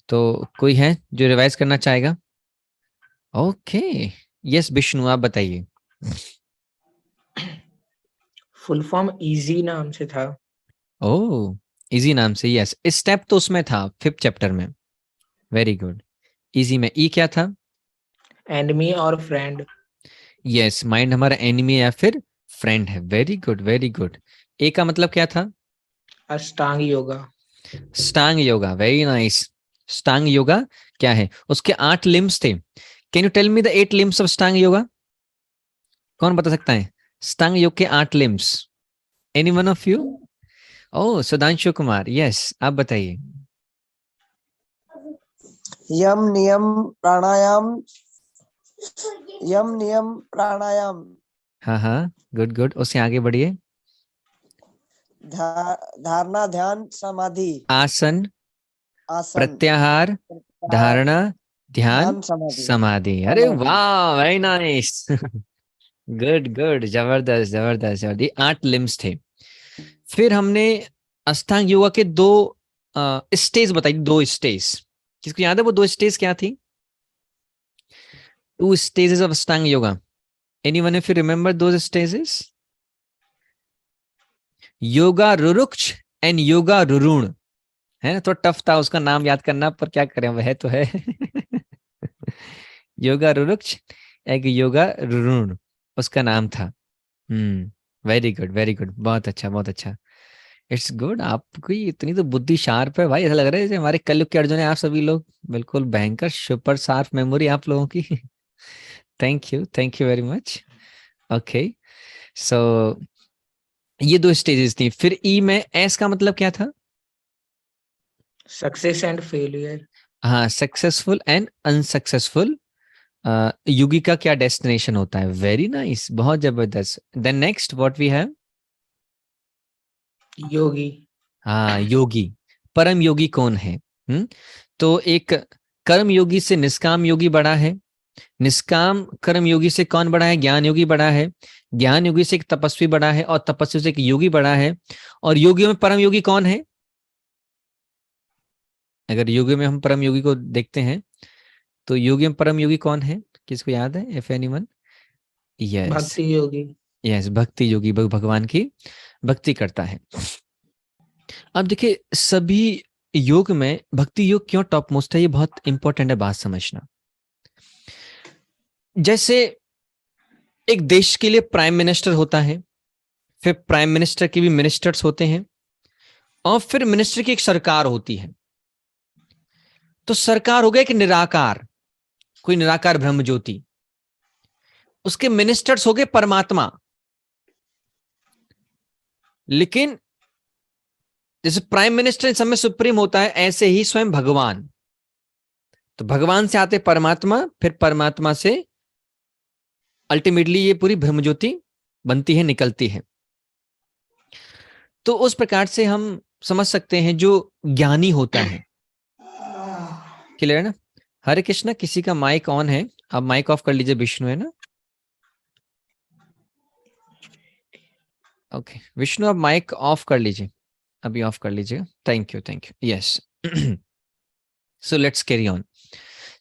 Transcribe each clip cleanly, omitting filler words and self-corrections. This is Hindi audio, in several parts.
तो कोई है जो रिवाइज करना चाहेगा? ओके, यस विष्णु आप बताइए। फुल फॉर्म इजी नाम से था। ओह, इजी नाम से, यस स्टेप तो उसमें था 5th चैप्टर में। Very good. इजी में ई क्या था? एनिमी और फ्रेंड। यस, माइंड हमारा एनिमी या फिर फ्रेंड है। Very good very good. ए का मतलब क्या था? अष्टांग योगा। स्टांग योगा, वेरी नाइस। स्टांग योगा क्या है? उसके 8 लिम्स थे। Can you tell me the 8 limbs of स्टांग योगा? कौन बता सकता है स्टांग योग के 8 limbs? Any one of you? Oh Sudhanshu Kumar, yes आप बताइए। यम नियम प्राणायाम। यम नियम प्राणायाम। हाँ हाँ, गुड गुड, उससे आगे बढ़िए। धारणा ध्यान समाधि। आसन, आसन प्रत्याहार, प्रत्याहार धारणा, ध्यान, ध्यान समाधि। समाधि। अरे समाधि। वाह, वेरी नाइस। गुड गुड, जबरदस्त जबरदस्त जबरदस्त। ये 8 लिम्स थे। फिर हमने अष्टांग योगा के 2 स्टेज बताई, 2 स्टेज। किसको याद है वो 2 स्टेज क्या थी? 2 stages of Ashtanga Yoga. Anyone if you remember those stages? Yoga रुरुक्ष एंड योगा रुरुण। है ना, थोड़ा टफ था उसका नाम याद करना, पर क्या करें वह तो है। योगा रुरुक्ष, एक योगा रुरुण उसका नाम था। वेरी गुड वेरी गुड, बहुत अच्छा बहुत अच्छा। इट्स गुड, आपकी इतनी तो बुद्धि शार्प है भाई, ऐसा लग रहा है जैसे हमारे कलयुग के अर्जुन है आप सभी लोग। बिल्कुल भयंकर सुपर शार्प मेमोरी आप लोगों की। Thank you very much. Okay, so ये 2 स्टेजेस थी। फिर ई में एस का मतलब क्या था? Success and failure. हाँ, सक्सेसफुल एंड अनसक्सेसफुल। योगी का क्या डेस्टिनेशन होता है? वेरी नाइस, बहुत जबरदस्त। Then next what we have? योगी। हाँ, योगी। परम योगी कौन है? तो एक कर्म योगी से निष्काम योगी बड़ा है। निष्काम कर्म योगी से कौन बड़ा है? ज्ञान योगी बड़ा है। ज्ञान योगी से एक तपस्वी बड़ा है, और तपस्वी से एक योगी बड़ा है। और योगियों में परम योगी कौन है? अगर योगियों में हम परम योगी को देखते हैं, तो योगी में परम योगी कौन है? किसको याद है? If anyone? यस, भक्ति योगी। यस भक्ति योगी, भगवान की भक्ति करता है। अब देखिए, सभी योग में भक्ति योग क्यों टॉप मोस्ट है, ये बहुत इंपॉर्टेंट है बात समझना। जैसे एक देश के लिए प्राइम मिनिस्टर होता है, फिर प्राइम मिनिस्टर के भी मिनिस्टर्स होते हैं, और फिर मिनिस्टर की एक सरकार होती है। तो सरकार हो गया एक निराकार, कोई निराकार ब्रह्म ज्योति। उसके मिनिस्टर्स हो गए परमात्मा। लेकिन जैसे प्राइम मिनिस्टर इस समय सुप्रीम होता है, ऐसे ही स्वयं भगवान। तो भगवान से आते परमात्मा, फिर परमात्मा से अल्टीमेटली ये पूरी ब्रह्म ज्योति बनती है, निकलती है। तो उस प्रकार से हम समझ सकते हैं जो ज्ञानी होता है। क्लियर है ना? हरे कृष्णा, किसी का माइक ऑन है, आप माइक ऑफ कर लीजिए। विष्णु है ना? ओके विष्णु, आप माइक ऑफ कर लीजिए, अभी ऑफ कर लीजिएगा। Thank you yes. So let's carry on,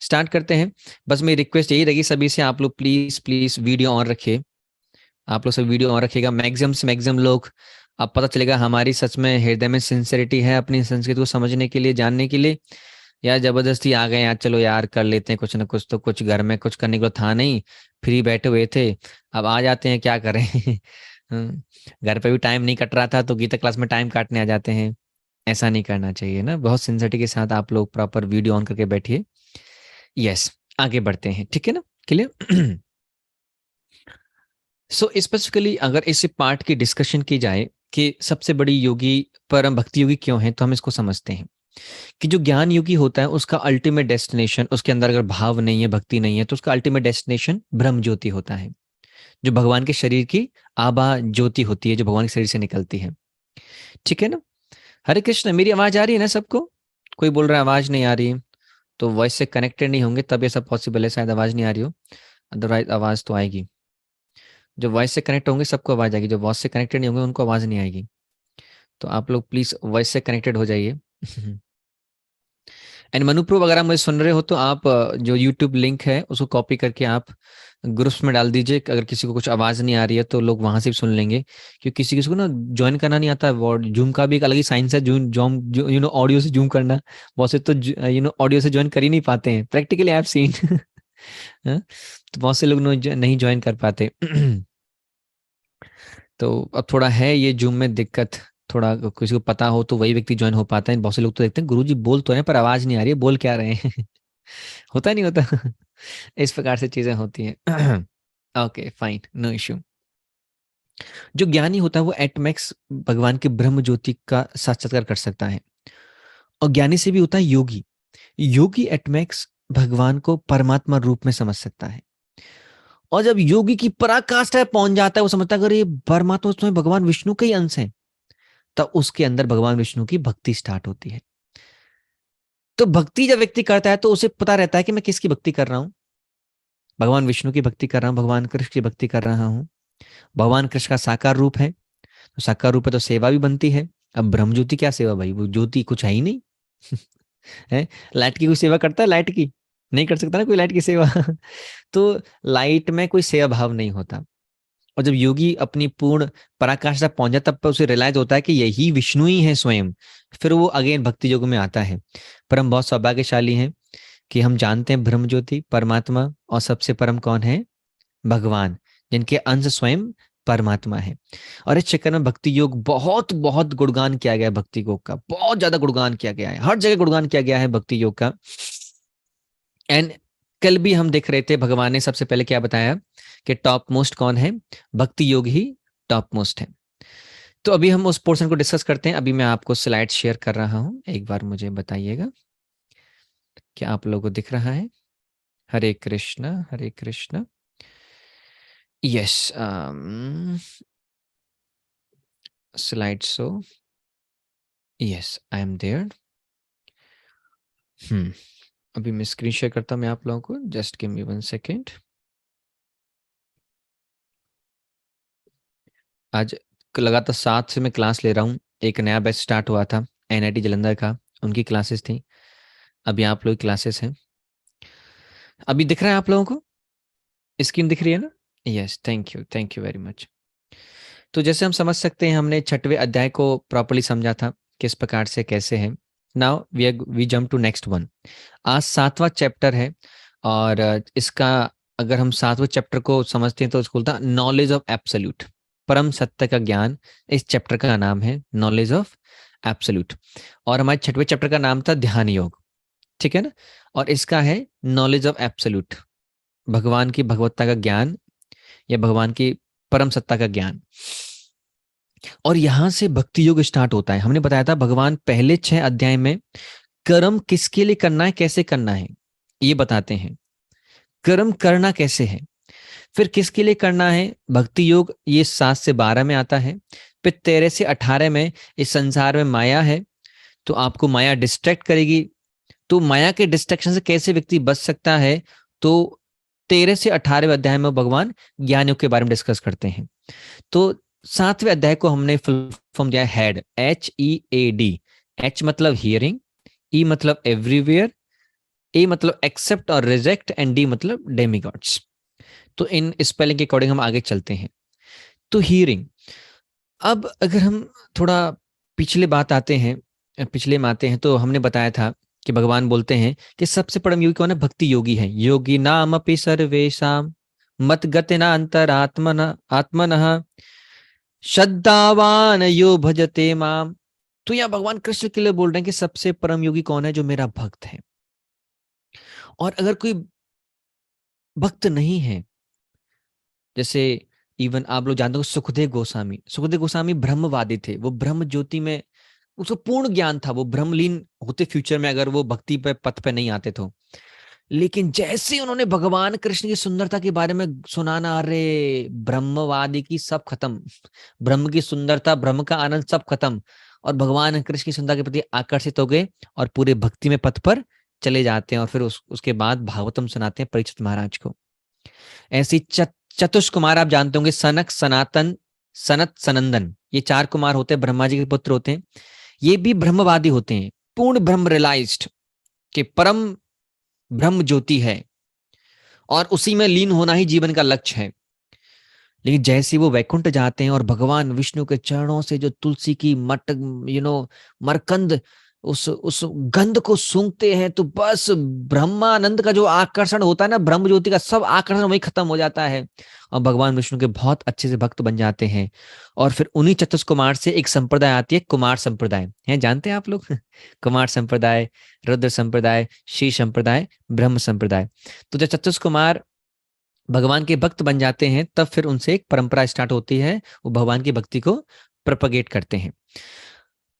start करते हैं। बस मेरी रिक्वेस्ट यही रहेगी सभी से, आप लोग प्लीज प्लीज वीडियो ऑन रखिए। आप लोग सब वीडियो ऑन रखिएगा, मैक्सिमम से मैक्सिमम लोग। अब पता चलेगा हमारी सच में हृदय में सिंसियरिटी है अपनी संस्कृति को समझने के लिए, जानने के लिए। यार जबरदस्ती आ गए यार, चलो यार कर लेते हैं कुछ ना कुछ, तो कुछ घर में कुछ करने को था नहीं, फ्री बैठे हुए थे, अब आ जाते हैं, क्या करें। घर पे भी टाइम नहीं कट रहा था, तो गीता क्लास में टाइम काटने आ जाते हैं। ऐसा नहीं करना चाहिए ना, बहुत सिंसियरिटी के साथ आप लोग प्रॉपर वीडियो ऑन करके बैठिए। यस, आगे बढ़ते हैं, ठीक है ना? क्लियर? सो स्पेसिफिकली अगर इस पार्ट की डिस्कशन की जाए कि सबसे बड़ी योगी परम भक्ति योगी क्यों है, तो हम इसको समझते हैं कि जो ज्ञान योगी होता है उसका अल्टीमेट डेस्टिनेशन, उसके अंदर अगर भाव नहीं है, भक्ति नहीं है, तो उसका अल्टीमेट डेस्टिनेशन ब्रह्म ज्योति होता है, जो भगवान के शरीर की आभा ज्योति होती है, जो भगवान के शरीर से निकलती है। ठीक है ना? हरे कृष्ण, मेरी आवाज आ रही है ना सबको? कोई बोल रहा है आवाज नहीं आ रही है, तो वॉइस से कनेक्टेड नहीं होंगे तब ये सब पॉसिबल है, शायद आवाज नहीं आ रही हो, अदरवाइज आवाज तो आएगी। जो वॉइस से कनेक्ट होंगे सबको आवाज आएगी, जो वॉइस से कनेक्टेड नहीं होंगे उनको आवाज नहीं आएगी। तो आप लोग प्लीज वॉइस से कनेक्टेड हो जाइए। एंड मनुप्रो अगर आप मुझे सुन रहे हो तो आप जो यूट्यूब लिंक है उसको कॉपी करके आप ग्रुप्स में डाल दीजिए। अगर किसी को कुछ आवाज नहीं आ रही है तो लोग वहां से भी सुन लेंगे, क्योंकि किसी किसी को ना ज्वाइन करना नहीं आता है। जूम का भी एक अलग ही साइंस है, जूम जूम ऑडियो से जूम करना। बहुत से तो ऑडियो से ज्वाइन कर ही नहीं पाते हैं, प्रैक्टिकली आई हैव सीन। तो बहुत से लोग नहीं ज्वाइन कर पाते। तो अब थोड़ा है ये जूम में दिक्कत, थोड़ा किसी को पता हो तो वही व्यक्ति ज्वाइन हो पाता है। बहुत से लोग तो देखते हैं गुरुजी बोल तो रहे हैं पर आवाज नहीं आ रही है, बोल क्या रहे हैं। होता नहीं होता। इस प्रकार से चीजें होती हैं। Okay fine, no issue. जो ज्ञानी होता है वो एट मैक्स भगवान के ब्रह्म ज्योति का साक्षात्कार कर सकता है। और ज्ञानी से भी होता है योगी। योगी एट मैक्स भगवान को परमात्मा रूप में समझ सकता है। और जब योगी की पराकाष्ठा पहुंच जाता है, वो समझता है अगर ये परमात्मा उसमें भगवान विष्णु के ही अंश है, तब उसके अंदर भगवान विष्णु की भक्ति स्टार्ट होती है। तो भक्ति जब व्यक्ति करता है तो उसे पता रहता है कि मैं किसकी भक्ति कर रहा हूं। भगवान विष्णु की भक्ति कर रहा हूं, भगवान कृष्ण की भक्ति कर रहा हूं। भगवान कृष्ण का साकार रूप है, तो साकार रूप है तो सेवा भी बनती है। अब ब्रह्म ज्योति क्या सेवा भाई, वो ज्योति कुछ है ही नहीं। है लाइट की कोई सेवा करता है? लाइट की नहीं कर सकता ना कोई लाइट की सेवा। तो लाइट में कोई सेवा भाव नहीं होता। और जब योगी अपनी पूर्ण पराकाष्ठा पहुंच जाता तब उसे रियलाइज होता है कि यही विष्णु ही है स्वयं। फिर वो अगेन भक्ति योग में आता है। पर हम बहुत सौभाग्यशाली हैं कि हम जानते हैं ब्रह्म ज्योति परमात्मा, और सबसे परम कौन है? भगवान, जिनके अंश स्वयं परमात्मा है। और इस चक्कर में भक्ति योग बहुत बहुत गुणगान किया गया है। भक्ति योग का बहुत ज्यादा गुणगान किया गया है, हर जगह गुणगान किया गया है भक्ति योग का। एंड कल भी हम देख रहे थे भगवान ने सबसे पहले क्या बताया कि टॉप मोस्ट कौन है? भक्ति योग ही टॉप मोस्ट है। तो अभी हम उस पोर्शन को डिस्कस करते हैं। अभी मैं आपको स्लाइड शेयर कर रहा हूं, एक बार मुझे बताइएगा क्या आप लोगों को दिख रहा है? Hare Krishna Hare Krishna. Yes, slide show, yes I am there. अभी मैं स्क्रीन शेयर करता हूं मैं आप लोगों को, जस्ट गिव मी 1 सेकेंड। आज लगातार 7 से मैं क्लास ले रहा हूँ। एक नया बैच स्टार्ट हुआ था एनआईटी जालंधर का, उनकी क्लासेस थी। अभी आप लोग क्लासेस हैं। अभी दिख रहा है आप लोगों को? स्क्रीन दिख रही है ना? Yes, thank you very much. तो जैसे हम समझ सकते हैं, हमने 6वें अध्याय को प्रॉपर्ली समझा था किस प्रकार से कैसे है। Now we jump to next one. आज 7वां चैप्टर है, और इसका अगर हम 7वें चैप्टर को समझते हैं तो उसको बोलता है नॉलेज ऑफ एब्सोल्यूट, परम सत्य का ज्ञान। इस चैप्टर का नाम है नॉलेज ऑफ एब्सोल्यूट। और हमारे 6वें चैप्टर का नाम था ध्यान योग, ठीक है ना? और इसका है नॉलेज ऑफ एब्सोल्यूट, भगवान की भगवत्ता का ज्ञान या भगवान की परम सत्ता का ज्ञान। और यहां से भक्ति योग स्टार्ट होता है। हमने बताया था भगवान पहले 6 अध्याय में कर्म किसके लिए करना है, कैसे करना है, ये बताते हैं। कर्म करना कैसे है, फिर किसके लिए करना है। भक्ति योग ये 7 से 12 में आता है। फिर 13 से 18 में इस संसार में माया है, तो आपको माया डिस्ट्रैक्ट करेगी। तो माया के डिस्ट्रैक्शन से कैसे व्यक्ति बच सकता है, तो 13 से 18वें अध्याय में भगवान ज्ञान योग के बारे में डिस्कस करते हैं। तो 7वें अध्याय को हमने फुल फॉर्म दिया हेड, HEAD। H मतलब हियरिंग, E मतलब एवरीवेयर, A मतलब एक्सेप्ट और रिजेक्ट, एंड D मतलब डेमीगॉड्स। तो इन स्पेलिंग के अकॉर्डिंग हम आगे चलते हैं। तो हियरिंग, अब अगर हम थोड़ा पिछले बात आते हैं, पिछले में आते हैं, तो हमने बताया था कि भगवान बोलते हैं कि सबसे परम योगी कौन है? भक्ति योगी है। योगी नाम अपि सर्वेशाम मत गतिना अंतरात्मना आत्मनः श्रद्धावान यो भजते माम। तो यहाँ भगवान कृष्ण के लिए बोल रहे हैं कि सबसे परम योगी कौन है? जो मेरा भक्त है। और अगर कोई भक्त नहीं है, जैसे इवन आप लोग जानते हो सुखदेव गोस्वामी ब्रह्मवादी थे। वो ब्रह्म ज्योति में उसको पूर्ण ज्ञान था, वो ब्रह्मलीन होते फ्यूचर में अगर वो भक्ति पे पथ पे नहीं आते तो। लेकिन जैसे उन्होंने भगवान कृष्ण की सुंदरता के बारे में सुनाना, अरे ब्रह्मवादी की सब खत्म, ब्रह्म की सुंदरता, ब्रह्म का आनंद सब खत्म, और भगवान कृष्ण की सुंदरता के प्रति आकर्षित हो गए और पूरे भक्ति में पथ पर चले जाते हैं। और फिर उसके बाद भागवतम सुनाते हैं परीक्षित महाराज को। ऐसी चतुष कुमार आप जानते होंगे, सनक, सनातन, सनत, सनंदन, ये 4 कुमार होते हैं, ब्रह्मा जी के पुत्र होते हैं। ये भी ब्रह्मवादी होते हैं, पूर्ण ब्रह्म रियलाइज्ड। कि परम ब्रह्म ज्योति है और उसी में लीन होना ही जीवन का लक्ष्य है। लेकिन जैसे वो वैकुंठ जाते हैं और भगवान विष्णु के चरणों से जो तुलसी की मट मरकंद उस गंध को सूंघते हैं, तो बस ब्रह्मानंद का जो आकर्षण होता है ना, ब्रह्म ज्योति का सब आकर्षण वही खत्म हो जाता है और भगवान विष्णु के बहुत अच्छे से भक्त बन जाते हैं। और फिर उन्हीं चतुष कुमार से एक संप्रदाय आती है, कुमार संप्रदाय है, जानते हैं आप लोग? कुमार संप्रदाय, रुद्र संप्रदाय, श्री संप्रदाय, ब्रह्म संप्रदाय। तो जब चतुष कुमार भगवान के भक्त बन जाते हैं तब फिर उनसे एक परंपरा स्टार्ट होती है, वो भगवान की भक्ति को प्रोपगेट करते हैं।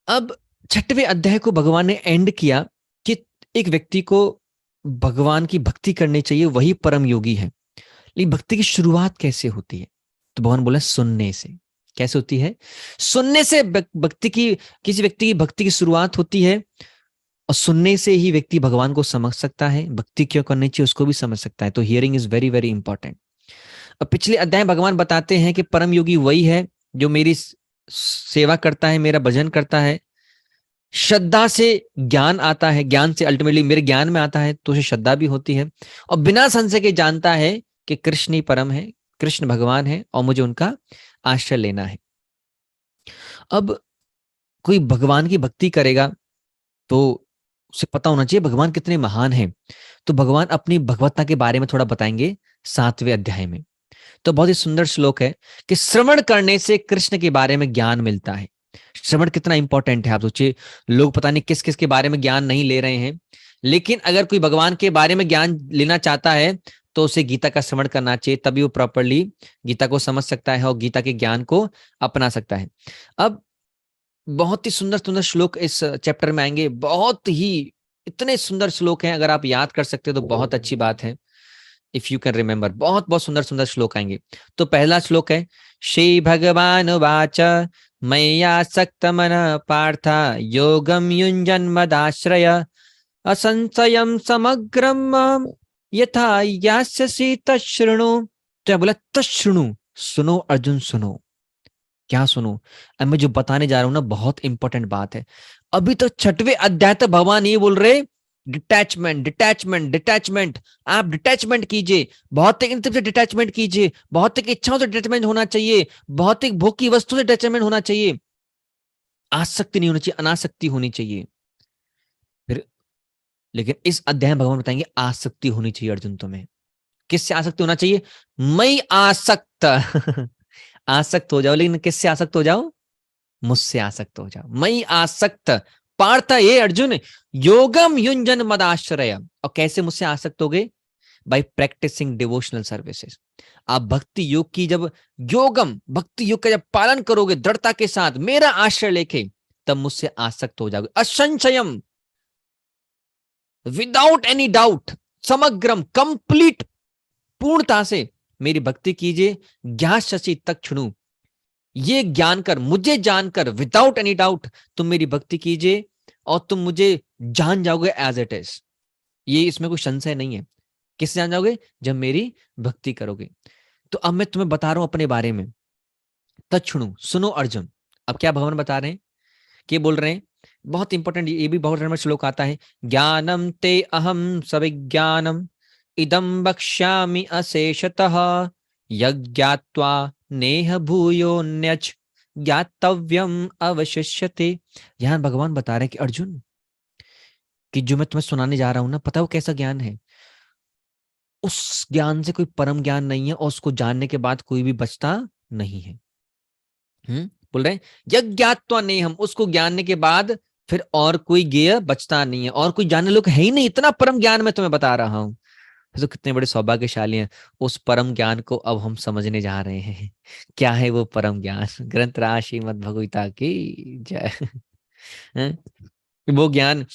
अब 6वें अध्याय को भगवान ने एंड किया कि एक व्यक्ति को भगवान की भक्ति करनी चाहिए, वही परम योगी है। लेकिन भक्ति की शुरुआत कैसे होती है? तो भगवान बोला सुनने से। कैसे होती है? सुनने से भक्ति की, किसी व्यक्ति की भक्ति की शुरुआत होती है और सुनने से ही व्यक्ति भगवान को समझ सकता है, भक्ति क्यों करनी चाहिए उसको भी समझ सकता है। तो hearing is very very important. अब पिछले अध्याय भगवान बताते हैं कि परम योगी वही है जो मेरी सेवा करता है, मेरा भजन करता है, श्रद्धा से ज्ञान आता है, ज्ञान से अल्टीमेटली मेरे ज्ञान में आता है तो उसे श्रद्धा भी होती है, और बिना संशय के जानता है कि कृष्ण ही परम है, कृष्ण भगवान है और मुझे उनका आश्रय लेना है। अब कोई भगवान की भक्ति करेगा तो उसे पता होना चाहिए भगवान कितने महान हैं। तो भगवान अपनी भगवत्ता के बारे में थोड़ा बताएंगे 7वें अध्याय में। तो बहुत ही सुंदर श्लोक है कि श्रवण करने से कृष्ण के बारे में ज्ञान मिलता है। श्रवण कितना इंपॉर्टेंट है, आप सोचिए, लोग पता नहीं किस किस के बारे में ज्ञान नहीं ले रहे हैं, लेकिन अगर कोई भगवान के बारे में ज्ञान लेना चाहता है तो उसे गीता का श्रवण करना चाहिए, तभी वो प्रॉपर्ली गीता को समझ सकता है और गीता के ज्ञान को अपना सकता है। अब बहुत ही सुंदर सुंदर श्लोक इस चैप्टर में आएंगे, बहुत ही इतने सुंदर श्लोक हैं, अगर आप याद कर सकते हो तो बहुत अच्छी बात है। इफ यू कैन रिमेंबर, बहुत बहुत सुंदर सुंदर श्लोक आएंगे। तो पहला श्लोक है, श्री भगवान वाच मय्यासक्त मन पार्थ योगम युञ्जन मदाश्रय असंशयम समग्रम यथा यास्यसि तच्छृणु। तो बोला तच्छृणु, सुनो अर्जुन सुनो। क्या सुनो? अब मैं जो बताने जा रहा हूं ना, बहुत इंपॉर्टेंट बात है। अभी तो 6वें अध्याय तक भगवान ये बोल रहे डिटैचमेंट डिटैचमेंट डिटैचमेंट। आप डिटैचमेंट कीजिए, भौतिक इंद्रिय से डिटैचमेंट कीजिए, भौतिक इच्छाओं से डिटैचमेंट होना चाहिए, भौतिक भोग की वस्तु से डिटैचमेंट होना चाहिए, आसक्ति नहीं होनी चाहिए, अनासक्ति होनी चाहिए। फिर लेकिन इस अध्याय में भगवान बताएंगे आसक्ति होनी चाहिए अर्जुन तुम्हें। किससे आसक्ति होना चाहिए? मैं आसक्त आसक्त हो जाओ, लेकिन किससे आसक्त हो जाओ? मुझसे आसक्त हो जाओ। मैं आसक्त पार्थ, ये अर्जुन, योगम युंजन मदाश्रय। और कैसे मुझसे आसक्त हो गए? By practicing devotional services. आप भक्ति योग की जब योगम, भक्ति योग का जब पालन करोगे दृढ़ता के साथ, मेरा आश्रय लेके, तब मुझसे आसक्त हो जाओगे। असंशयम, विदाउट एनी डाउट, समग्रम, कंप्लीट, पूर्णता से मेरी भक्ति कीजिए। ज्ञास्यसि तच्छृणु, ये ज्ञान कर, मुझे जानकर, विदाउट एनी डाउट तुम मेरी भक्ति कीजिए और तुम मुझे जान जाओगे एज इट इज। ये इसमें कोई संशय नहीं है। किससे जान जाओगे? जब मेरी भक्ति करोगे। तो अब मैं तुम्हें बता रहा हूं अपने बारे में। तच्छृणु, सुनो अर्जुन। अब क्या भगवान बता रहे हैं? क्या बोल रहे हैं? बहुत इंपॉर्टेंट, ये भी बहुत नंबर श्लोक आता है। ज्ञानम ते अहम सविज्ञानम इदम बक्ष्यामि अशेषतः यज्ञात्वा नेह भूयोन्यच ज्ञातव्यम अवशिष्यते। यहां भगवान बता रहे हैं कि अर्जुन, कि जो मैं तुम्हें सुनाने जा रहा हूं ना, पता है वो कैसा ज्ञान है? उस ज्ञान से कोई परम ज्ञान नहीं है और उसको जानने के बाद कोई भी बचता नहीं है। बोल रहे हैं यज्ञात्वा नेहम, उसको जानने के बाद फिर और कोई ज्ञेय बचता नहीं है, और कोई जानने लोग है ही नहीं। इतना परम ज्ञान मैं तुम्हें बता रहा हूं। तो कितने बड़े सौभाग्यशाली हैं। उस परम ज्ञान को अब हम समझने जा रहे हैं। क्या है वो परम ज्ञान? ग्रंथराज श्रीमद् भगवद्गीता की जय। वो ज्ञान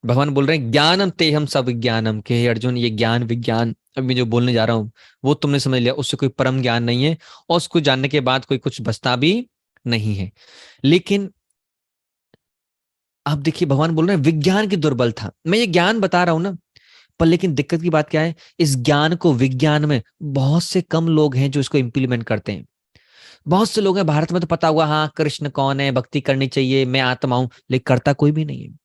भगवान बोल रहे हैं ज्ञानम तेहम सब ज्ञानम, के हे अर्जुन, ये ज्ञान विज्ञान अभी मैं जो बोलने जा रहा हूं वो तुमने समझ लिया, उससे कोई परम ज्ञान नहीं है और उसको जानने के बाद कोई कुछ बचता भी नहीं है। लेकिन आप देखिए भगवान बोल रहे हैं विज्ञान की दुर्बलता। मैं ये ज्ञान बता रहा हूं ना, पर लेकिन दिक्कत की बात क्या है? इस ज्ञान को, विज्ञान में बहुत से कम लोग हैं जो इसको इंप्लीमेंट करते हैं। बहुत से लोग हैं भारत में तो पता हुआ, हाँ कृष्ण कौन है, भक्ति करनी चाहिए, मैं आत्मा हूं, लेकिन करता कोई भी नहीं है।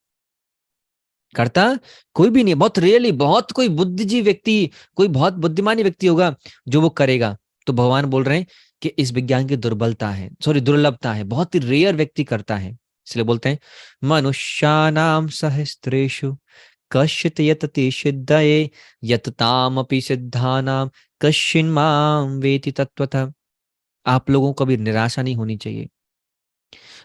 करता कोई भी नहीं, बहुत रियली, बहुत कोई बुद्धिजीवी व्यक्ति, कोई बहुत बुद्धिमानी व्यक्ति होगा जो वो करेगा। तो भगवान बोल रहे हैं कि इस विज्ञान की दुर्बलता है, सॉरी दुर्लभता है, बहुत ही रेयर व्यक्ति करता है। इसलिए बोलते हैं मनुष्यानाम सहस्त्रेषु कश्चित् यतति सिद्धये यततामपि सिद्धानाम कश्चिन् माम वेति तत्वतः। आप लोगों को कभी निराशा नहीं होनी चाहिए।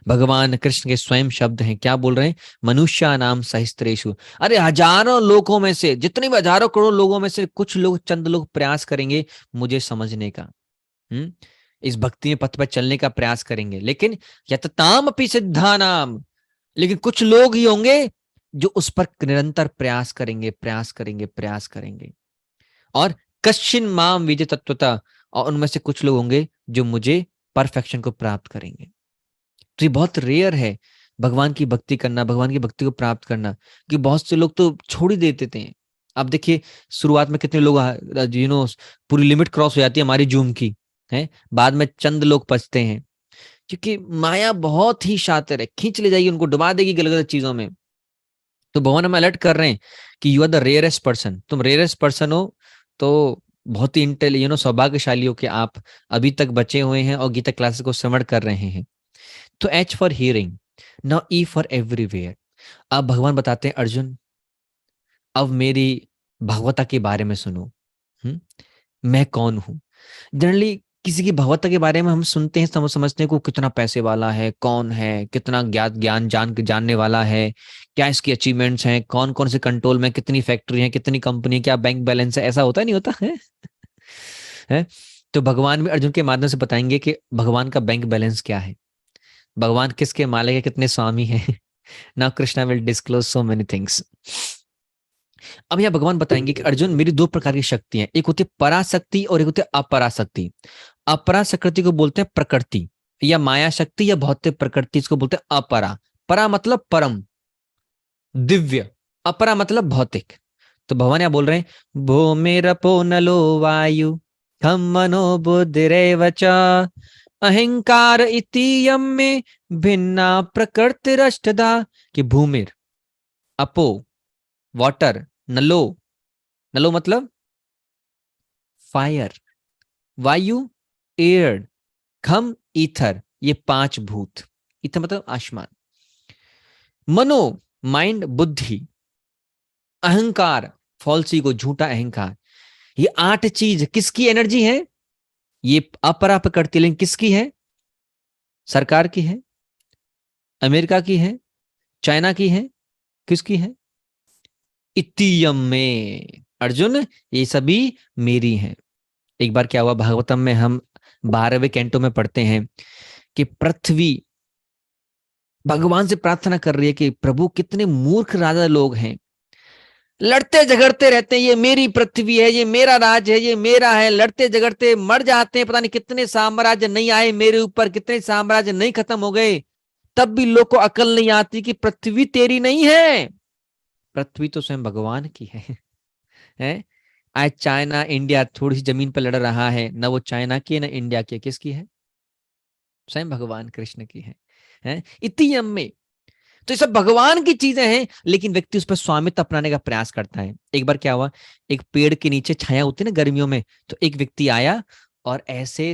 भगवान कृष्ण के स्वयं शब्द हैं, क्या बोल रहे हैं? मनुष्य नाम सहस्त्रेषु। अरे हजारों लोगों में से, जितने भी हजारों करोड़ लोगों में से कुछ लोग, चंद लोग प्रयास करेंगे मुझे समझने का, इस भक्ति में पथ पर चलने का प्रयास करेंगे। लेकिन यतताम अपि सिद्धानाम, लेकिन कुछ लोग ही होंगे जो उस पर निरंतर प्रयास करेंगे, प्रयास करेंगे, प्रयास करेंगे। और कश्चिन माम विजय तत्वता, और उनमें से कुछ लोग होंगे जो मुझे परफेक्शन को प्राप्त करेंगे। तो ये बहुत रेयर है भगवान की भक्ति करना, भगवान की भक्ति को प्राप्त करना, कि बहुत से लोग तो छोड़ ही देते थे। अब देखिए शुरुआत में कितने लोग पूरी लिमिट क्रॉस हो जाती है हमारी जूम की, है, बाद में चंद लोग बचते हैं, क्योंकि माया बहुत ही शातिर है, खींच ले जाएगी उनको, डुबा देगी गलत गलत चीजों में। तो भगवान हमें अलर्ट कर रहे हैं कि you are the rarest person, तुम रेयरेस्ट पर्सन हो, तो बहुत ही सौभाग्यशाली हो कि आप अभी तक बचे हुए हैं और गीता क्लासेस को श्रवण कर रहे हैं। तो H for hearing, now E for everywhere. अब भगवान बताते हैं अर्जुन, अब मेरी भगवता के बारे में सुनो। मैं कौन हूं? जनरली किसी की भगवता के बारे में हम सुनते हैं, समझते हैं को कितना पैसे वाला है, कौन है, कितना ज्ञान जानने वाला है, क्या इसकी अचीवमेंट्स हैं, कौन कौन से कंट्रोल में, कितनी फैक्ट्री है, कितनी कंपनी, क्या बैंक बैलेंस है। ऐसा होता नहीं होता है, है? तो भगवान भी अर्जुन के माध्यम से बताएंगे कि भगवान का बैंक बैलेंस क्या है, भगवान किसके मालिक है, कितने स्वामी हैं। Now Krishna will disclose so many things. अब यहाँ भगवान बताएंगे कि अर्जुन, मेरी दो प्रकार की शक्ति है, एक होती है पराशक्ति और एक होती है अपराशक्ति। अपराशक्ति को बोलते हैं प्रकृति या माया शक्ति या भौतिक प्रकृति, इसको बोलते हैं अपरा। परा मतलब परम, दिव्य, अपरा मतलब भौतिक। तो भगवान यहाँ बोल रहे हैं, भूमिरपो नलो वायु खम मनो बुद्धिरेव च अहंकार इतीयम में भिन्ना प्रकृतिरष्टधा। कि भूमिर, अपो वाटर, नलो, नलो मतलब फायर, वायु एयर, खम ईथर, ये पांच भूत, ईथर मतलब आसमान, मनो माइंड बुद्धि, अहंकार फॉल्स ईगो झूठा अहंकार। ये आठ चीज किसकी एनर्जी है? ये अपरा प्रकृति, लेकिन किसकी है? सरकार की है, अमेरिका की है, चाइना की है, किसकी है? इतियम में अर्जुन, ये सभी मेरी हैं। एक बार क्या हुआ, भागवतम में हम 12वें कैंटो में पढ़ते हैं कि पृथ्वी भगवान से प्रार्थना कर रही है कि प्रभु कितने मूर्ख राजा लोग हैं, लड़ते झगड़ते रहते हैं, ये मेरी पृथ्वी है, ये मेरा राज है, ये मेरा है, लड़ते झगड़ते मर जाते हैं, पता नहीं कितने साम्राज्य नहीं आए मेरे ऊपर, कितने साम्राज्य नहीं खत्म हो गए, तब भी लोग को अकल नहीं आती कि पृथ्वी तेरी नहीं है, पृथ्वी तो स्वयं भगवान की है? आज चाइना इंडिया थोड़ी सी जमीन पर लड़ रहा है, ना वो चाइना की है ना इंडिया की है, किसकी है? स्वयं भगवान कृष्ण की है? इतियम में। तो ये सब भगवान की चीजें हैं, लेकिन व्यक्ति उस पर स्वामित्व अपनाने का प्रयास करता है। एक बार क्या हुआ, एक पेड़ के नीचे छाया होती है ना गर्मियों में, तो एक व्यक्ति आया और ऐसे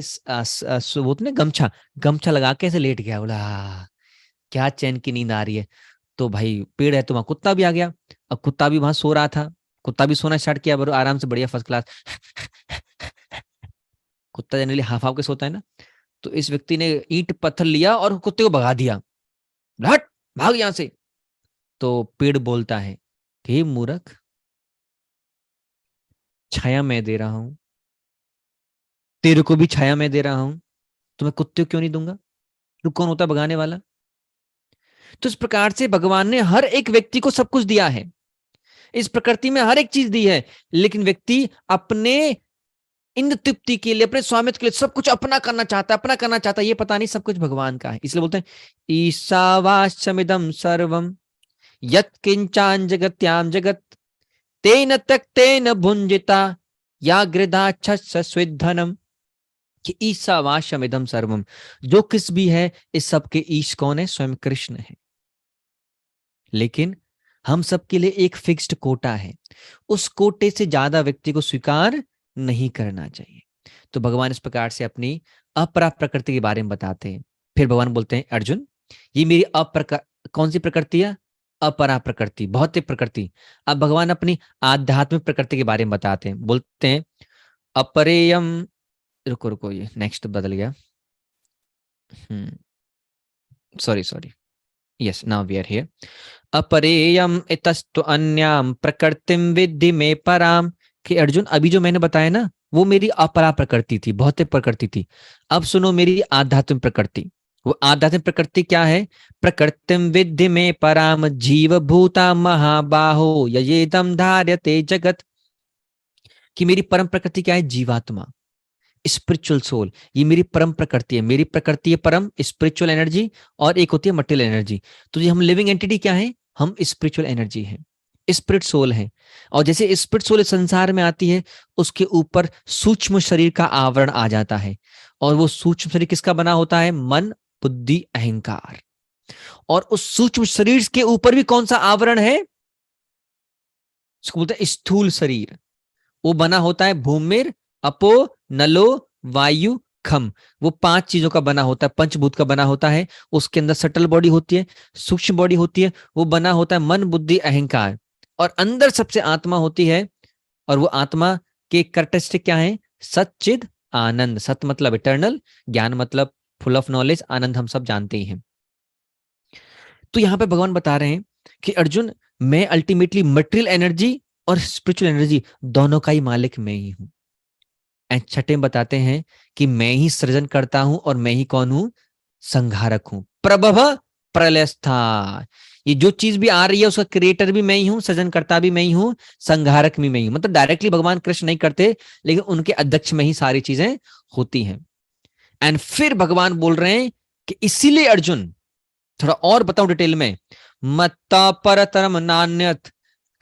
वो ना गमछा लगा के ऐसे लेट गया, बोला क्या चैन की नींद आ रही है। तो भाई पेड़ है तो वहां कुत्ता भी आ गया, अब कुत्ता भी वहां सो रहा था, कुत्ता भी सोना स्टार्ट किया, बरो आराम से, बढ़िया फर्स्ट क्लास। कुत्ता जनरली हाफ हाफ के सोता है ना, तो इस व्यक्ति ने ईंट पत्थर लिया और कुत्ते को भगा दिया, हट भाग यहां से। तो पेड़ बोलता है कि मूर्ख, छाया मैं दे रहा हूं, तेरे को भी छाया मैं दे रहा हूं, तो मैं कुत्ते को क्यों नहीं दूंगा? तू कौन होता भगाने वाला? तो इस प्रकार से भगवान ने हर एक व्यक्ति को सब कुछ दिया है, इस प्रकृति में हर एक चीज दी है, लेकिन व्यक्ति अपने इंद्र तृप्ति के लिए, अपने स्वामित्व के लिए सब कुछ अपना करना चाहता है, ये पता नहीं सब कुछ भगवान का है। इसलिए बोलते हैं ईशावास्यमिदं सर्वम यत्किंचान जगत्याम जगत तेन त्यक्तेन भुंजिता या गृधाच्छस्विद्धनम। कि ईशावास्यमिदं सर्वम, जो किस भी है इस सब के ईश कौन है? स्वयं कृष्ण है। लेकिन हम सबके लिए एक फिक्स्ड कोटा है, उस कोटे से ज्यादा व्यक्ति को स्वीकार नहीं करना चाहिए। तो भगवान इस प्रकार से अपनी अपरा प्रकृति के बारे में बताते हैं। फिर भगवान बोलते हैं अर्जुन, ये मेरी कौन सी प्रकृति है? अपरा प्रकृति, भौतिक प्रकृति। अब भगवान अपनी आध्यात्मिक प्रकृति के बारे में बताते हैं, बोलते हैं अपरेयम, रुको रुको ये नेक्स्ट बदल गया, sorry, yes now we are here. अपरेयम इतस्तु अन्याम प्रकृतिम विद्धि में पराम, कि अर्जुन अभी जो मैंने बताया ना वो मेरी अपरा प्रकृति थी, भौतिक प्रकृति थी। अब सुनो मेरी आध्यात्मिक प्रकृति। वो आध्यात्मिक प्रकृति क्या है? प्रकृतिम विद्धि में पराम जीव भूता महाबाहो ययेदम धार्यते जगत, कि मेरी परम प्रकृति क्या है? जीवात्मा, स्पिरिचुअल सोल। ये मेरी परम प्रकृति है। मेरी प्रकृति है परम स्पिरिचुअल एनर्जी, और एक होती है मटेरियल एनर्जी। तो ये हम लिविंग एंटिटी क्या है? हम स्पिरिचुअल एनर्जी है, स्पिरिट सोल है। और जैसे स्पिरिट सोल संसार में आती है, उसके ऊपर सूक्ष्म शरीर का आवरण आ जाता है। और वो सूक्ष्म शरीर किसका बना होता है? मन, बुद्धि, अहंकार। और उस सूक्ष्म शरीर के ऊपर भी कौन सा आवरण है? उसको बोलते हैं स्थूल शरीर। वो बना होता है भूमिर, अपो, नलो, वायु, खम। वो 5 चीजों का बना होता है, पंचभूत का बना होता है। उसके अंदर सटल बॉडी होती है, सूक्ष्म बॉडी होती है। वो बना होता है मन, बुद्धि, अहंकार। और अंदर सबसे आत्मा होती है। और वो आत्मा के कैरेक्टरिस्टिक क्या है? सच्चिद आनंद। सत मतलब इटर्नल, ज्ञान मतलब फुल ऑफ नॉलेज, आनंद हम सब जानते ही हैं। तो यहां पे भगवान बता रहे हैं कि अर्जुन, मैं अल्टीमेटली मटेरियल एनर्जी और स्पिरिचुअल एनर्जी दोनों का ही मालिक मैं ही हूं। एंड छठे में बताते हैं कि मैं ही सृजन करता हूं और मैं ही कौन हूं? संहारक हूं। प्रभव प्रलयस्था, ये जो चीज भी आ रही है उसका क्रिएटर भी मैं ही हूं, सृजनकर्ता भी मैं ही हूं, संहारक भी मैं ही हूं। मतलब डायरेक्टली भगवान कृष्ण नहीं करते, लेकिन उनके अध्यक्ष में ही सारी चीजें होती हैं। एंड फिर भगवान बोल रहे हैं कि इसीलिए अर्जुन, थोड़ा और बताऊं डिटेल में, मत्ता परतरम नान्यत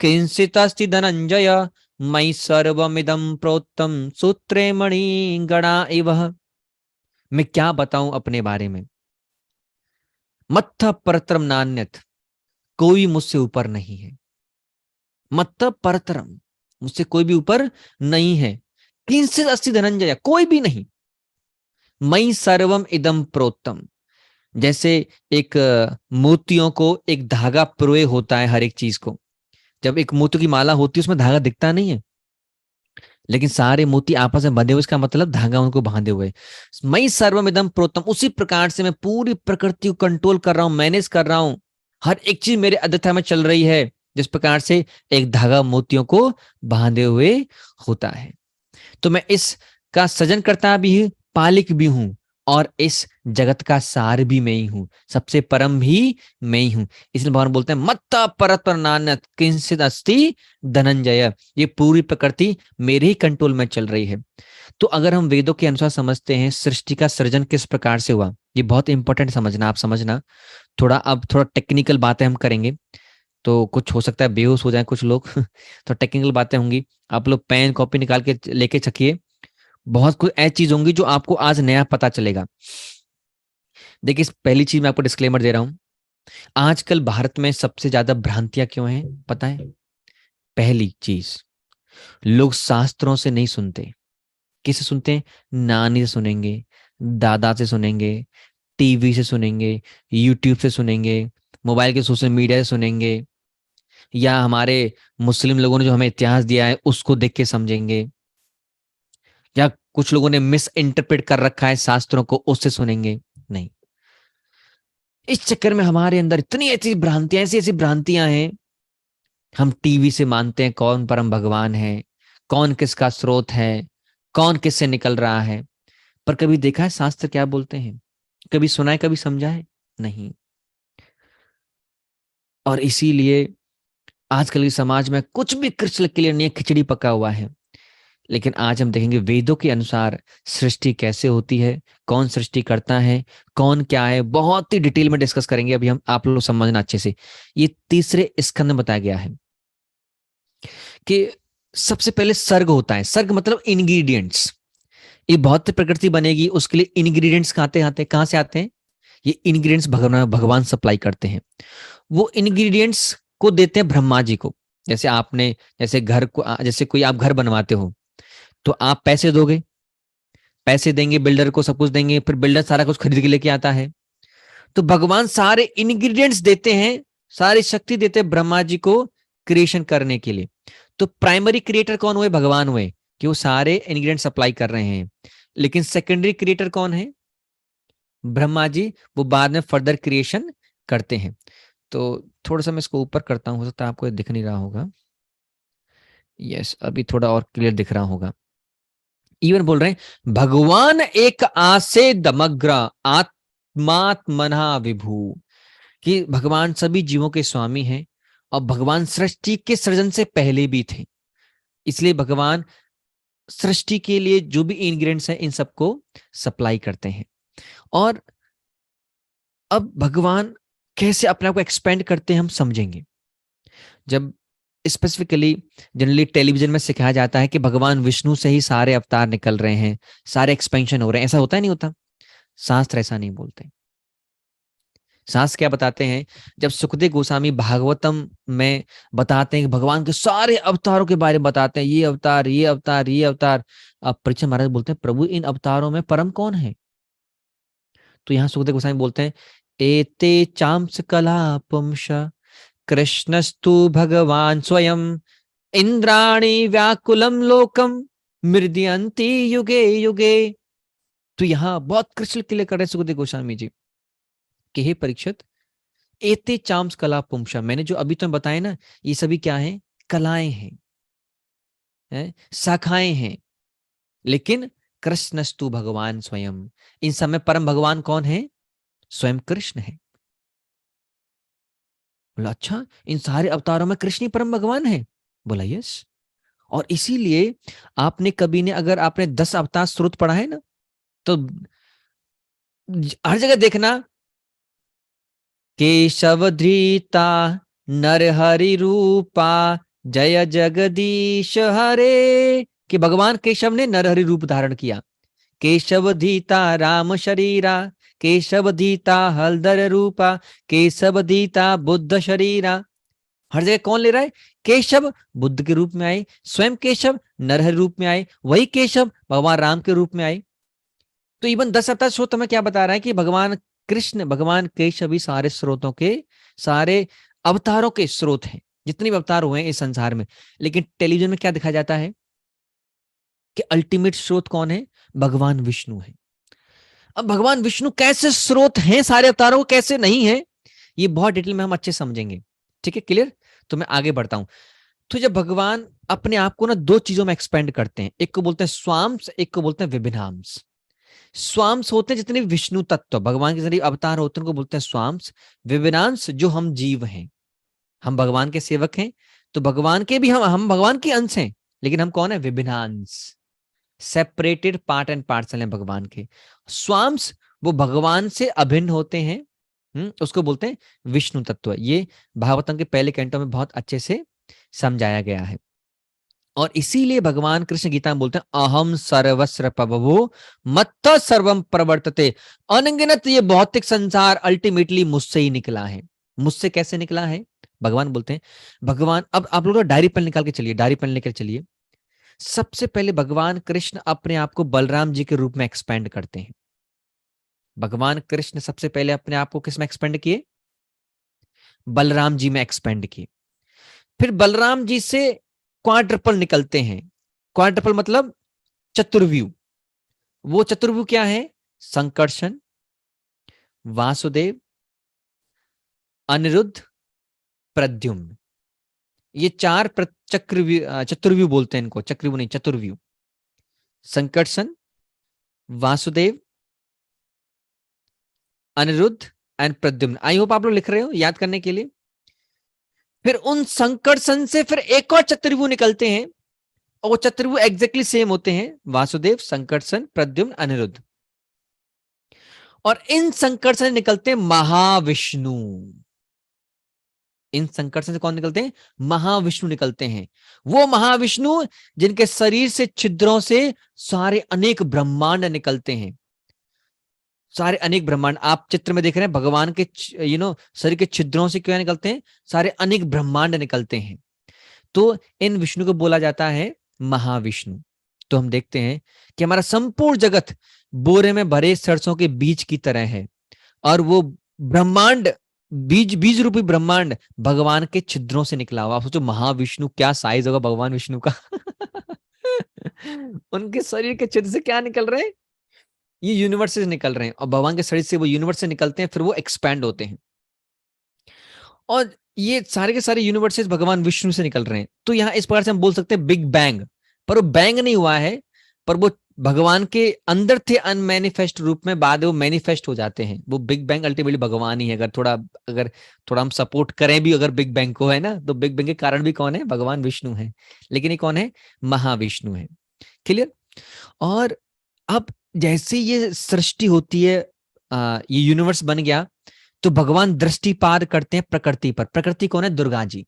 किंचिदस्ति धनंजय मयि सर्वमिदं प्रोक्तम सूत्रे मणि गणा इव। मैं क्या बताऊं अपने बारे में? मत्था परतरम नान्यत, कोई मुझसे ऊपर नहीं है। मत्था परतरम, मुझसे कोई भी ऊपर नहीं है। किंचिदस्ति धनंजय, कोई भी नहीं। मयि सर्वम इदं प्रोक्तम, जैसे एक मोतियों को एक धागा प्रोए होता है हर एक चीज को। जब एक मोती की माला होती है उसमें धागा दिखता नहीं है, लेकिन सारे मोती आपस में बंधे हुए, इसका मतलब धागा उनको बांधे हुए। मैं सर्वमिदं प्रोक्तम, उसी प्रकार से मैं पूरी प्रकृति को कंट्रोल कर रहा हूं, मैनेज कर रहा हूं। हर एक चीज मेरे अध्यक्षता में चल रही है, जिस प्रकार से एक धागा मोतियों को बांधे हुए होता है। तो मैं इसका सृजन करता भी हूं, पालिक भी हूं, और इस जगत का सार भी मैं ही हूं, सबसे परम भी मैं ही हूं। इसलिए भगवान बोलते हैं मत्ता परतर नान्यत किंचिद अस्ति धनंजय, ये पूरी प्रकृति मेरे ही कंट्रोल में चल रही है। तो अगर हम वेदों के अनुसार समझते हैं सृष्टि का सृजन किस प्रकार से हुआ, ये बहुत इंपॉर्टेंट समझना, आप समझना। अब थोड़ा टेक्निकल बातें हम करेंगे, तो कुछ हो सकता है बेहोश हो जाए कुछ लोग तो टेक्निकल बातें होंगी, आप लोग पेन कॉपी निकाल के लेके चखिए। बहुत कुछ ऐसी चीज होंगी जो आपको आज नया पता चलेगा। देखिए, पहली चीज मैं आपको डिस्क्लेमर दे रहा हूं, आजकल भारत में सबसे ज्यादा भ्रांतियां क्यों हैं पता है? पहली चीज, लोग शास्त्रों से नहीं सुनते। किससे सुनते हैं? नानी से सुनेंगे, दादा से सुनेंगे, टीवी से सुनेंगे, यूट्यूब से सुनेंगे, मोबाइल के सोशल मीडिया से सुनेंगे, या हमारे मुस्लिम लोगों ने जो हमें इतिहास दिया है उसको देख के समझेंगे, या कुछ लोगों ने मिस इंटरप्रेट कर रखा है शास्त्रों को, उससे सुनेंगे। नहीं, इस चक्कर में हमारे अंदर इतनी ऐसी भ्रांतियां, ऐसी ऐसी भ्रांतियां हैं। हम टीवी से मानते हैं कौन परम भगवान है, कौन किसका स्रोत है, कौन किससे निकल रहा है। पर कभी देखा है शास्त्र क्या बोलते हैं? कभी सुना है, कभी समझा है? नहीं। और इसीलिए आजकल के समाज में कुछ भी क्रिस्टल क्लियर नहीं है, खिचड़ी पका हुआ है। लेकिन आज हम देखेंगे वेदों के अनुसार सृष्टि कैसे होती है, कौन सृष्टि करता है, कौन क्या है, बहुत ही डिटेल में डिस्कस करेंगे। अभी हम आप लोग समझना अच्छे से। ये तीसरे स्कंद में बताया गया है कि सबसे पहले सर्ग होता है। सर्ग मतलब इंग्रेडिएंट्स। ये भौतिक प्रकृति बनेगी, उसके लिए इंग्रेडिएंट्स कहां से आते हैं? ये इंग्रेडिएंट्स भगवान सप्लाई करते हैं। वो इंग्रेडिएंट्स को देते हैं ब्रह्मा जी को। जैसे आपने जैसे घर को जैसे कोई आप घर बनवाते हो तो आप पैसे दोगे, पैसे देंगे बिल्डर को, सब कुछ देंगे, फिर बिल्डर सारा कुछ खरीद के लेके आता है। तो भगवान सारे इंग्रेडिएंट्स देते हैं, सारी शक्ति देते हैं ब्रह्मा जी को क्रिएशन करने के लिए। तो प्राइमरी क्रिएटर कौन हुए? भगवान हुए, कि वो सारे इंग्रेडिएंट सप्लाई कर रहे हैं। लेकिन सेकेंडरी क्रिएटर कौन है? ब्रह्मा जी, वो बाद में फर्दर क्रिएशन करते हैं। तो थोड़ा सा मैं इसको ऊपर करता हूं, हो सकता है आपको दिख नहीं रहा होगा। यस, अभी थोड़ा और क्लियर दिख रहा होगा। इवन बोल रहे हैं भगवान एक आसे दमग्र आत्मात्मना विभू, कि भगवान सभी जीवों के स्वामी हैं और भगवान सृष्टि के सृजन से पहले भी थे। इसलिए भगवान सृष्टि के लिए जो भी इंग्रेडिएंट्स हैं इन सबको सप्लाई करते हैं। और अब भगवान कैसे अपने आप को एक्सपेंड करते हैं हम समझेंगे जब स्पेसिफिकली जनरली टेलीविजन में सिखाया जाता है कि भगवान विष्णु से ही सारे अवतार निकल रहे हैं, सारे एक्सपेंशन हो रहे हैं। ऐसा होता है नहीं होता? शास्त्र ऐसा नहीं बोलते। शास्त्र क्या बताते हैं? जब सुखदेव गोस्वामी भागवतम में बताते हैं कि भगवान के सारे अवतारों के बारे में बताते हैं, ये अवतार, ये अवतार, ये अवतार। अब परीक्षित महाराज बोलते हैं प्रभु इन अवतारों में परम कौन है? तो यहाँ सुखदेव गोस्वामी बोलते हैं एते चांस कला पुंश कृष्णस्तु भगवान स्वयं इंद्राणी व्याकुलम लोकम मृदयंती युगे युगे। तो यहां बहुत कृष्ण क्लियर कर रहे सुखदेव गोस्वामी जी कि हे परीक्षित, एते चाम्स कला पुंसा, मैंने जो अभी तुम्हें बताया ना, ये सभी क्या है? कलाएं हैं, शाखाएं हैं। लेकिन कृष्णस्तु भगवान स्वयं, इन सब में परम भगवान कौन है? स्वयं कृष्ण है। बोला अच्छा, इन सारे अवतारों में कृष्ण ही परम भगवान है? बोला यस। और इसीलिए आपने कभी ने अगर आपने 10 अवतार स्रोत पढ़ा है ना, तो हर जगह देखना केशव धृता नरहरि रूपा जय जगदीश हरे, कि भगवान केशव ने नरहरि रूप धारण किया। केशव धीता राम शरीरा, केशव धीता हलधर रूपा, केशव धीता बुद्ध शरीरा। हर जगह कौन ले रहा है? केशव बुद्ध के रूप में आए, स्वयं केशव नरहरि रूप में आए, वही केशव भगवान राम के रूप में आए। तो इवन 10 अवतार स्रोत हमें क्या बता रहा है कि भगवान कृष्ण, भगवान केशव ही सारे स्रोतों के, सारे अवतारों के स्रोत हैं, जितने भी अवतार हुए हैं इस संसार में। लेकिन टेलीविजन में क्या दिखाया जाता है कि अल्टीमेट स्रोत कौन है? भगवान विष्णु है। अब भगवान विष्णु कैसे स्रोत हैं सारे अवतारों को, कैसे नहीं है, ये बहुत डिटेल में हम अच्छे समझेंगे। ठीक है, क्लियर? तो मैं आगे बढ़ता हूं। तो जब भगवान अपने आप को ना 2 चीजों में एक्सपेंड करते हैं, एक को बोलते हैं स्वाम्स, एक को बोलते हैं विभिन्नांश। स्वाम्स होते हैं जितने विष्णु तत्व भगवान के जरिए अवतार होते हैं उनको बोलते हैं स्वाम्स। विभिन्नांश जो हम जीव हैं, हम भगवान के सेवक हैं, तो भगवान के भी हम भगवान के अंश हैं, लेकिन हम कौन है? विभिन्नांश, सेपरेटेड पार्ट एंड पार्सल हैं भगवान के। स्वाम्स वो भगवान से अभिन्न होते हैं, उसको बोलते हैं विष्णु तत्व। ये भागवतम के पहले कैंटो में बहुत अच्छे से समझाया गया है। और इसीलिए भगवान कृष्ण गीता में बोलते हैं अहम सर्वस्व प्रभवो मत्त सर्वम प्रवर्तते, अनगिनत ये भौतिक संसार अल्टीमेटली मुझसे ही निकला है। मुझसे कैसे निकला है? भगवान बोलते हैं, भगवान, अब आप लोग डायरी पेन निकाल के चलिए, डायरी पेन लेकर चलिए। सबसे पहले भगवान कृष्ण अपने आप को बलराम जी के रूप में एक्सपेंड करते हैं। भगवान कृष्ण सबसे पहले अपने आप को किस में एक्सपेंड किए? बलराम जी में एक्सपेंड किए। फिर बलराम जी से क्वाड्रपल निकलते हैं। क्वाड्रपल मतलब चतुर्व्यूह। वो चतुर्व्यूह क्या है? संकर्षण, वासुदेव, अनिरुद्ध, प्रद्युम्न। ये 4 चतुर्व्यूह बोलते हैं इनको, चक्रव्यूह नहीं, चतुर्व्यूह। Sankarshana, Vasudeva, Aniruddha and Pradyumna. I hope आप लोग लिख रहे हो याद करने के लिए। फिर उन संकर्षण से फिर एक और चतुर्व्यूह निकलते हैं, और वो चतुर्व्यूह एग्जैक्टली सेम होते हैं, वासुदेव, संकर्षण, प्रद्युम्न, अनिरुद्ध। और इन संकर्षण निकलते हैं महाविष्णु। इन संकर्षण से कौन निकलते हैं? महाविष्णु निकलते हैं। वो महाविष्णु जिनके शरीर से छिद्रों से सारे अनेक ब्रह्मांड निकलते हैं। सारे अनेक ब्रह्मांड आप चित्र में देख रहे हैं, भगवान के शरीर के छिद्रों से क्या निकलते हैं, सारे अनेक ब्रह्मांड निकलते हैं। तो इन विष्णु को बोला जाता है महाविष्णु। तो हम देखते हैं कि हमारा संपूर्ण जगत बोरे में भरे सरसों के बीज की तरह है, और वो ब्रह्मांड, बीज बीज रूपी ब्रह्मांड भगवान के छिद्रों से निकला हुआ। आप सोचो महाविष्णु क्या साइज होगा भगवान विष्णु का। उनके शरीर के छिद्र से क्या निकल रहे हैं, ये यूनिवर्स से निकल रहे हैं, और भगवान के शरीर से वो यूनिवर्स से निकलते हैं, फिर वो एक्सपैंड होते हैं, और ये सारे के सारे यूनिवर्सेस भगवान विष्णु से निकल रहे हैं। तो यहाँ इस प्रकार से हम बोल सकते हैं बिग बैंग, पर वो बैंग नहीं हुआ है, पर वो भगवान के अंदर थे अनमैनिफेस्ट रूप में, बाद वो मैनिफेस्ट हो जाते हैं। वो बिग बैंग अल्टीमेटली भगवान ही है। अगर थोड़ा हम सपोर्ट करें भी अगर बिग बैंग को, है ना, तो बिग बैंग के कारण भी कौन है, भगवान विष्णु है, लेकिन ये कौन है, महाविष्णु है। क्लियर। और अब जैसे ये सृष्टि होती है, ये यूनिवर्स बन गया, तो भगवान दृष्टिपात करते हैं प्रकृति पर। प्रकृति कौन है, दुर्गा जी,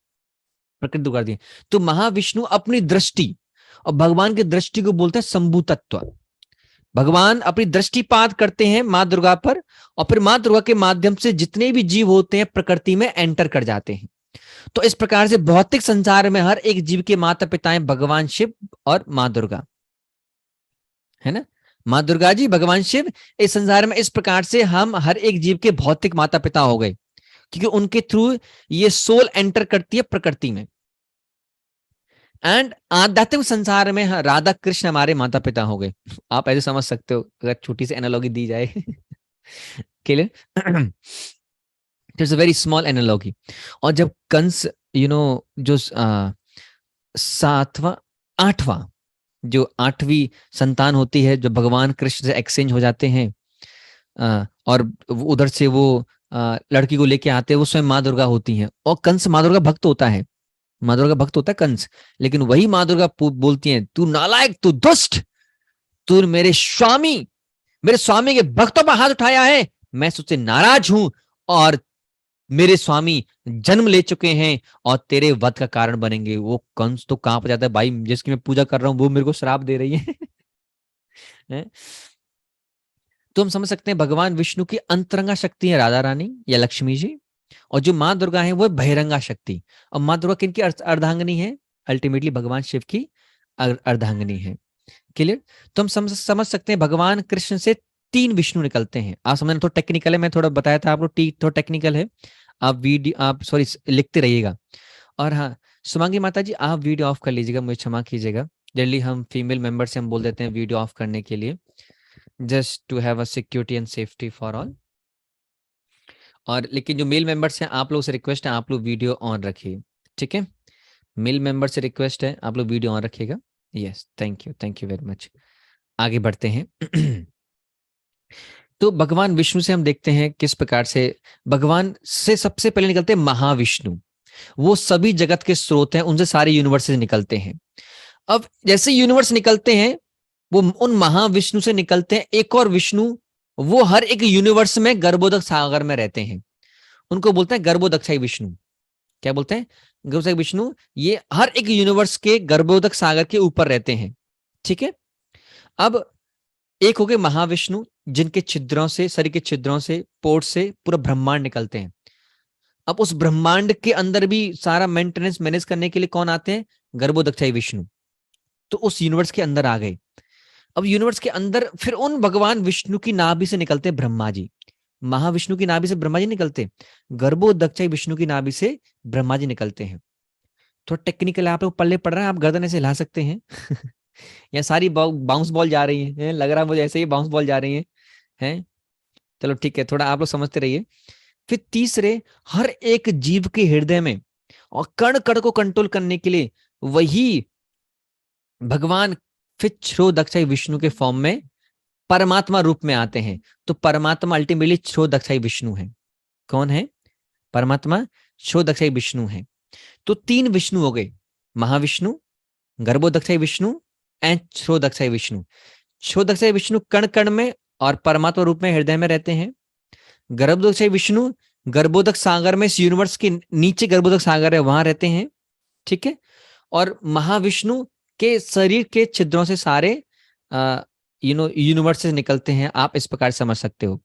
प्रकृति दुर्गा जी। तो महाविष्णु अपनी दृष्टि, और भगवान की दृष्टि को बोलते हैं शंभु तत्व। भगवान अपनी दृष्टिपात करते हैं मां दुर्गा पर, और फिर मां दुर्गा के माध्यम से जितने भी जीव होते हैं प्रकृति में एंटर कर जाते हैं। तो इस प्रकार से भौतिक संसार में हर एक जीव के माता पिता हैं भगवान शिव और मां दुर्गा, है ना, मां दुर्गा जी, भगवान शिव। इस संसार में इस प्रकार से हम हर एक जीव के भौतिक माता पिता हो गए, क्योंकि उनके थ्रू ये सोल एंटर करती है प्रकृति में। एंड आध्यात्मिक संसार में राधा कृष्ण हमारे माता पिता हो गए। आप ऐसे समझ सकते हो अगर छोटी सी एनालॉजी दी जाए। Clear. It's a very small analogy. और जब कंस जो आठवां जो 8वीं संतान होती है, जो भगवान कृष्ण से एक्सचेंज हो जाते हैं, और उधर से वो लड़की को लेके आते हैं, वो स्वयं माँ दुर्गा होती हैं। और कंस माँ दुर्गा भक्त होता है, माँ दुर्गा भक्त होता है कंस, लेकिन वही माँ दुर्गा बोलती हैं, तू नालायक, तू दुष्ट, तू मेरे स्वामी के भक्तों पर हाथ उठाया है, मैं तुझसे नाराज हूं, और मेरे स्वामी जन्म ले चुके हैं और तेरे वध का कारण बनेंगे। वो कंस तो कांप जाता है, भाई जिसकी मैं पूजा कर रहा हूं वो मेरे को श्राप दे रही है। तो हम समझ सकते हैं भगवान विष्णु की अंतरंगा शक्ति है राधा रानी या लक्ष्मी जी, और जो माँ दुर्गा है वो बहिरंगा शक्ति। और माँ दुर्गा किनकी अर्धांगिनी है, अल्टीमेटली भगवान शिव की अर्धांगिनी है। क्लियर। तो हम समझ सकते हैं भगवान कृष्ण से 3 विष्णु निकलते हैं। आप समझना, तो टेक्निकल है, मैं थोड़ा बताया था आपको, थोड़ा टेक्निकल है, आप सॉरी लिखते रहिएगा। और हाँ सुमांगी माता जी, आप वीडियो ऑफ कर लीजिएगा, मुझे क्षमा कीजिएगा। जनरली हम फीमेल मेंबर से हम बोल देते हैं वीडियो ऑफ करने के लिए, just to have a security and safety for all. और लेकिन जो मेल मेंबर्स हैं, आप लोगों से रिक्वेस्ट है आप लोग वीडियो ऑन रखिए, ठीक है। मेल मेंबर से रिक्वेस्ट है आप लोग वीडियो ऑन रखिएगा। Yes, thank you very much. आगे बढ़ते हैं। तो भगवान विष्णु से हम देखते हैं किस प्रकार से भगवान से सबसे पहले निकलते हैं महाविष्णु। वो सभी जगत के स्रोत हैं, उनसे सारे यूनिवर्स से निकलते हैं। अब जैसे यूनिवर्स निकलते हैं, वो उन महाविष्णु से निकलते हैं एक और विष्णु, वो हर एक यूनिवर्स में गर्भोदक सागर में रहते हैं, उनको बोलते हैं गर्भोदक्षाई विष्णु। क्या बोलते हैं, गर्भोदक विष्णु। ये हर एक यूनिवर्स के गर्भोदक सागर के ऊपर रहते हैं, ठीक है। अब एक हो गए महाविष्णु, जिनके छिद्रों से, शरीर के छिद्रों से, पोर्ट से पूरा ब्रह्मांड निकलते हैं। अब उस ब्रह्मांड के अंदर भी सारा मेंटेनेंस मैनेज करने के लिए कौन आते हैं, गर्भोदक्षाई विष्णु। तो उस यूनिवर्स के अंदर आ गए। अब यूनिवर्स के अंदर फिर उन भगवान विष्णु की नाभि से निकलते ब्रह्मा जी। महाविष्णु की नाभि से ब्रह्मा जी निकलते, गर्भोदक्षाई विष्णु की नाभि से ब्रह्मा जी निकलते हैं। थोड़ा टेक्निकल आप लोग पल्ले पड़ रहे हैं, आप गर्दन ऐसे हिला सकते हैं। या सारी बाउंस बॉल जा रही है, लग रहा है मुझे ऐसे ही बाउंस बॉल जा रही हैं। चलो ठीक है, थोड़ा आप लोग समझते रहिए। फिर तीसरे, हर एक जीव के हृदय में और कण कण को कंट्रोल करने के लिए वही भगवान फिर क्षरोदक्षाई विष्णु के फॉर्म में परमात्मा रूप में आते हैं। तो परमात्मा अल्टीमेटली क्षरोदक्षाई विष्णु है। कौन है, परमात्मा क्षरोदक्षाई विष्णु है। तो 3 विष्णु हो गए, महाविष्णु, गर्भोदक्षाई विष्णु एंड क्षरोदक्षाई विष्णु। क्षरोदक्षाई विष्णु कण कण में और परमात्मा रूप में हृदय में रहते हैं। गर्भोदक्षाई विष्णु गर्भोदक सागर में, इस यूनिवर्स के नीचे गर्भोदक सागर है, वहां रहते हैं, ठीक है। और महाविष्णु के शरीर के छिद्रों से सारे यूनिवर्स से निकलते हैं, आप इस प्रकार समझ सकते हो।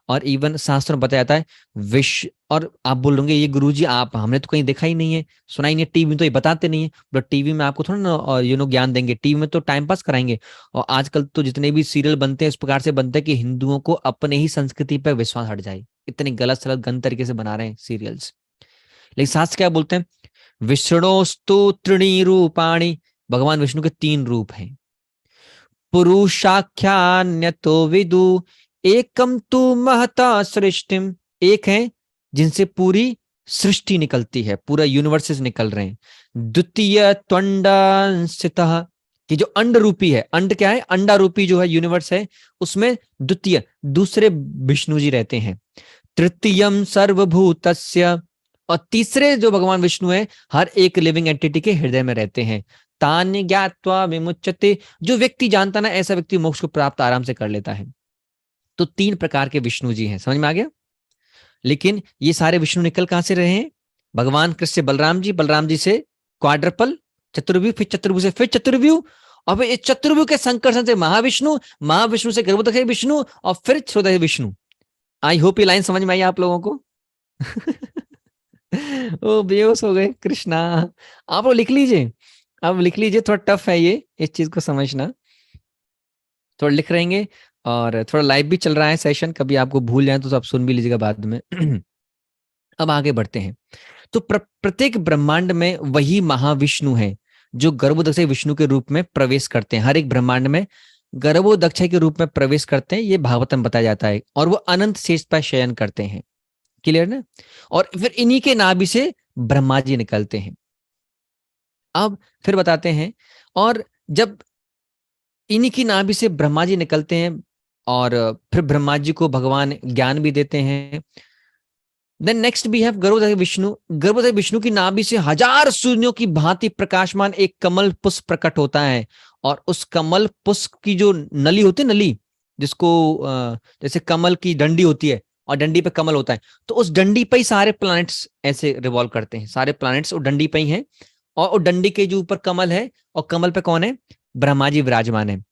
और इवन शास्त्रों में बताया जाता है विश्व, और आप बोलोगे ये गुरुजी आप, हमने तो कहीं देखा ही नहीं है, सुना ही नहीं, टीवी में तो ये बताते नहीं है। बट टीवी में आपको थोड़ा ना ज्ञान देंगे, टीवी में तो टाइम पास कराएंगे। और आजकल तो जितने भी सीरियल बनते हैं इस प्रकार से बनते हैं कि हिंदुओं को अपने ही संस्कृति पर विश्वास हट जाए, इतनी गलत सलत गंद तरीके से बना रहे हैं सीरियल्स। लेकिन शास्त्र क्या बोलते हैं, विष्णोस्तु त्रीणि रूपाणि, भगवान विष्णु के 3 रूप हैं। पुरुषाख्यान्यतो विदु एकम तु महता सृष्टिम, एक है जिनसे पूरी सृष्टि निकलती है, पूरा यूनिवर्सेस निकल रहे हैं। द्वितीय त्वंडांसितः, कि जो अंड रूपी है, अंड क्या है, अंडा रूपी जो है यूनिवर्स है, उसमें द्वितीय दूसरे विष्णु जी रहते हैं। तृतीयम सर्वभूतस्य, और तीसरे जो भगवान विष्णु है हर एक लिविंग एंटिटी के हृदय में रहते हैं। तान्य ज्ञात्वा विमुच्यते, जो व्यक्ति जानता ना ऐसा व्यक्ति मोक्ष को प्राप्त आराम से कर लेता है। तो 3 प्रकार के विष्णु जी हैं, समझ में आ गया। लेकिन ये सारे विष्णु निकल कहां से रहे हैं, भगवान कृष्ण से बलराम जी, बलराम जी से क्वाड्रपल चतुर्व्यूह, फिर चतुर्भुज से फिर चतुर्व्यूह, और फिर इस चतुर्व्यूह के संकर्षण से महाविष्णु, महाविष्णु से गर्भोदक विष्णु, और फिर क्षुद्र विष्णु। आई होप ये लाइन समझ में आई आप लोगों को। ओ बेहोश हो गए कृष्णा। आप लोग लिख लीजिए, अब लिख लीजिए, थोड़ा टफ है ये, इस चीज को समझना। थोड़ा लिख रहेंगे, और थोड़ा लाइव भी चल रहा है सेशन, कभी आपको भूल जाए तो आप सुन भी लीजिएगा बाद में। अब आगे बढ़ते हैं। तो प्रत्येक ब्रह्मांड में वही महाविष्णु है जो गर्भोदक्षय विष्णु के रूप में प्रवेश करते हैं। हर एक ब्रह्मांड में गर्भोदक्षय के रूप में प्रवेश करते हैं, ये भागवतम बताया जाता है। और वो अनंत शेष पर शयन करते हैं, क्लियर ना। और फिर इन्हीं के नाभि से ब्रह्मा जी निकलते हैं। अब फिर बताते हैं, और जब इन्हीं की नाभि से ब्रह्मा जी निकलते हैं, और फिर ब्रह्मा जी को भगवान ज्ञान भी देते हैं। देन नेक्स्ट भी है गर्भोदय विष्णु। गर्भोदय विष्णु की नाभि से 1000 सूर्यों की भांति प्रकाशमान एक कमल पुष्प प्रकट होता है। और उस कमल पुष्प की जो नली होती है, नली जिसको जैसे कमल की डंडी होती है और डंडी पे कमल होता है, तो उस डंडी पे ही सारे प्लैनेट्स ऐसे रिवॉल्व करते हैं। सारे प्लैनेट्स उस डंडी पे ही हैं, और डंडी के जो ऊपर कमल है, और कमल पे कौन है, ब्रह्मा जी विराजमान है।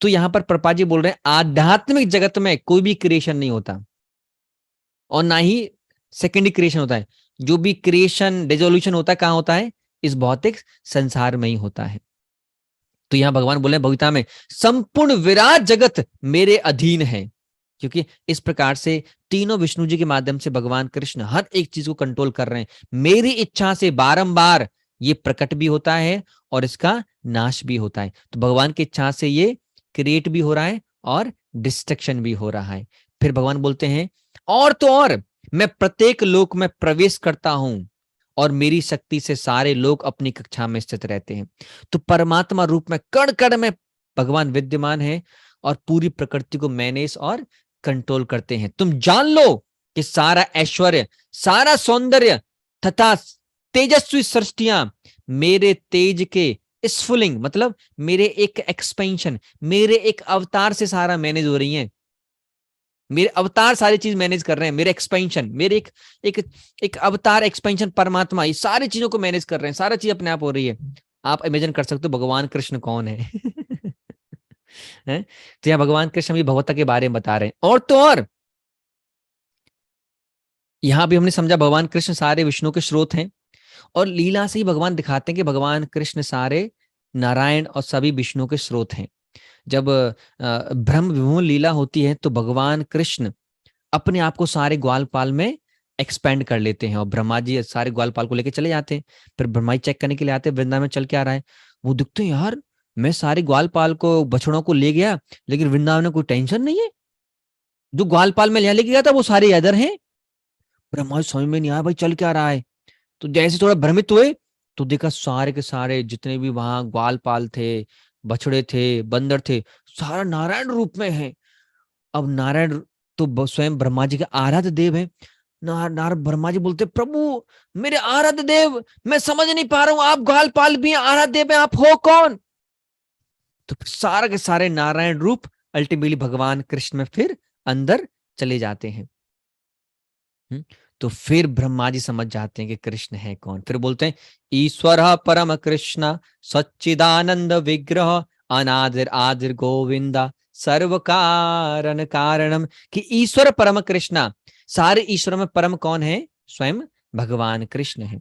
तो यहां पर प्रपा जी बोल रहे हैं आध्यात्मिक जगत में कोई भी क्रिएशन नहीं होता, और ना ही सेकेंडरी क्रिएशन होता है। जो भी क्रिएशन डिसोल्यूशन होता है कहां होता है, इस भौतिक संसार में ही होता है। तो यहां भगवान बोले भविता में संपूर्ण विराट जगत मेरे अधीन है, क्योंकि इस प्रकार से तीनों विष्णु जी के माध्यम से भगवान कृष्ण हर एक चीज को कंट्रोल कर रहे हैं। मेरी इच्छा से बारंबार ये प्रकट भी होता है और इसका नाश भी होता है। तो भगवान की इच्छा से ये क्रिएट भी हो रहा है और डिस्ट्रक्शन भी हो रहा है। फिर भगवान बोलते हैं और तो और मैं प्रत्येक लोक में प्रवेश करता हूं, और मेरी शक्ति से सारे लोग अपनी कक्षा में स्थित रहते हैं। तो परमात्मा रूप में कण कण में भगवान विद्यमान है, और पूरी प्रकृति को मैनेज और कंट्रोल करते हैं। तुम जान लो कि सारा ऐश्वर्य, सारा सौंदर्य तथा तेजस्वी सृष्टियां मेरे तेज के स्फुलिंग, मतलब मेरे एक एक्सपेंशन, मेरे एक अवतार से सारा मैनेज हो रही है। मेरे अवतार सारी चीज मैनेज कर रहे हैं। मेरे एक्सपेंशन, मेरे एक अवतार एक्सपेंशन परमात्मा ये सारी चीजों को मैनेज कर रहे हैं। सारा चीज अपने आप हो रही है। आप इमेजिन कर सकते हो भगवान कृष्ण कौन है। है? तो यहाँ भगवान कृष्ण भी भगवता के बारे में बता रहे हैं। और तो और यहां भी हमने समझा भगवान कृष्ण सारे विष्णु के स्रोत हैं, और लीला से ही भगवान दिखाते हैं कि भगवान कृष्ण सारे नारायण और सभी विष्णु के स्रोत हैं। जब ब्रह्म विभून लीला होती है तो भगवान कृष्ण अपने आप को सारे ग्वालपाल में एक्सपेंड कर लेते हैं, और ब्रह्मा जी सारे ग्वालपाल को लेके चले जाते हैं। फिर ब्रह्मा जी चेक करने के लिए आते हैं वृंदावन में चल के आ रहा है। वो दिखते हैं यार मैं सारे ग्वालपाल को, बछड़ों को ले गया, लेकिन वृंदावन में कोई टेंशन नहीं है। जो ग्वालपाल में लेके गया था वो सारे इधर हैं। ब्रह्मा जी समझ में नहीं आया भाई चल क्या रहा है। तो जैसे थोड़ा भ्रमित हुए तो देखा सारे के सारे जितने भी वहां ग्वालपाल थे, बछड़े थे, बंदर थे, सारा नारायण रूप में है। अब नारायण तो स्वयं ब्रह्मा जी के आराध्य देव है। नारद ब्रह्मा जी बोलते प्रभु मेरे आराध्य देव, मैं समझ नहीं पा रहा हूं, आप ग्वालपाल भी हैं, आराध्य देव हैं, आप हो कौन। तो सारे के सारे नारायण रूप अल्टीमेटली भगवान कृष्ण में फिर अंदर चले जाते हैं। तो फिर ब्रह्मा जी समझ जाते हैं कि कृष्ण है कौन। फिर बोलते हैं ईश्वर परम कृष्ण सच्चिदानंद विग्रह अनादिर आदिर गोविंदा सर्व कारण कारणम, कि ईश्वर परम कृष्णा, सारे ईश्वरों में परम कौन है? स्वयं भगवान कृष्ण है।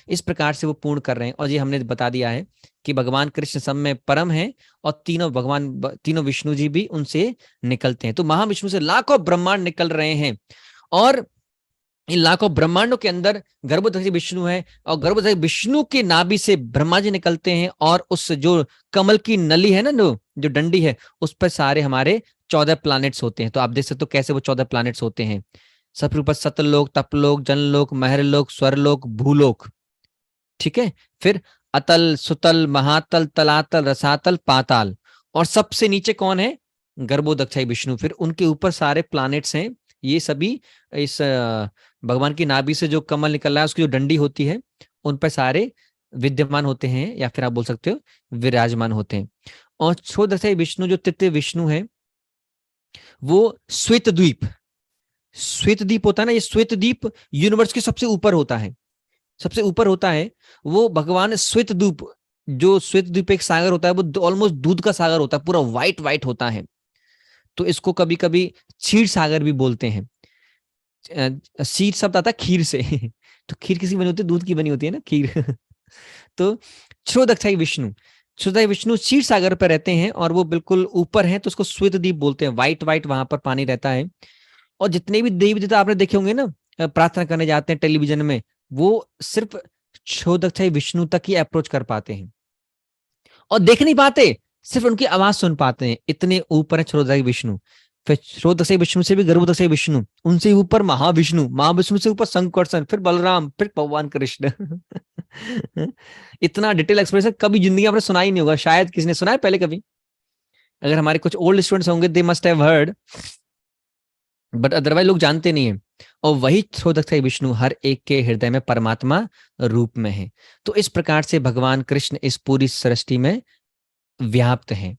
इस प्रकार से वो पूर्ण कर रहे हैं। और ये हमने बता दिया है कि भगवान कृष्ण सब में परम है और तीनों विष्णु जी भी उनसे निकलते हैं। तो महाविष्णु से लाखों ब्रह्मांड निकल रहे हैं और इन लाखों ब्रह्मांडों के अंदर गर्भोदक्षी विष्णु है और गर्भोदक्षी विष्णु के नाभि से ब्रह्मा जी निकलते हैं और उस जो कमल की नली है ना, जो डंडी है, उस पर सारे हमारे 14 प्लैनेट्स होते हैं। तो आप देख सकते हो कैसे वो 14 प्लैनेट्स होते हैं। सबके ऊपर सतलोक, तपलोक, जनलोक, महरलोक, स्वरलोक, भूलोक, ठीक है। फिर अतल, सुतल, महातल, तलातल, रसातल, पाताल, और सबसे नीचे कौन है? गर्भोदक्षाई विष्णु। फिर उनके ऊपर सारे प्लैनेट्स हैं। ये सभी इस भगवान की नाभि से जो कमल निकल रहा है उसकी जो डंडी होती है उन पर सारे विद्यमान होते हैं, या फिर आप बोल सकते हो विराजमान होते हैं। और क्षोदक्षाई विष्णु जो तृतीय विष्णु है वो श्वेत द्वीप होता है ना, ये श्वेत द्वीप यूनिवर्स के सबसे ऊपर होता है, सबसे ऊपर होता है वो भगवान श्वेत द्वीप। जो श्वेत द्वीप एक सागर होता है वो ऑलमोस्ट दूध का सागर होता है, पूरा व्हाइट होता है। तो इसको कभी कभी क्षीर सागर भी बोलते हैं। क्षीर शब्द आता है खीर से तो खीर किसी बनी होती है? दूध की बनी होती है ना खीर तो क्षोदक्षाई विष्णु क्षीर सागर पर रहते हैं और वो बिल्कुल ऊपर हैं, तो उसको श्वेत द्वीप बोलते हैं। व्हाइट वहां पर पानी रहता है। और जितने भी देवी देवता आपने देखे होंगे ना, प्रार्थना करने जाते हैं टेलीविजन में, वो सिर्फ क्षोदक्षाई विष्णु तक ही अप्रोच कर पाते हैं और देख नहीं पाते, सिर्फ उनकी आवाज सुन पाते हैं। इतने ऊपर है क्षोदक्षाई विष्णु। फिर क्षोदक्षाई विष्णु से भी गर्भोदक्षाई विष्णु, उनसे ऊपर महाविष्णु से ऊपर शंकरसन, फिर बलराम, फिर भगवान कृष्ण इतना डिटेल एक्सप्रेशन कभी जिंदगी आपने सुना ही नहीं होगा। शायद किसी ने सुना है पहले कभी? अगर हमारे कुछ ओल्ड स्टूडेंट्स होंगे they must have heard, but otherwise लोग जानते नहीं है। और वही क्षोदक्षाई विष्णु हर एक के हृदय में परमात्मा रूप में है। तो इस प्रकार से भगवान कृष्ण इस पूरी सृष्टि में व्याप्त हैं।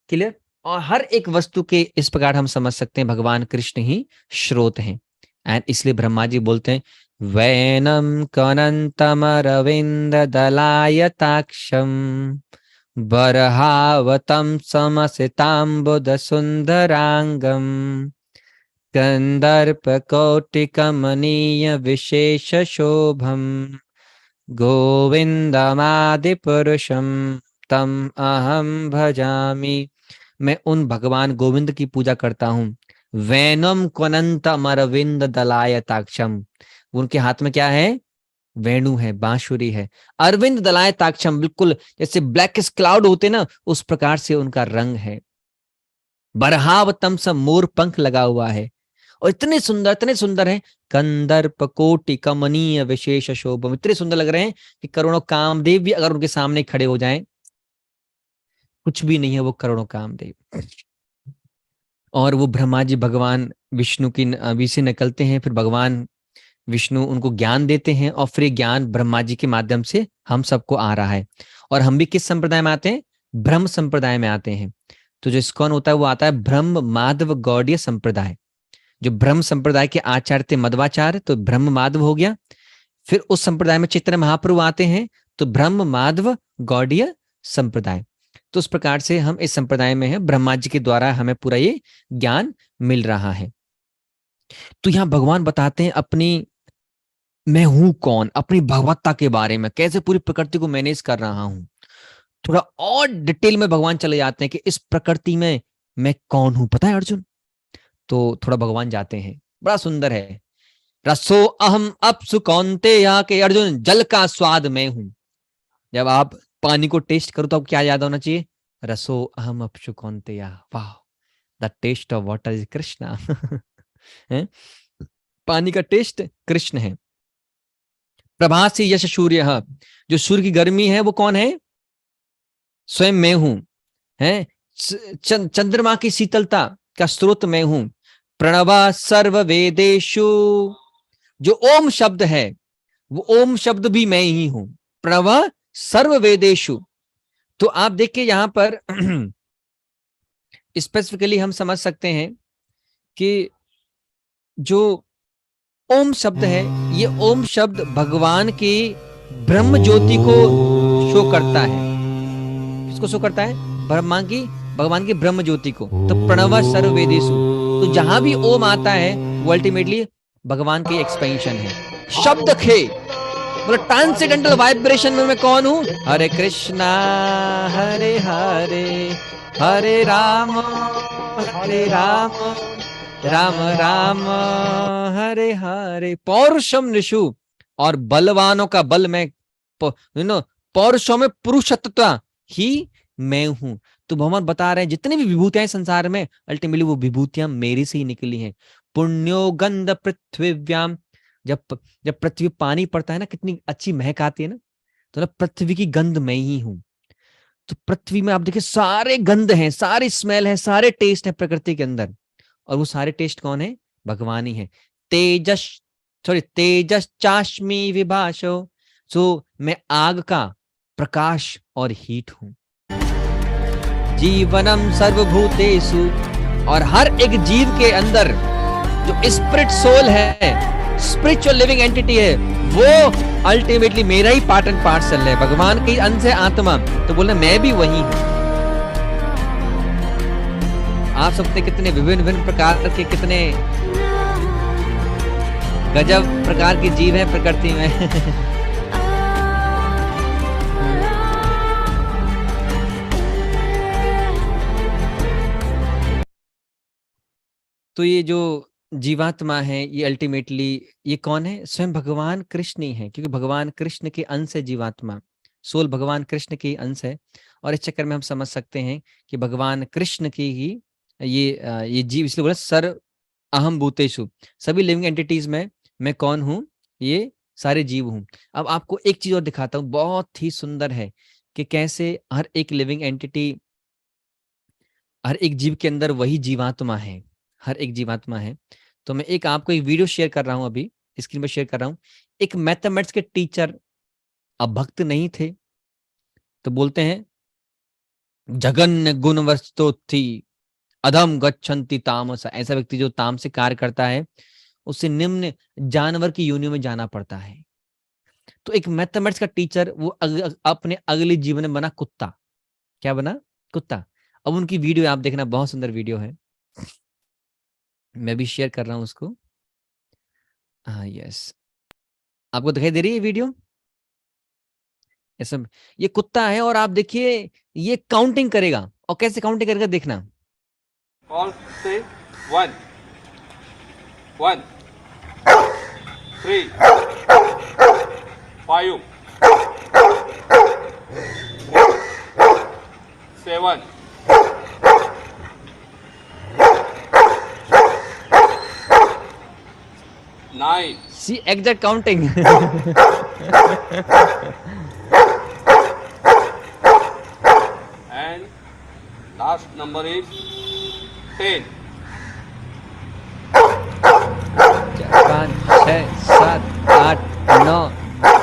क्लियर? और हर एक वस्तु के इस प्रकार हम समझ सकते हैं भगवान कृष्ण ही स्रोत हैं। एंड इसलिए ब्रह्मा जी बोलते हैं वैनम कनंतम रविंद दलायताक्षम बरहावतम समसितांबुद सुंदरांगम गंधर्प कौटिकमनीय विशेष शोभम गोविंदमादि पुरुषम तम अहम भजामि। मैं उन भगवान गोविंद की पूजा करता हूँ। वैनम क्वनंतम अरविंद दलायताक्षम, उनके हाथ में क्या है? वेणु है, बांसुरी है। अरविंद दलायताक्षम, बिल्कुल जैसे ब्लैक क्लाउड होते ना उस प्रकार से उनका रंग है। बरहावतम सा मोर पंख लगा हुआ है और इतने सुंदर है। कंदर्प कोटि कमनीय विशेष शोभम, इतने सुंदर लग रहे हैं कि करोड़ों कामदेव भी अगर उनके सामने खड़े हो जाएं कुछ भी नहीं है वो करोड़ों कामदेव। और वो ब्रह्मा जी भगवान विष्णु की नाभि से निकलते हैं, फिर भगवान विष्णु उनको ज्ञान देते हैं और फिर ज्ञान ब्रह्मा जी के माध्यम से हम सबको आ रहा है। और हम भी किस संप्रदाय में आते हैं? ब्रह्म संप्रदाय में आते हैं। तो जो इस्कॉन होता है वो आता है ब्रह्म माधव गौड़ीय संप्रदाय। जो ब्रह्म संप्रदाय के आचार्य थे मध्वाचार्य, तो ब्रह्म माधव हो गया। फिर उस संप्रदाय में चैतन्य महाप्रभु आते हैं तो ब्रह्म माधव गौड़ीय संप्रदाय। तो उस प्रकार से हम इस संप्रदाय में हैं, ब्रह्मा जी के द्वारा हमें पूरा ये ज्ञान मिल रहा है। तो यहां भगवान बताते हैं अपनी मैं हूं कौन, अपनी भगवत्ता के बारे में, कैसे पूरी प्रकृति को मैनेज कर रहा हूं। थोड़ा और डिटेल में भगवान चले जाते हैं कि इस प्रकृति में मैं कौन हूं, पता है अर्जुन? तो थोड़ा भगवान जाते हैं, बड़ा सुंदर है। रसो अहम अप्सु कौन्तेय के अर्जुन, जल का स्वाद मैं हूं। जब आप पानी को टेस्ट करो तो अब क्या याद होना चाहिए? रसो अहम अप्सु कौन्तेय, वाह, the taste of water is Krishna पानी का टेस्ट कृष्ण है। प्रभासी यश सूर्य, जो सूर्य की गर्मी है वो कौन है? स्वयं मैं हूं। है चंद्रमा की शीतलता का स्रोत मैं हूं। प्रणव सर्व वेदेशु, जो ओम शब्द है वो ओम शब्द भी मैं ही हूं। प्रणव सर्व वेदेशु। तो आप देखिए यहां पर स्पेसिफिकली हम समझ सकते हैं कि जो ओम शब्द है, ये ओम शब्द भगवान की ब्रह्म ज्योति को शो करता है। किसको शो करता है? ब्रह्मा की भगवान की ब्रह्म ज्योति को। तो प्रणव सर्ववेदेषु, तो जहां भी ओम आता है वो अल्टीमेटली भगवान की एक्सपेंशन है। शब्द खे, मतलब ट्रांसेंडेंटल वाइब्रेशन में मैं कौन हूं? हरे कृष्णा हरे हरे, हरे राम राम राम हरे हरे। पौरुषम निशु, और बलवानों का बल मैं, पौरुषों में पुरुषत्वता ही मैं हूं। तो भगवान बता रहे हैं जितनी भी विभूतियां संसार में, अल्टीमेटली वो विभूतियां मेरी से ही निकली हैं। पुण्यो गंध पृथ्वीव्याम, जब जब पृथ्वी पानी पड़ता है ना, कितनी अच्छी महक आती है ना, तो पृथ्वी की गंध मैं ही हूं। तो पृथ्वी में आप देखिए सारे गंध हैं, सारे स्मेल हैं, सारे टेस्ट है प्रकृति के अंदर, और वो सारे टेस्ट कौन है? भगवान ही है। तेजस चाश्मी विभाषो, सो मैं आग का प्रकाश और हीट हूं। जीवनम सर्वभूतेषु, और हर एक जीव के अंदर जो स्पिरिट सोल है, स्पिरिचुअल लिविंग एंटिटी है, वो अल्टीमेटली मेरा ही पार्ट एंड पार्सल है, भगवान के अंश है आत्मा। तो बोलना मैं भी वही हूं। आप सबसे कितने विभिन्न विभिन्न प्रकार के, कितने गजब प्रकार के जीव हैं प्रकृति में। तो ये जो जीवात्मा है, ये अल्टीमेटली ये कौन है? स्वयं भगवान कृष्ण ही है, क्योंकि भगवान कृष्ण के अंश है जीवात्मा। सोल भगवान कृष्ण के अंश है, और इस चक्कर में हम समझ सकते हैं कि भगवान कृष्ण की ही ये जीव, इसलिए बोला सर्व अहम भूतेषु, सभी लिविंग एंटिटीज में मैं कौन हूं? ये सारे जीव हूं। अब आपको एक चीज और दिखाता हूं, बहुत ही सुंदर है कि कैसे हर एक लिविंग एंटिटी, हर एक जीव के अंदर वही जीवात्मा है, हर एक जीवात्मा है। तो मैं एक आपको एक वीडियो शेयर कर रहा हूं, अभी स्क्रीन पर शेयर कर रहा हूं। एक मैथमेटिक्स के टीचर अब भक्त नहीं थे, तो बोलते हैं जगन्य गुण वस्तु थी अधम गच्छन्ति तामस। ऐसा व्यक्ति जो तामसिक कार्य करता है, उसे निम्न जानवर की योनियों में जाना पड़ता है। तो एक मैथमेटिक्स का टीचर वो अपने अगले जीवन में बना कुत्ता। क्या बना? कुत्ता। अब उनकी वीडियो आप देखना, बहुत सुंदर वीडियो है, मैं भी शेयर कर रहा हूं उसको। हाँ यस, आपको दिखाई दे रही है वीडियो? ऐसा ये कुत्ता है, और आप देखिए ये काउंटिंग करेगा, और कैसे काउंटिंग करेगा देखना। All say 1, 1, 3, 5, 7, 9. See exact counting. And last number is 10. 5, 6, 7, 8, 9,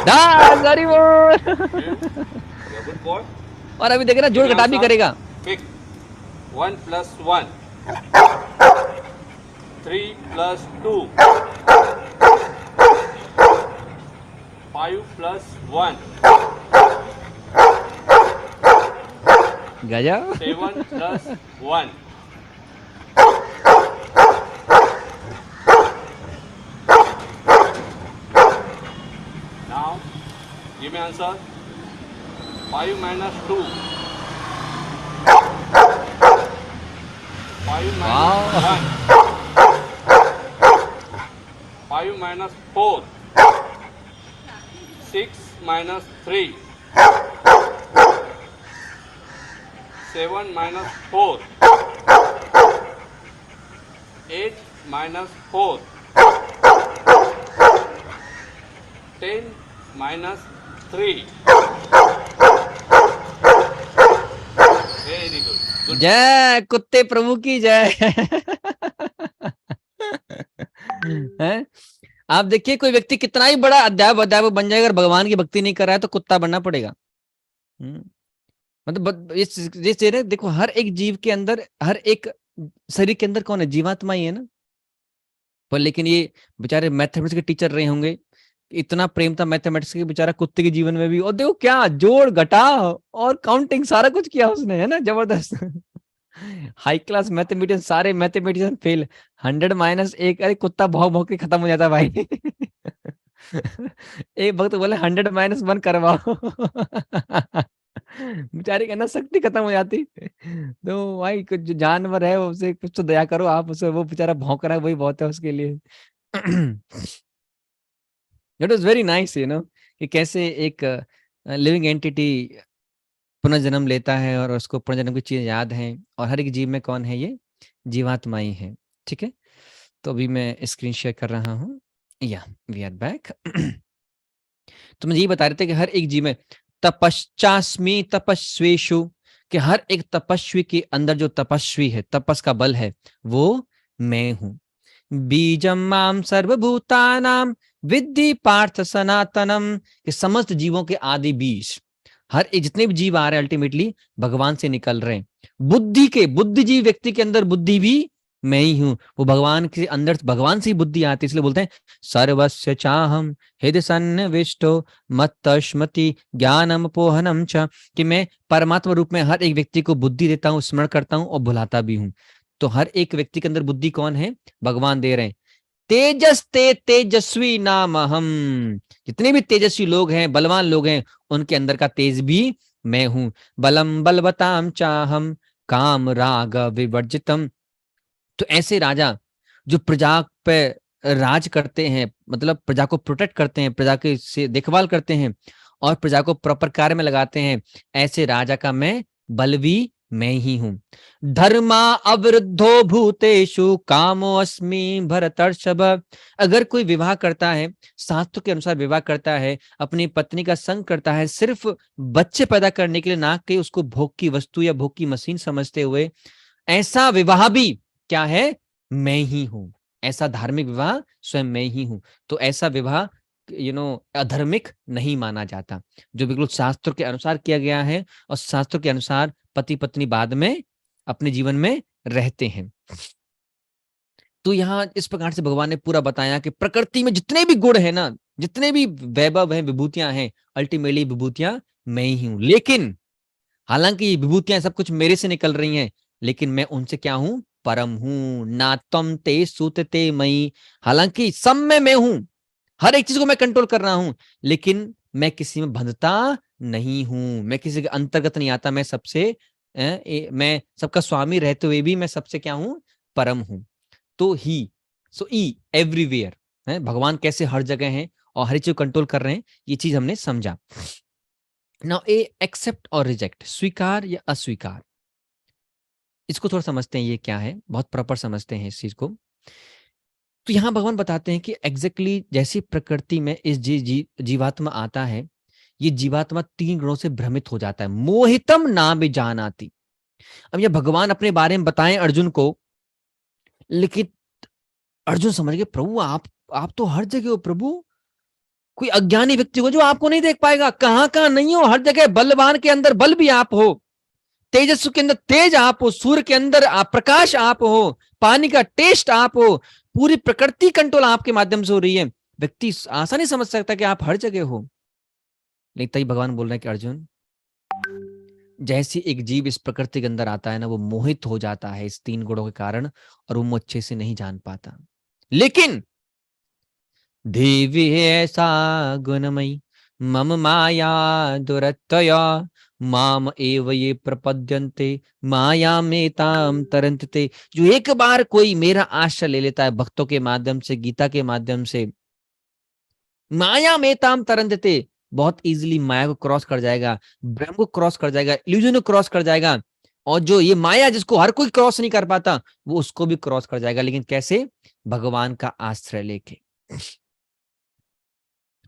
10। हरी बोल। You're good boy. और अभी देखे ना, जोड़ घटा भी करेगा। Pick 1 plus 1, 3 plus 2, 5 plus 1, गजब। 7 plus 1. Now, give me answer. 5 minus 2. 5 minus 1. 5 minus 4. 6 minus 3. 7 minus 4. 8 minus 4. 10 minus 3. Very good. Good. जय कुत्ते प्रभु की जय। हैं? आप देखिए कोई व्यक्ति कितना ही बड़ा अध्यापक बन जाएगा, अगर भगवान की भक्ति नहीं कर रहा है तो कुत्ता बनना पड़ेगा। मतलब ये देखो, हर एक जीव के अंदर, हर एक शरीर के अंदर कौन है? जीवात्मा ही है ना। पर लेकिन ये बेचारे मैथमेटिक्स के टीचर रहे होंगे, इतना प्रेम था मैथमेटिक्स के, बेचारा कुत्ते के जीवन में भी, और देखो क्या जोड़ घटा और काउंटिंग सारा कुछ किया उसने, है ना, जबरदस्त। हाई क्लास मैथमेटिशियन, सारे मैथमेटिशियन फेल। 100 - 1, अरे कुत्ता भौंक भौंक के खत्म हो जाता भाई। एक वक्त बोले 100 - 1 करवाओ। बेचारे का ना शक्ति खत्म हो जाती। तो भाई कुछ जो जानवर है उसे कुछ तो दया करो आप उसे, वो बेचारा भौंक रहा है वही बहुत है उसके लिए। इट वाज वेरी नाइस कि कैसे एक लिविंग एंटिटी पुनर्जन्म लेता है और उसको पुनर्जन्म की चीजें याद हैं, और हर एक जीव में कौन है, ये जीवात्मा ही है। ठीक है, तो अभी मैं स्क्रीन शेयर कर रहा हूँ। या वी आर बैक। तो मैं यही बता रहे थे कि हर एक जीव में तपश्चास्मि तपस्वेशु, कि हर एक तपस्वी के अंदर जो तपस्वी है, तपस का बल है, वो मैं हूं। बीजम माम सर्वभूतानाम विद्धि पार्थ सनातनम, कि समस्त जीवों के आदि बीज, हर एक जितने भी जीव आ रहे हैं अल्टीमेटली भगवान से निकल रहे हैं। बुद्धिजीवी व्यक्ति के अंदर बुद्धि भी मैं ही हूं। वो भगवान के अंदर, भगवान से ही बुद्धि आती है, इसलिए बोलते हैं सर्वस्य चाहम हृदय सन्निविष्टो मत्तस्मृति ज्ञानम पोहनम च, कि मैं परमात्मा रूप में हर एक व्यक्ति को बुद्धि देता हूँ, स्मरण करता हूँ और भुलाता भी हूँ। तो हर एक व्यक्ति के अंदर बुद्धि कौन है, भगवान दे रहे हैं। तेजस ते तेजस्वी नाम हम, जितने भी तेजस्वी लोग हैं, बलवान लोग हैं, उनके अंदर का तेज भी मैं हूं। बलम बलवताम चाहम काम राग विवर्जितम, तो ऐसे राजा जो प्रजा पे राज करते हैं, मतलब प्रजा को प्रोटेक्ट करते हैं, प्रजा के से देखभाल करते हैं और प्रजा को प्रॉपर कार्य में लगाते हैं, ऐसे राजा का मैं बलवी मैं ही हूं। धर्मा अवरुद्धो भूतेषु कामो अस्मि भरतर्षभ, अगर कोई विवाह करता है, शास्त्र के अनुसार विवाह करता है, अपनी पत्नी का संग करता है सिर्फ बच्चे पैदा करने के लिए, ना कि उसको भोग की वस्तु या भोग की मशीन समझते हुए, ऐसा विवाह भी क्या है, मैं ही हूं। ऐसा धार्मिक विवाह स्वयं मैं ही हूं। तो ऐसा विवाह अधर्मिक नहीं माना जाता, जो बिल्कुल शास्त्र के अनुसार किया गया है और शास्त्र के अनुसार पति पत्नी बाद में अपने जीवन में रहते हैं। तो यहाँ इस प्रकार से भगवान ने पूरा बताया कि प्रकृति में जितने भी गुण है ना, जितने भी वैभव हैं, विभूतियां हैं, अल्टीमेटली विभूतियां मैं ही हूं। लेकिन हालांकि ये विभूतियां सब कुछ मेरे से निकल रही हैं, लेकिन मैं उनसे क्या हूं, परम हूं। नातम ते सूतते मई, हालांकि सब में मैं हूं, हर एक चीज को मैं कंट्रोल कर रहा हूं, लेकिन मैं किसी में बंधता नहीं हूं, मैं किसी के अंतर्गत नहीं आता। मैं सबसे मैं सबका स्वामी रहते हुए भी मैं सबसे क्या हूं, परम हूं। तो ही सो ई एवरीवेयर है, भगवान कैसे हर जगह हैं और हर चीज कंट्रोल कर रहे हैं, ये चीज हमने समझा। नाउ ए एक्सेप्ट और रिजेक्ट, स्वीकार या अस्वीकार, इसको थोड़ा समझते हैं ये क्या है, बहुत प्रॉपर समझते हैं इस चीज को। तो यहां भगवान बताते हैं कि एग्जैक्टली जैसी प्रकृति में इस जीवात्मा आता है, ये जीवात्मा 3 गुणों से भ्रमित हो जाता है। मोहितम ना भी जानाति, अब ये भगवान अपने बारे में बताएं अर्जुन को, लेकिन अर्जुन समझ गए प्रभु आप तो हर जगह हो प्रभु, कोई अज्ञानी व्यक्ति हो जो आपको नहीं देख पाएगा, कहां कहां नहीं हो, हर जगह। बलवान के अंदर बल भी आप हो, तेजस्वी के अंदर तेज आप हो, सूर्य के अंदर आप प्रकाश आप हो, पानी का टेस्ट आप हो, पूरी प्रकृति कंट्रोल आपके माध्यम से हो रही है। व्यक्ति आसानी समझ सकता है कि आप हर जगह हो, लेकिन तभी भगवान बोल रहे हैं कि अर्जुन, जैसी एक जीव इस प्रकृति के अंदर आता है ना, वो मोहित हो जाता है इस 3 गुणों के कारण, और वो अच्छे से नहीं जान पाता। लेकिन देवी ऐसा गुणमयी मम माया दुरत्यया माम एव ये प्रपद्यन्ते माया में ताम तरंतते, जो एक बार कोई मेरा आश्रय ले लेता है भक्तों के माध्यम से, गीता के माध्यम से, माया में ताम तरंतते, बहुत इजीली माया को क्रॉस कर जाएगा, ब्रह्म को क्रॉस कर जाएगा, इल्यूजन को क्रॉस कर जाएगा। और जो ये माया जिसको हर कोई क्रॉस नहीं कर पाता, वो उसको भी क्रॉस कर जाएगा। लेकिन कैसे, भगवान का आश्रय लेके।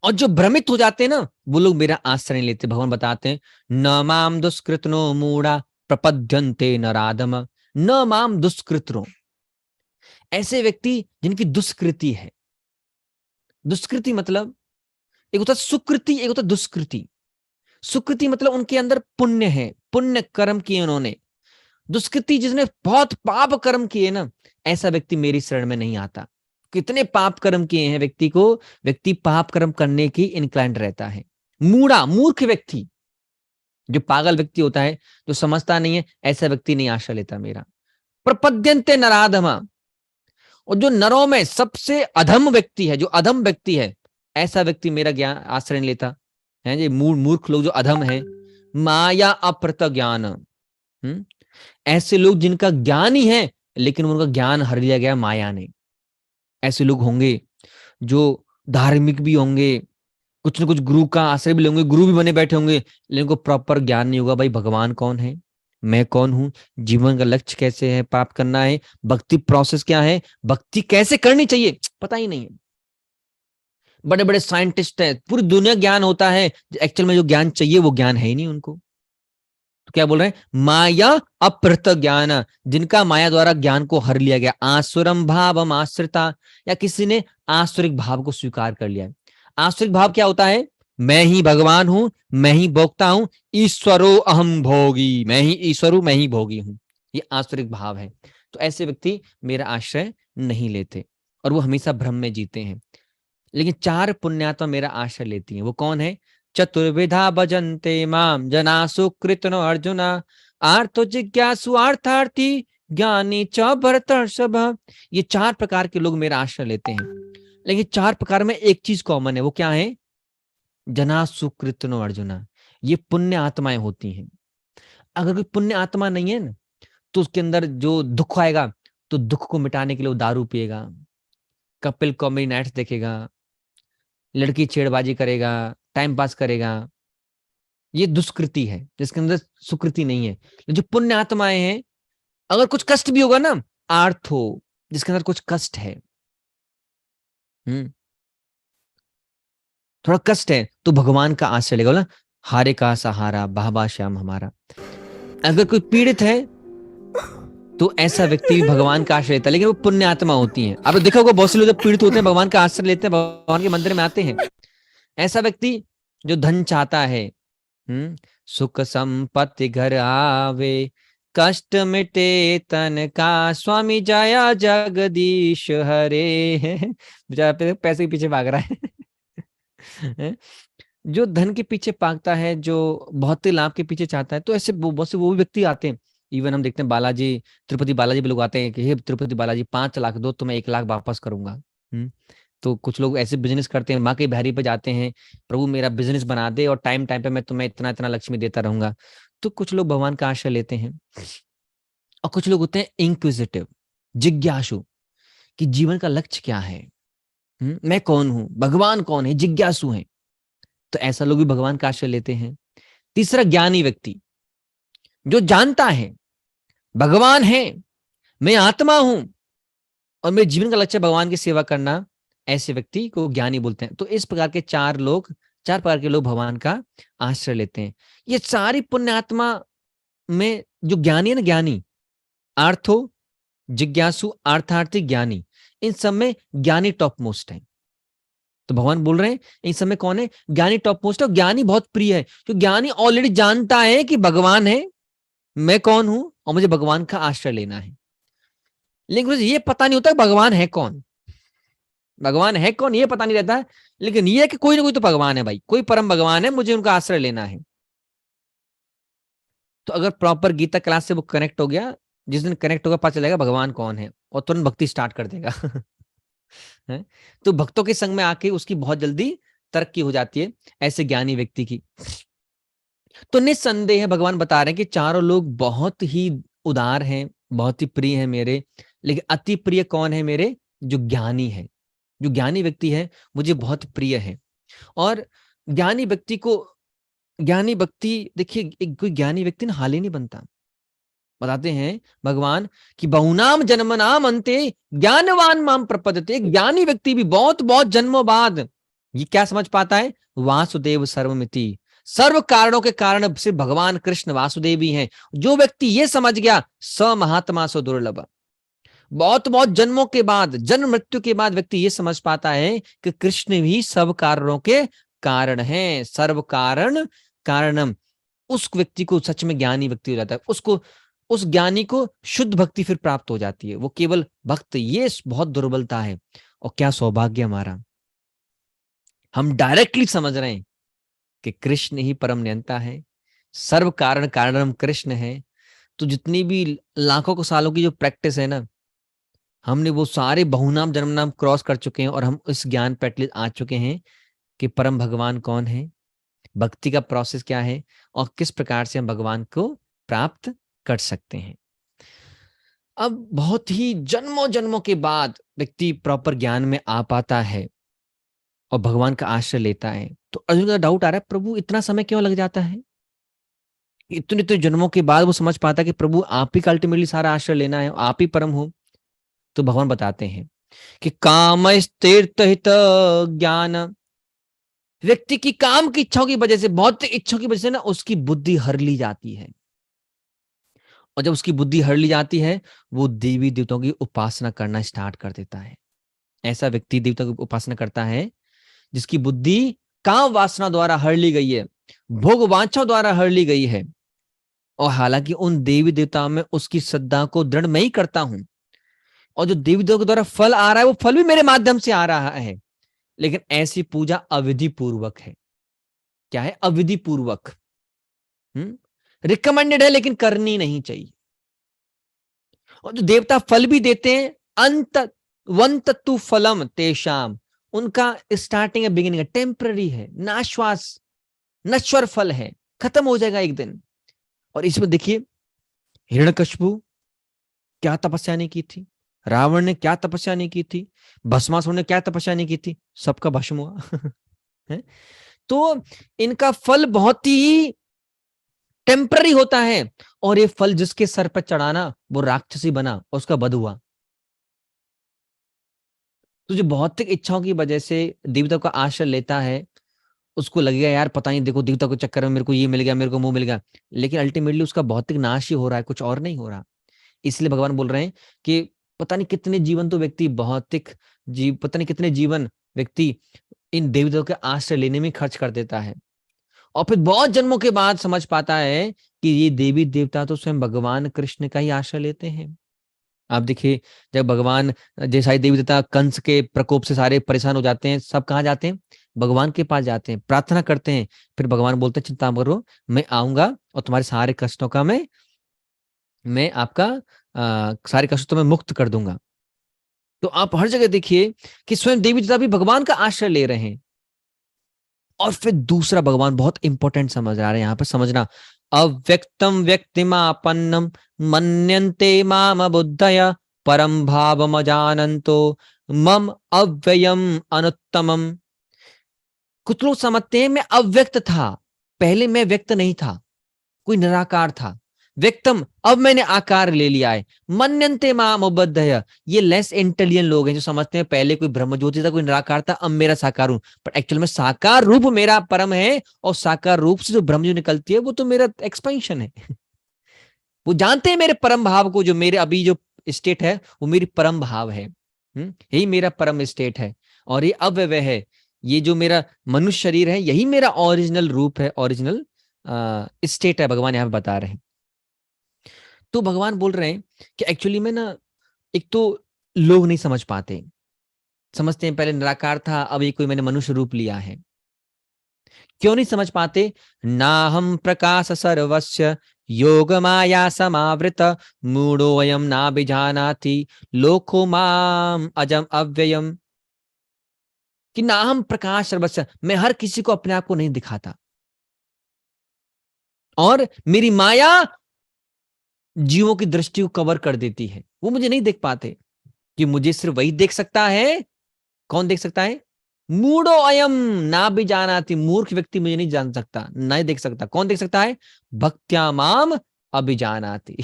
और जो भ्रमित हो जाते हैं ना, वो लोग मेरा आश्रय नहीं लेते। भगवान बताते हैं न माम दुष्कृतनो मूढ़ा प्रपद्यन्ते नराधम, न माम दुष्कृतनो, ऐसे व्यक्ति जिनकी दुष्कृति है। दुष्कृति मतलब एक होता सुकृति, एक होता दुष्कृति। सुकृति मतलब उनके अंदर पुण्य है, पुण्य कर्म किए उन्होंने। दुष्कृति जिसने बहुत पाप कर्म किए ना, ऐसा व्यक्ति मेरी शरण में नहीं आता। कितने पाप कर्म किए हैं व्यक्ति पाप कर्म करने की इंक्लाइंड रहता है। मूढ़ा, मूर्ख व्यक्ति, जो पागल व्यक्ति होता है, जो समझता नहीं है, ऐसा व्यक्ति नहीं आश्रय लेता मेरा। प्रपद्यन्ते नराधमा, और जो नरों में सबसे अधम व्यक्ति है, जो अधम व्यक्ति है, ऐसा व्यक्ति मेरा ज्ञान आश्रय नहीं लेता है। जी मूर्ख लोग जो अधम है, माया अप्रत ज्ञान, ऐसे लोग जिनका ज्ञान ही है लेकिन उनका ज्ञान हर लिया गया माया ने। ऐसे लोग होंगे जो धार्मिक भी होंगे, कुछ न कुछ गुरु का आश्रय भी लेंगे, गुरु भी बने बैठे होंगे, लेकिन उनको प्रॉपर ज्ञान नहीं होगा। भाई भगवान कौन है, मैं कौन हूं, जीवन का लक्ष्य कैसे है, प्राप्त करना है, भक्ति प्रोसेस क्या है, भक्ति कैसे करनी चाहिए, पता ही नहीं है। बड़े बड़े साइंटिस्ट हैं, पूरी दुनिया ज्ञान होता है, एक्चुअल में जो ज्ञान चाहिए वो ज्ञान है ही नहीं उनको। तो क्या बोल रहे हैं, माया अप्रत ज्ञान, जिनका माया द्वारा ज्ञान को हर लिया गया। आसुरम भावम आश्रिता, या किसी ने आसुरिक भाव को स्वीकार कर लिया है। आसुरिक भाव क्या होता है, मैं ही भगवान हूं, मैं ही भोगता हूं, ईश्वरो अहम भोगी, मैं ही ईश्वर हूं, मैं ही भोगी हूं, ये आसुरिक भाव है। तो ऐसे व्यक्ति मेरा आश्रय नहीं लेते और वो हमेशा भ्रम में जीते हैं। लेकिन 4 पुण्यात्मा मेरा आश्रय लेती हैं। वो कौन है, चतुर्विधा भजन्ते माम जना सुकृतनो अर्जुना, आर्तो जिज्ञासु अर्थार्थी ज्ञानी च भरतर्षभ। ये 4 प्रकार के लोग मेरा आश्रय लेते हैं। लेकिन 4 प्रकार में एक चीज कॉमन है, वो क्या है, जना सुकृतनो अर्जुना, ये पुण्य आत्माएं होती हैं। अगर कोई पुण्य आत्मा नहीं है ना, तो उसके अंदर जो दुख आएगा, तो दुख को मिटाने के लिए वो दारू पिएगा, कपिल कॉमेडी नाइट्स देखेगा, लड़की छेड़बाजी करेगा, टाइम पास करेगा। ये दुष्कृति है जिसके अंदर सुकृति नहीं है। जो पुण्य आत्माएं हैं, अगर कुछ कष्ट भी होगा ना, आर्थ हो, जिसके अंदर कुछ कष्ट है, थोड़ा कष्ट है, तो भगवान का आश्रय लेगा। बोला हारे का सहारा बाबा श्याम हमारा। अगर कोई पीड़ित है तो ऐसा व्यक्ति भी भगवान का आश्रय लेता है, लेकिन वो पुण्य आत्मा होती है। अब देखा होगा बहुत से लोग जब पीड़ित होते हैं भगवान का आश्रय लेते हैं, भगवान के मंदिर में आते हैं। ऐसा व्यक्ति जो धन चाहता है, सुख संपत्ति घर आवे, कष्ट मिटे तन का, स्वामी जया जगदीश हरे। बेचारा पैसे के पीछे भाग रहा है। जो धन के पीछे भागता है, जो भौतिक लाभ के पीछे चाहता है, तो ऐसे बहुत से वो भी व्यक्ति आते हैं। इवन हम देखते हैं बालाजी, तिरुपति बालाजी भी लोग आते हैं कि हे तिरुपति बालाजी 5 लाख दो तो मैं 1 लाख वापस करूंगा। तो कुछ लोग ऐसे बिजनेस करते हैं, माँ के बिहारी पे जाते हैं, प्रभु मेरा बिजनेस बना दे और टाइम टाइम पे मैं तुम्हें इतना इतना लक्ष्मी देता रहूंगा। तो कुछ लोग भगवान का आश्रय लेते हैं। और कुछ लोग होते हैं इंक्विजिटिव, जिज्ञासु, कि जीवन का लक्ष्य क्या है, मैं कौन हूं, भगवान कौन है, जिज्ञासु है। तो ऐसा लोग भी भगवान का आश्रय लेते हैं। तीसरा ज्ञानी व्यक्ति, जो जानता है भगवान है, मैं आत्मा हूं और मेरे जीवन का लक्ष्य भगवान की सेवा करना, ऐसे व्यक्ति को ज्ञानी बोलते हैं। तो इस प्रकार के 4 प्रकार के लोग भगवान का आश्रय लेते हैं। ये सारी पुण्यात्मा में जो ज्ञानी है ना, ज्ञानी, आर्थो, जिज्ञासु, अर्थार्थी, ज्ञानी, इन सब में ज्ञानी टॉप मोस्ट है। तो भगवान बोल रहे हैं इन सब में कौन है, ज्ञानी टॉप मोस्ट है। ज्ञानी बहुत प्रिय है, जो ज्ञानी ऑलरेडी जानता है कि भगवान है, मैं कौन हूं और मुझे भगवान का आश्रय लेना है। लेकिन मुझे ये पता नहीं होता भगवान है कौन, भगवान है कौन ये पता नहीं रहता है। लेकिन ये है कि कोई ना कोई तो भगवान है भाई, कोई परम भगवान है, मुझे उनका आश्रय लेना है। तो अगर प्रॉपर गीता क्लास से वो कनेक्ट हो गया, जिस दिन कनेक्ट होगा पता चलेगा भगवान कौन है और तुरंत भक्ति स्टार्ट कर देगा। तो भक्तों के संग में आके उसकी बहुत जल्दी तरक्की हो जाती है, ऐसे ज्ञानी व्यक्ति की। तो निस्संदेह भगवान बता रहे हैं कि 4 लोग बहुत ही उदार हैं, बहुत ही प्रिय हैं मेरे। लेकिन अति प्रिय कौन है मेरे, जो ज्ञानी है, जो ज्ञानी व्यक्ति है मुझे बहुत प्रिय है। और ज्ञानी व्यक्ति देखिए, एक कोई ज्ञानी व्यक्ति ना हाल ही नहीं बनता। बताते हैं भगवान कि बहुनाम जन्मनाम अंते ज्ञानवान माम प्रपद्यते। एक ज्ञानी व्यक्ति भी बहुत बहुत जन्मों बाद ये क्या समझ पाता है, वासुदेव सर्वमिति, सर्व कारणों के कारण सिर्फ भगवान कृष्ण वासुदेव ही हैं। जो व्यक्ति ये समझ गया, स महात्मा सो दुर्लभ। बहुत बहुत जन्मों के बाद, जन्म मृत्यु के बाद व्यक्ति ये समझ पाता है कि कृष्ण भी सब कारणों के कारण हैं, सर्व कारण कारणम। उस व्यक्ति को सच में ज्ञानी व्यक्ति हो जाता है। उसको, उस ज्ञानी को शुद्ध भक्ति फिर प्राप्त हो जाती है, वो केवल भक्त। ये बहुत दुर्बलता है और क्या सौभाग्य हमारा, हम डायरेक्टली समझ रहे हैं कि कृष्ण ही परम नियंता है, सर्व कारण कारणम कृष्ण है। तो जितनी भी लाखों को सालों की जो प्रैक्टिस है ना, हमने वो सारे बहुनाम जन्म नाम क्रॉस कर चुके हैं और हम इस ज्ञान पे एटलीस्ट आ चुके हैं कि परम भगवान कौन है, भक्ति का प्रोसेस क्या है और किस प्रकार से हम भगवान को प्राप्त कर सकते हैं। अब बहुत ही जन्मों जन्मों के बाद व्यक्ति प्रॉपर ज्ञान में आ पाता है और भगवान का आश्रय लेता है। तो अर्जुन का डाउट आ रहा है, प्रभु इतना समय क्यों लग जाता है? इतने इतने जन्मों के बाद वो समझ पाता है कि प्रभु आप ही का अल्टीमेटली सारा आश्रय लेना है, आप ही परम हो। तो भगवान बताते हैं कि काम तीर्थ हित ज्ञान, व्यक्ति की काम की इच्छाओं की वजह से, भौतिक इच्छाओं की वजह से ना उसकी बुद्धि हर ली जाती है। और जब उसकी बुद्धि हर ली जाती है, वो देवी देवताओं की उपासना करना स्टार्ट कर देता है। ऐसा व्यक्ति देवता की उपासना करता है जिसकी बुद्धि काम वासना द्वारा हर ली गई है, भोग वांछा द्वारा हर ली गई है। और हालांकि उन देवी देवताओं में उसकी श्रद्धा को दृढ़ मैं ही करता हूं, और जो देवी देवताओं के द्वारा फल आ रहा है वो फल भी मेरे माध्यम से आ रहा है, लेकिन ऐसी पूजा अविधि पूर्वक है। क्या है? अविधि पूर्वक। रिकमेंडेड है लेकिन करनी नहीं चाहिए। और जो देवता फल भी देते हैं, अंत वंततु फलम तेषाम, उनका स्टार्टिंग है, बिगिनिंग है, टेम्पररी है, नाश्वास नश्वर फल है, खत्म हो जाएगा एक दिन। और इसमें देखिए हिरण्यकशिपु क्या तपस्या नहीं की थी, रावण ने क्या तपस्या नहीं की थी, भस्मासुर ने क्या तपस्या नहीं की थी, सबका भस्म हुआ है? तो इनका फल बहुत ही टेम्पररी होता है। और ये फल जिसके सर पर चढ़ाना वो राक्षसी बना और उसका वध हुआ। तो जो भौतिक इच्छाओं की वजह से देवता का आश्रय लेता है, उसको लगेगा यार पता नहीं, देखो देवता के चक्कर में मेरे को ये मिल गया, मेरे को वो मिल गया, लेकिन अल्टीमेटली उसका भौतिक नाश ही हो रहा है, कुछ और नहीं हो रहा। इसलिए भगवान बोल रहे हैं कि पता नहीं कितने जीवन तो व्यक्ति भौतिक पता नहीं कितने जीवन व्यक्ति इन देवताओं के आश्रय लेने में खर्च कर देता है, और फिर बहुत जन्मों के बाद समझ पाता है कि ये देवी देवता तो स्वयं भगवान कृष्ण का ही आश्रय लेते हैं। आप देखिए, जब भगवान जैसा ही देवी देवता कंस के प्रकोप से सारे परेशान हो जाते हैं, सब कहाँ जाते हैं? भगवान के पास जाते हैं, प्रार्थना करते हैं। फिर भगवान बोलते हैं चिंता मत करो, मैं आऊंगा और तुम्हारे सारे कष्टों का मैं आपका सारे कष्टों में मुक्त कर दूंगा। तो आप हर जगह देखिए कि स्वयं देवी देवता भी भगवान का आश्रय ले रहे हैं। और फिर दूसरा भगवान बहुत इंपॉर्टेंट समझ रहा है, यहां पर समझना, अव्यक्तम व्यक्तिमापन्नम मन्यन्ते माम बुद्धया परम भावम जानन्तो मम अव्ययम अनुत्तमम। कुछ लोग समझते हैं मैं अव्यक्त था, पहले मैं व्यक्त नहीं था, कोई निराकार था। व्यक्तम, अब मैंने आकार ले लिया है। मन्यन्ते माम बुद्धया, ये लेस इंटेलिजेंट लोग हैं जो समझते हैं पहले कोई ब्रह्म ज्योति था, कोई निराकार था, अब मेरा साकार हूं। पर एक्चुअल में साकार रूप मेरा परम है, और साकार रूप से जो ब्रह्म जो निकलती है वो तो मेरा एक्सपेंशन है। वो जानते हैं मेरे परम भाव को, जो मेरे अभी जो स्टेट है वो मेरी परम भाव है। यही मेरा परम स्टेट है, और ये अव्यय है। ये जो मेरा मनुष्य शरीर है यही मेरा ओरिजिनल रूप है, ओरिजिनल स्टेट है, भगवान यहाँ पे बता रहे हैं। तो भगवान बोल रहे हैं कि एक्चुअली में ना, एक तो लोग नहीं समझ पाते, समझते हैं पहले निराकार था, अब ये कोई मैंने मनुष्य रूप लिया है। क्यों नहीं समझ पाते? ना हम प्रकाश सर्वस्य योग माया समावृत मूढ़ो अयम ना बिजानाति लोको माम अजम अव्ययम। कि ना हम प्रकाश सर्वस्य, मैं हर किसी को अपने आप को नहीं दिखाता, और मेरी माया जीवों की दृष्टि को कवर कर देती है, वो मुझे नहीं देख पाते। कि मुझे सिर्फ वही देख सकता है। कौन देख सकता है? मूढ़ो अयम ना भी जानाति, मूर्ख व्यक्ति मुझे नहीं जान सकता, नहीं देख सकता। कौन देख सकता है? भक्त्या माम अभिजानाति।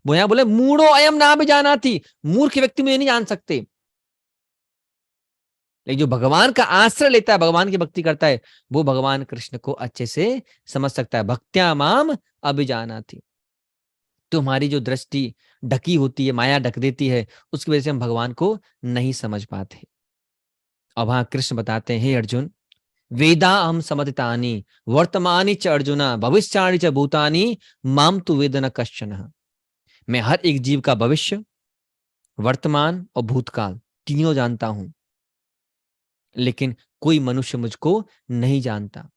वो यहां बोले मूढ़ो अयम ना भी जानाति, मूर्ख व्यक्ति मुझे नहीं जान सकते। लेकिन जो भगवान का आश्रय लेता है, भगवान की भक्ति करता है, वो भगवान कृष्ण को अच्छे से समझ सकता है। भक्त्या माम अभिजानाति। तो हमारी जो दृष्टि ढकी होती है, माया ढक देती है, उसकी वजह से हम भगवान को नहीं समझ पाते। अब वहां कृष्ण बताते हैं, हे अर्जुन, वेदा हम समदितानि वर्तमानी च अर्जुना भविष्याणि च भूतानि माम तु वेद न कश्चन। मैं हर एक जीव का भविष्य, वर्तमान और भूतकाल तीनों जानता हूं, लेकिन कोई मनुष्य मुझको नहीं जानता।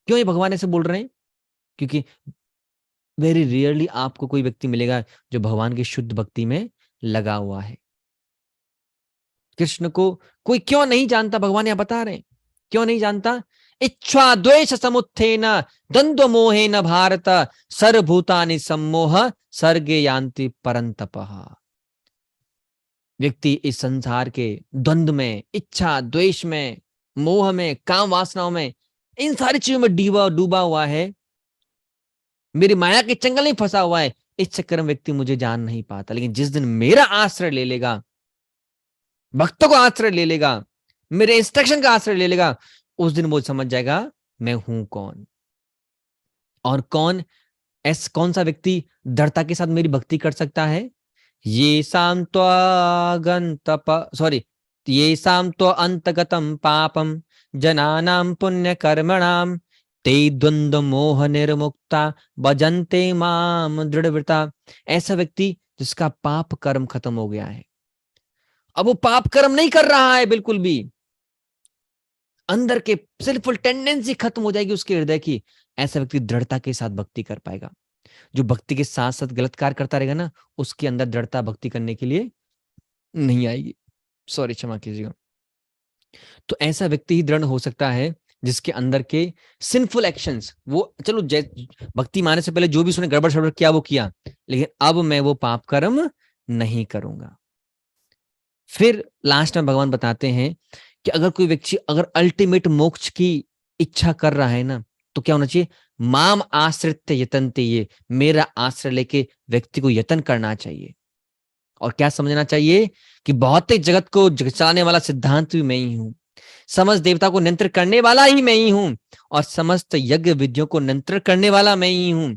क्यों ये भगवान ऐसे बोल रहे हैं? क्योंकि वेरी रेयरली आपको कोई व्यक्ति मिलेगा जो भगवान की शुद्ध भक्ति में लगा हुआ है। कृष्ण को कोई क्यों नहीं जानता, भगवान यहां बता रहे हैं क्यों नहीं जानता। इच्छा द्वेष समुत्थेन द्वंद्व मोहेन भारत सर्वभूतानि सम्मोह सर्गे यान्ति परंतपः। व्यक्ति इस संसार के द्वंद्व में, इच्छा द्वेष में, मोह में, काम वासनाओं में, इन सारी चीजों में डूबा हुआ है, मेरी माया के चंगल में फंसा हुआ है। इस चक्कर में व्यक्ति मुझे जान नहीं पाता। लेकिन जिस दिन मेरा आश्रय ले लेगा, भक्तों को आश्रय ले लेगा, मेरे इंस्ट्रक्शन का आश्रय ले लेगा, उस दिन वो समझ जाएगा मैं हूं कौन। और कौन सा व्यक्ति दृढ़ता के साथ मेरी भक्ति कर सकता है? ये शाम तो अंतगतम पापम जनानाम पुण्य कर्मणाम ते द्वंद्व मोह निर्मुक्ता भजन्ते माम दृढ़व्रता। ऐसा व्यक्ति जिसका पाप कर्म खत्म हो गया है, अब वो पाप कर्म नहीं कर रहा है बिल्कुल भी, अंदर के सिर्फ टेंडेंसी खत्म हो जाएगी उसके हृदय की, ऐसा व्यक्ति दृढ़ता के साथ भक्ति कर पाएगा। जो भक्ति के साथ साथ गलत कार्य करता रहेगा ना, उसके अंदर दृढ़ता भक्ति करने के लिए नहीं आएगी। सॉरी, क्षमा कीजिएगा। तो ऐसा व्यक्ति ही दृढ़ हो सकता है जिसके अंदर के सिंफुल एक्शंस, वो चलो भक्ति माने से पहले जो भी उसने गड़बड़ शड़बड़ किया वो किया, लेकिन अब मैं वो पाप कर्म नहीं करूंगा। फिर लास्ट में भगवान बताते हैं कि अगर कोई व्यक्ति अगर अल्टीमेट मोक्ष की इच्छा कर रहा है ना, तो क्या होना चाहिए? माम आश्रित यतनते, ये मेरा आश्रय लेके व्यक्ति को यतन करना चाहिए। और क्या समझना चाहिए कि भौतिक जगत को चलाने वाला सिद्धांत भी मैं ही हूं, समस्त देवता को नियंत्रित करने वाला ही मैं ही हूं, और समस्त यज्ञ विधियों को नियंत्रित करने वाला मैं ही हूं,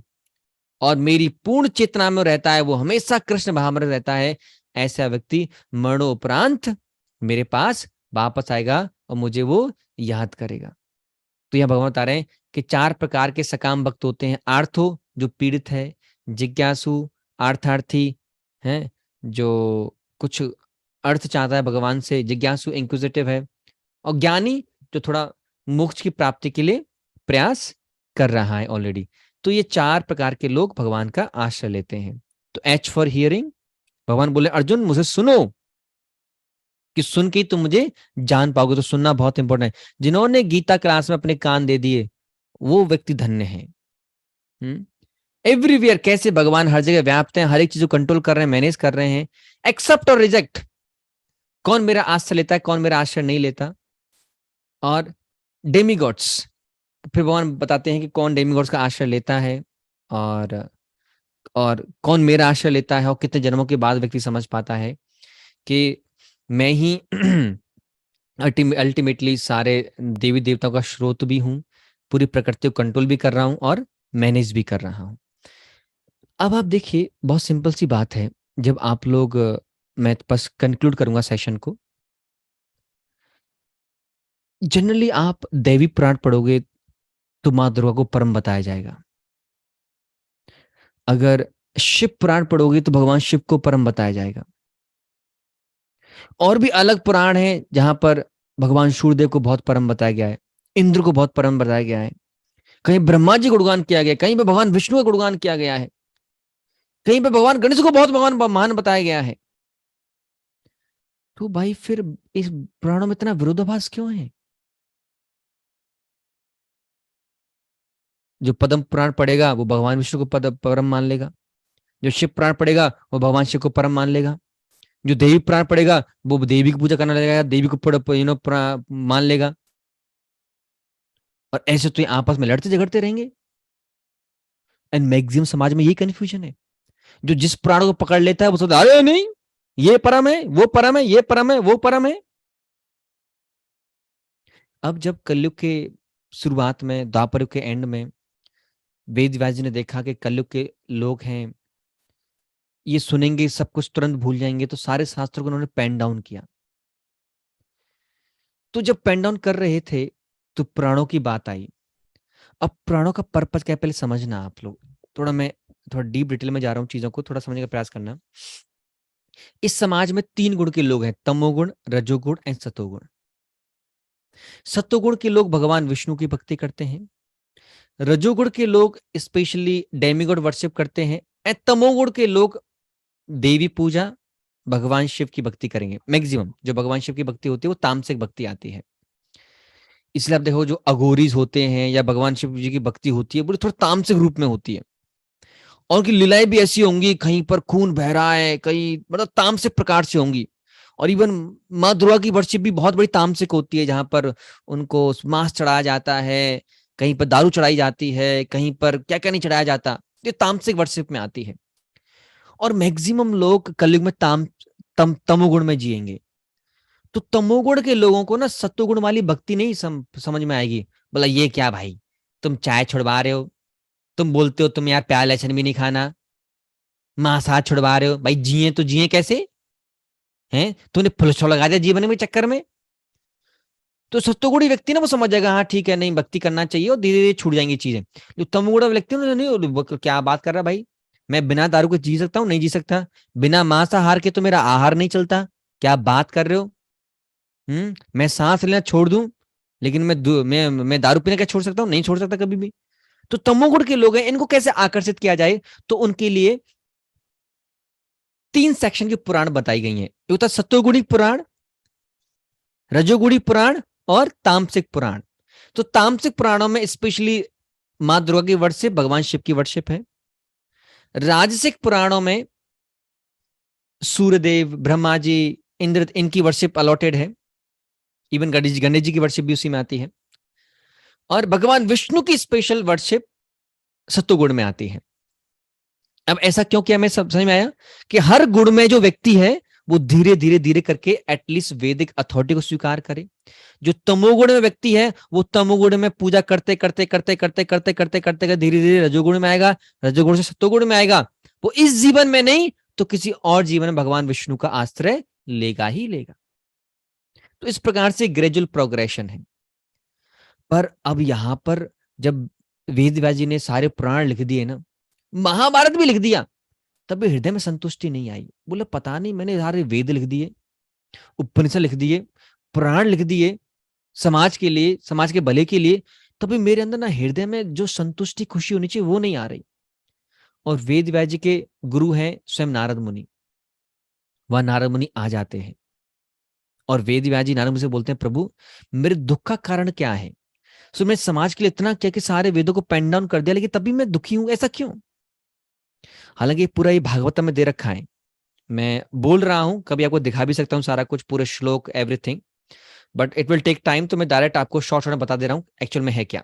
और मेरी पूर्ण चेतना में रहता है, वो हमेशा कृष्ण भाव में रहता है। ऐसा व्यक्ति मरणोपरांत मेरे पास वापस आएगा और मुझे वो याद करेगा। तो यह भगवान बता रहे हैं कि 4 प्रकार के सकाम भक्त होते हैं। आर्थो जो पीड़ित है, जिज्ञासु अर्थार्थी है जो कुछ अर्थ चाहता है भगवान से, जिज्ञासु इंक्विजिटिव है, और ज्ञानी जो थोड़ा मोक्ष की प्राप्ति के लिए प्रयास कर रहा है ऑलरेडी। तो ये 4 प्रकार के लोग भगवान का आश्रय लेते हैं। तो एच फॉर हियरिंग, भगवान बोले अर्जुन मुझे सुनो, कि सुन के तुम मुझे जान पाओगे। तो सुनना बहुत इंपॉर्टेंट है। जिन्होंने गीता क्लास में अपने कान दे दिए वो व्यक्ति धन्य है। एवरीवेयर कैसे भगवान हर जगह व्याप्त हैं, हर एक चीज को कंट्रोल कर रहे हैं, मैनेज कर रहे हैं। एक्सेप्ट और रिजेक्ट, कौन मेरा आश्रय लेता है, कौन मेरा आश्रय नहीं लेता। और डेमीगॉड्स, फिर भगवान बताते हैं कि कौन डेमीगॉड्स का आश्रय लेता है और कौन मेरा आश्रय लेता है। और कितने जन्मों के बाद व्यक्ति समझ पाता है कि मैं ही अल्टीमेटली सारे देवी देवताओं का स्रोत भी हूं, पूरी प्रकृति को कंट्रोल भी कर रहा हूं और मैनेज भी कर रहा हूं। अब आप देखिए, बहुत सिंपल सी बात है। जब आप लोग, मैं बस कंक्लूड करूंगा सेशन को, जनरली आप देवी पुराण पढ़ोगे तो मां दुर्गा को परम बताया जाएगा। अगर शिव पुराण पढ़ोगे तो भगवान शिव को परम बताया जाएगा। और भी अलग पुराण है जहां पर भगवान सूर्यदेव को बहुत परम बताया गया है, इंद्र को बहुत परम बताया गया है, कहीं ब्रह्मा जी गुणगान किया गया, कहीं पे भगवान विष्णु का गुणगान किया गया है, कहीं पे भगवान गणेश को बहुत भगवान महान बताया गया है। तो भाई फिर इस पुराणों में इतना विरोधाभास क्यों है? जो पद्म पुराण पढ़ेगा वो भगवान विष्णु को परम मान लेगा, जो शिव पुराण पढ़ेगा वो भगवान शिव को परम मान लेगा, जो देवी पुराण पढ़ेगा वो देवी की पूजा करने लगेगा, देवी को मान लेगा। और ऐसे तो ये आपस में लड़ते झगड़ते रहेंगे। एंड मैक्सिमम समाज में यही कंफ्यूजन है। जो जिस पुराण को पकड़ लेता है वो सोचता है अरे नहीं ये परम है, वो परम है, ये परम है, वो परम है। अब जब कलयुग के शुरुआत में, द्वापर युग के एंड में, वेद व्यास जी ने देखा कि कलयुग के लोग हैं, ये सुनेंगे सब कुछ तुरंत भूल जाएंगे, तो सारे शास्त्रों को उन्होंने पेन डाउन किया। तो जब पेन डाउन कर रहे थे तो पुराणों की बात आई। अब पुराणों का पर्पस क्या है पहले समझना आप लोग। मैं थोड़ा डीप डिटेल में जा रहा हूँ, चीजों को थोड़ा समझने का प्रयास करना। इस समाज में 3 गुण के लोग हैं, तमोगुण, रजोगुण एंड सतोगुण। सतोगुण के लोग भगवान विष्णु की भक्ति करते हैं, रजोगुण के लोग स्पेशली डेमीगॉड वर्शिप करते हैं, एंड तमोगुण के लोग देवी पूजा, भगवान शिव की भक्ति करेंगे। मैक्सिमम जो भगवान शिव की भक्ति होती है वो तामसिक भक्ति आती है। इसलिए आप देखो जो अघोरीज होते हैं या भगवान शिव जी की भक्ति होती है वो थोड़ा तामसिक रूप में होती है, और उनकी लीलाएं भी ऐसी होंगी, कहीं पर खून बह रहा है, कहीं मतलब तामसिक प्रकार से होंगी। और इवन माँ दुर्गा की वर्शिप भी बहुत बड़ी तामसिक होती है, जहां पर उनको मांस चढ़ाया जाता है, कहीं पर दारू चढ़ाई जाती है, कहीं पर क्या क्या नहीं चढ़ाया जाता, ये तामसिक वर्शिप में आती है। और मैक्सिमम लोग कलयुग में तमोगुण में जिएंगे। तो तमोगुण के लोगों को ना सत्वगुण वाली भक्ति नहीं समझ में आएगी। बोला ये क्या भाई, तुम चाय छुड़वा रहे हो, तुम बोलते हो तुम यार प्याज लहसुन भी नहीं खाना, मांसाहार छुड़वा रहे हो, भाई जिए तो जिए कैसे हैं, तूने फुल स्टॉप लगा दिया जीवन में चक्कर में। तो सत्वगुणी व्यक्ति ना वो समझ जाएगा हाँ ठीक है, नहीं भक्ति करना चाहिए, और धीरे धीरे छूट जाएंगी चीजें। जो तमोगुण व्यक्ति नहीं, क्या बात कर रहा भाई, मैं बिना दारू के जी सकता हूँ? नहीं जी सकता। बिना मांसाहार के तो मेरा आहार नहीं चलता, क्या बात कर रहे हो? मैं सांस लेना छोड़ दूं, लेकिन मैं दारू पीना क्या छोड़ सकता हूँ? नहीं छोड़ सकता कभी भी। तो तमोगुण के लोग हैं, इनको कैसे आकर्षित किया जाए? तो उनके लिए 3 सेक्शन की पुराण बताई गई हैं। एक होता सत्वगुणी पुराण, रजोगुणी पुराण और तामसिक पुराण। तो तामसिक पुराणों में स्पेशली मां दुर्गा की वर्शिप, भगवान शिव की वर्शिप है। राजसिक पुराणों में सूर्यदेव, ब्रह्मा जी, इंद्र, इनकी वर्शिप अलॉटेड है। इवन गणेश जी की वर्शिप भी उसी में आती है। और भगवान विष्णु की स्पेशल वर्शिप सत्वगुण में आती है। अब ऐसा क्यों किया, मैं समझ में आया कि हर गुण में जो व्यक्ति है वो धीरे धीरे धीरे करके एटलीस्ट वैदिक अथॉरिटी को स्वीकार करे। जो तमोगुण में व्यक्ति है वो तमोगुण में पूजा करते करते करते करते करते करते करते धीरे धीरे रजोगुण में आएगा, रजोगुण से सत्वगुण में आएगा। वो इस जीवन में नहीं तो किसी और जीवन में भगवान विष्णु का आश्रय लेगा ही लेगा। तो इस प्रकार से ग्रेजुअल प्रोग्रेशन है। पर अब यहां पर जब वेद व्यास जी ने सारे पुराण लिख दिए ना, महाभारत भी लिख दिया, तब भी हृदय में संतुष्टि नहीं आई। बोले पता नहीं, मैंने सारे वेद लिख दिए, उपनिषद लिख दिए, पुराण लिख दिए समाज के लिए, समाज के भले के लिए, तभी मेरे अंदर ना हृदय में जो संतुष्टि खुशी होनी चाहिए वो नहीं आ रही। और वेद व्यास जी के गुरु हैं स्वयं नारद मुनि। वह नारद मुनि आ जाते हैं और वेद व्यास जी नारद मुनि से बोलते हैं, प्रभु मेरे दुख का कारण क्या है? सो मैं समाज के लिए इतना क्या कि सारे वेदों को पेन डाउन कर दिया, लेकिन तभी मैं दुखी हूं, ऐसा क्यों? हालांकि पूरा ये भागवतम में दे रखा है, मैं बोल रहा हूं, कभी आपको दिखा भी सकता हूं सारा कुछ, पूरे श्लोक everything, but it will take time. तो मैं डायरेक्ट आपको शॉर्ट शॉर्ट में बता दे रहा हूं एक्चुअल में है क्या।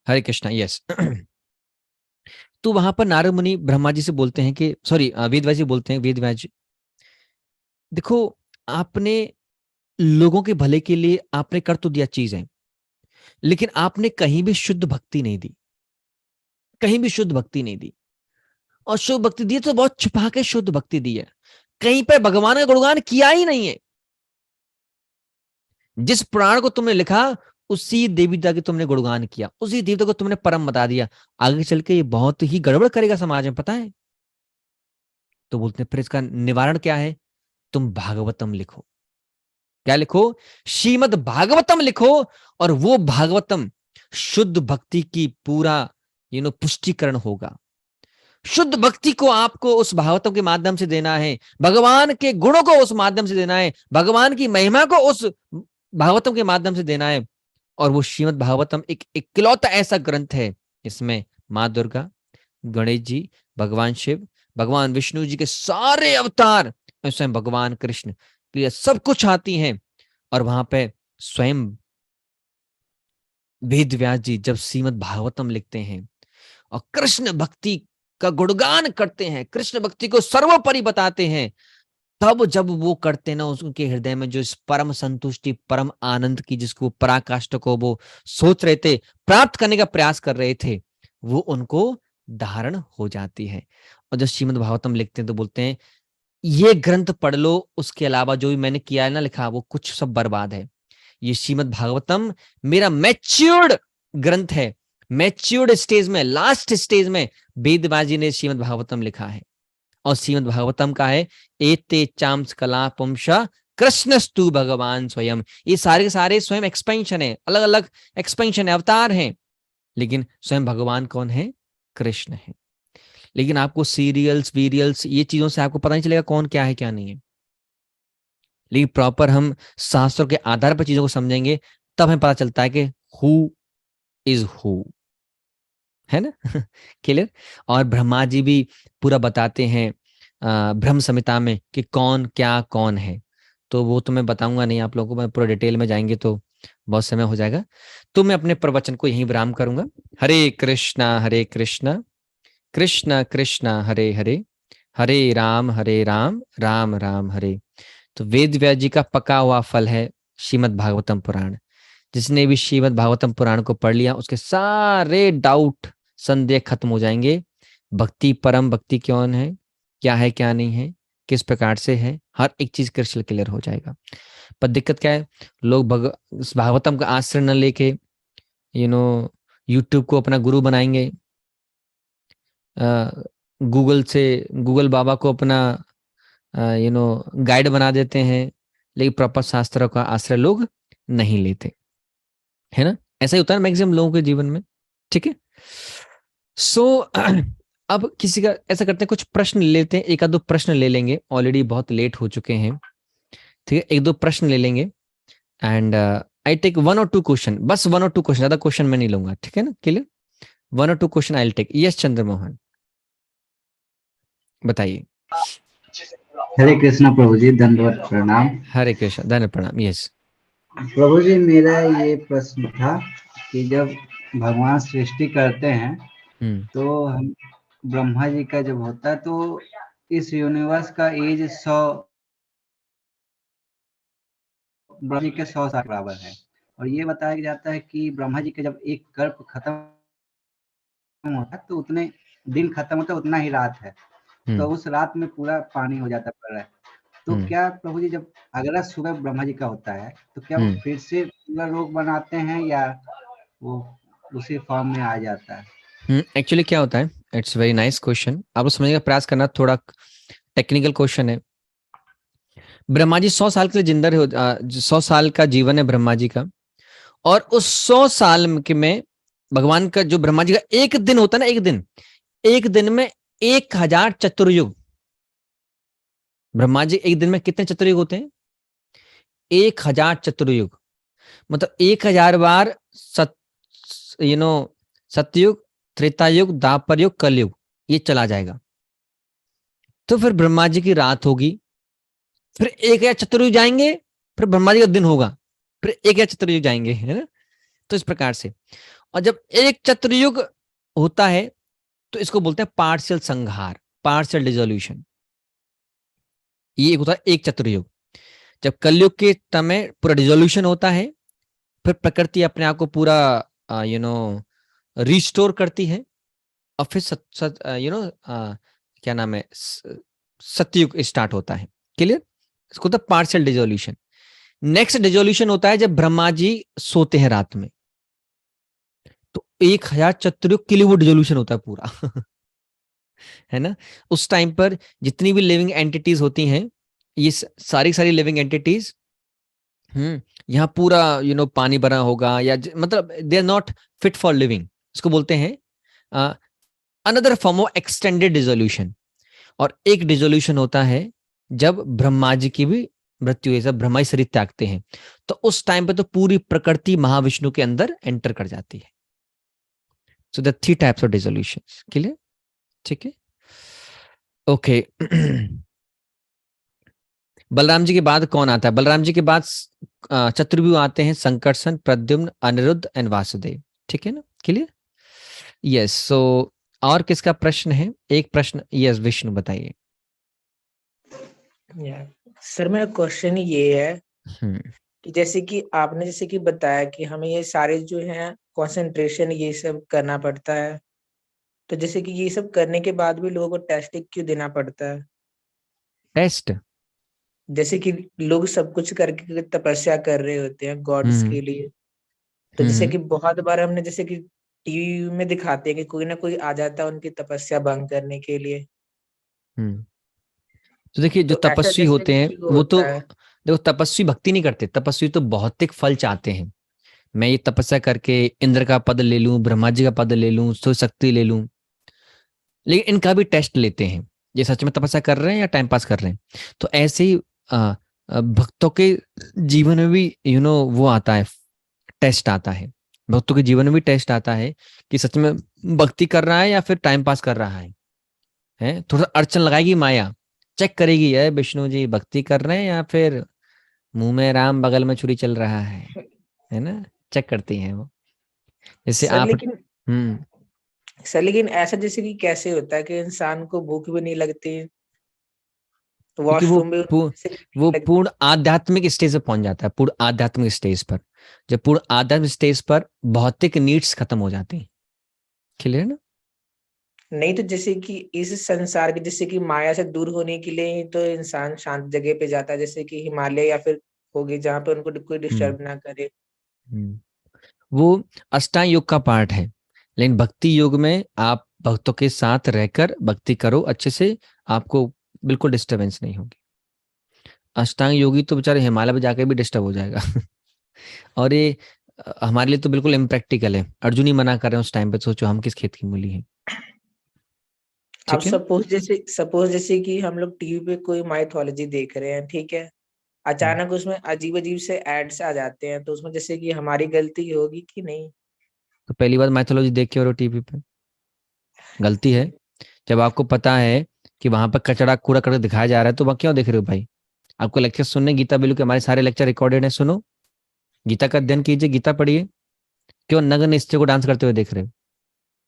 हरे कृष्णा। यस। तो वहां पर नारद मुनि ब्रह्मा जी से बोलते हैं कि सॉरी वेद व्यास जी बोलते हैं, वेद व्यास जी देखो आपने लोगों के भले के लिए आपने कर तो दिया चीजें, लेकिन आपने कहीं भी शुद्ध भक्ति नहीं दी, कहीं भी शुद्ध भक्ति नहीं दी। और शुद्ध भक्ति दी तो बहुत छुपा के शुद्ध भक्ति दी है, कहीं पे भगवान का गुणगान किया ही नहीं है। जिस पुराण को तुमने लिखा उसी देवता के तुमने गुणगान किया, उसी देवता को तुमने परम बता दिया। आगे चल के ये बहुत ही गड़बड़ करेगा समाज में, पता है। तो बोलते हैं फिर इसका निवारण क्या है? तुम भागवतम लिखो। क्या लिखो? श्रीमद् भागवतम लिखो। और वो भागवतम शुद्ध भक्ति की पूरा पुष्टिकरण होगा। शुद्ध भक्ति को आपको उस भागवतम के माध्यम से देना है, भगवान के गुणों को उस माध्यम से देना है, भगवान की महिमा को उस भागवतम के माध्यम से देना है। और वो श्रीमद् भागवतम एक इकलौता ऐसा ग्रंथ है जिसमें माँ दुर्गा, गणेश जी, भगवान शिव, भगवान विष्णु जी के सारे अवतार, स्वयं भगवान कृष्ण के सब कुछ आती हैं। और वहां पे स्वयं वेद व्यास जी जब श्रीमद् भागवतम लिखते हैं और कृष्ण भक्ति का गुणगान करते हैं, कृष्ण भक्ति को सर्वोपरि बताते हैं, तब जब वो करते ना उनके हृदय में जो इस परम संतुष्टि, परम आनंद की, जिसको पराकाष्ठ को वो सोच रहे थे, प्राप्त करने का प्रयास कर रहे थे, वो उनको धारण हो जाती है। और जब श्रीमद् भागवतम लिखते हैं तो बोलते हैं ये ग्रंथ पढ़ लो, उसके अलावा जो भी मैंने किया है ना, लिखा, वो कुछ सब बर्बाद है। ये श्रीमद् भागवतम मेरा मैच्योर्ड ग्रंथ है, मैच्योर्ड स्टेज में, लास्ट स्टेज में वेद व्यास जी ने श्रीमद् भागवतम लिखा है। और श्रीमद् भागवतम का है एते चाम्स कला पुंसा कृष्णस्तु भगवान स्वयं। ये सारे के सारे स्वयं एक्सपेंशन है, अलग अलग एक्सपेंशन है, अवतार हैं, लेकिन स्वयं भगवान कौन है? कृष्ण है। लेकिन आपको सीरियल्स वीरियल्स ये चीजों से आपको पता नहीं चलेगा कौन क्या है क्या नहीं है। लेकिन प्रॉपर हम शास्त्रों के आधार पर चीजों को समझेंगे, तब हमें पता चलता है कि हु इज हु, है ना? क्लियर। और ब्रह्मा जी भी पूरा बताते हैं ब्रह्म संहिता में कि कौन क्या कौन है। तो वो तो मैं बताऊंगा नहीं आप लोगों को, मैं पूरा डिटेल में जाएंगे तो बहुत समय हो जाएगा। तो मैं अपने प्रवचन को यहीं विराम करूंगा। हरे कृष्णा कृष्ण कृष्ण हरे हरे, हरे राम राम राम हरे। तो वेद व्यास जी का पका हुआ फल है श्रीमद् भागवतम पुराण। जिसने भी श्रीमद् भागवतम पुराण को पढ़ लिया उसके सारे डाउट संदेह खत्म हो जाएंगे। भक्ति, परम भक्ति कौन है, क्या है क्या नहीं है, किस प्रकार से है, हर एक चीज क्रिस्टल क्लियर हो जाएगा। पर दिक्कत क्या है, लोग इस भागवतम का आश्रय न लेके यूट्यूब को अपना गुरु बनाएंगे, गूगल बाबा को अपना गाइड बना देते हैं, लेकिन प्रॉपर शास्त्रों का आश्रय लोग नहीं लेते, है ना? ऐसा ही होता है मैक्सिमम लोगों के जीवन में। ठीक है। सो अब किसी का ऐसा करते हैं, कुछ प्रश्न लेते हैं, एक आध दो प्रश्न ले लेंगे, ऑलरेडी बहुत लेट हो चुके हैं। ठीक है, एक दो प्रश्न ले लेंगे एंड आई टेक 1 और 2 क्वेश्चन, बस 1 और 2 क्वेश्चन, ज्यादा क्वेश्चन मैं नहीं लूंगा। ठीक है ना? क्लियर। 1 और 2 question I will take. Yes Chandramohan बताइए। हरे कृष्णा प्रभु जी, दंडवत प्रणाम। हरे कृष्ण, धन्य प्रणाम। यस प्रभु जी, मेरा ये प्रश्न था कि जब भगवान सृष्टि करते हैं तो हम ब्रह्मा जी का जब होता है तो इस यूनिवर्स का एज 100 ब्रह्मा जी के 100 साल बराबर है। और ये बताया जाता है कि ब्रह्मा जी का जब एक कल्प खत्म होता है तो उतने दिन खत्म होता है उतना ही रात है, तो उस रात में पूरा पानी हो जाता है। तो क्या प्रभु जी जब अगला सुबह ब्रह्मा जी का होता है तो क्या वो फिर से पूरा रोग बनाते हैं या वो उसी फॉर्म में आ जाता है? एक्चुअली क्या होता है, इट्स वेरी नाइस क्वेश्चन। आपको समझने का प्रयास करना, थोड़ा टेक्निकल क्वेश्चन है। ब्रह्मा जी 100 साल के लिए जिंदा रहे, 100 साल का जीवन है ब्रह्मा जी का, और उस 100 साल में भगवान का जो ब्रह्मा जी का एक दिन होता है ना, एक दिन में 1000 चतुर्युग। ब्रह्मा जी एक दिन में कितने चतुर्युग होते हैं? 1000 चतुर्युग, मतलब 1000 बार सतयुग, त्रेता युग, द्वापर युग, कलयुग, ये चला जाएगा। तो फिर ब्रह्मा जी की रात होगी, फिर 1000 चतुर्युग जाएंगे, फिर ब्रह्मा जी का दिन होगा, फिर 1000 चतुर्युग जाएंगे, है ना? तो इस प्रकार से। और जब एक चतुर्युग होता है तो इसको बोलते हैं पार्शियल संहार, पार्शियल डिसोल्यूशन। ये एक होता है एक चतुर्युग। जब कलयुग के समय पूरा डिसोल्यूशन होता है, फिर प्रकृति अपने आप को पूरा रिस्टोर करती है, और फिर क्या नाम है, सतयुग स्टार्ट होता है। क्लियर? इसको तो पार्शियल डिसोल्यूशन। नेक्स्ट डिसोल्यूशन होता है जब ब्रह्मा जी सोते हैं रात में, तो 1000 चतुर्युग के लिए वो डिसोल्यूशन होता है पूरा है ना? उस टाइम पर जितनी भी लिविंग एंटिटीज होती हैं, ये सारी लिविंग एंटिटीज, यहाँ पूरा पानी भरा होगा, या मतलब they are not fit for living. इसको बोलते हैं another form of extended dissolution. और एक डिसोल्यूशन होता है जब ब्रह्मा जी की भी मृत्यु है, जब ब्रह्मा जी शरीर त्यागते हैं, तो उस टाइम पे तो पूरी प्रकृति महाविष्णु के अंदर एंटर कर जाती है। So the 3 types of dissolution. Clear? ठीक है, ओके। बलराम जी के बाद कौन आता है? बलराम जी के बाद चतुर्व्यूह आते हैं, संकर्षण, प्रद्युम्न, अनिरुद्ध एंड वासुदेव। ठीक है ना? क्लियर? यस। सो और किसका प्रश्न है? एक प्रश्न। यस विष्णु बताइए। सर मेरा क्वेश्चन ये है कि जैसे कि आपने जैसे कि बताया कि हमें ये सारे जो है कंसंट्रेशन ये सब करना पड़ता है, तो जैसे कि ये सब करने के बाद भी लोगों को टेस्ट क्यों देना पड़ता है? टेस्ट? जैसे कि लोग सब कुछ करके तपस्या कर रहे होते हैं गॉड्स के लिए, तो जैसे कि बहुत बार हमने जैसे कि टीवी में दिखाते हैं कि कोई ना कोई आ जाता है उनकी तपस्या भंग करने के लिए। तो देखिए, जो तो ऐसा तपस्वी जैसे होते हैं क्यों वो तो होता है? देखो तपस्वी भक्ति नहीं करते, तपस्वी तो भौतिक फल चाहते हैं। मैं ये तपस्या करके इंद्र का पद ले लूं, ब्रह्मा जी का पद ले लूं, तो शक्ति ले लूं, लेकिन इनका भी टेस्ट लेते हैं, ये सच में तपस्या कर रहे हैं या टाइम पास कर रहे हैं। तो ऐसे ही भक्तों के जीवन में भी वो आता है, टेस्ट आता है, भक्तों के जीवन में भी टेस्ट आता है कि सच में भक्ति कर रहा है या फिर टाइम पास कर रहा है। थोड़ा सा अड़चन लगाएगी माया, चेक करेगी, है विष्णु जी भक्ति कर रहे हैं या फिर मुंह में राम बगल में छुरी चल रहा है ना, चेक करती हैं वो। जैसे सर आप लेकिन ऐसा जैसे कि कैसे होता है कि इंसान को भूख भी नहीं लगती, क्योंकि वॉशरूम भी वो पूर्ण आध्यात्मिक स्टेज पर पहुंच जाता है, पूर्ण आध्यात्मिक स्टेज पर। जब पूर्ण आध्यात्मिक स्टेज पर भौतिक नीड्स खत्म हो जाती हैं। क्लियर ना? नहीं तो जैसे कि इस संसार के जैसे कि माया से दूर होने के लिए ही तो इंसान शांत जगह पे जाता है, जैसे कि हिमालय या फिर होगी जहाँ पे उनको कोई डिस्टर्ब ना करे। वो अष्टांग योग का पार्ट है, लेकिन भक्ति योग में आप भक्तों के साथ रहकर भक्ति करो अच्छे से, आपको बिल्कुल डिस्टरबेंस नहीं होगी। अष्टांग योगी तो बेचारे हिमालय पे जाकर भी डिस्टर्ब हो जाएगा और ये हमारे लिए तो बिल्कुल इम्प्रैक्टिकल है। अर्जुन ही मना कर रहे हैं उस टाइम पे, सोचो हम किस खेत की मूली हैं। अब सपोज जैसे कि हम लोग टीवी पे कोई माइथोलॉजी देख रहे हैं, ठीक है, अचानक उसमें अजीब अजीब से एड्स आ जाते हैं, तो उसमें जैसे कि हमारी गलती होगी कि नहीं? तो पहली बार माइथोलॉजी देख के और टीवी पे गलती है। जब आपको पता है कि वहां पर कचरा कूड़ा करके दिखाया जा रहा है तो वहां क्यों देख रहे हो भाई? आपको लेक्चर सुनने, गीता बिल्लू के हमारे सारे लेक्चर रिकॉर्डेड है, सुनो, गीता का अध्ययन कीजिए, गीता पढ़िए। क्यों नग्न स्त्री को डांस करते हुए देख रहे हो?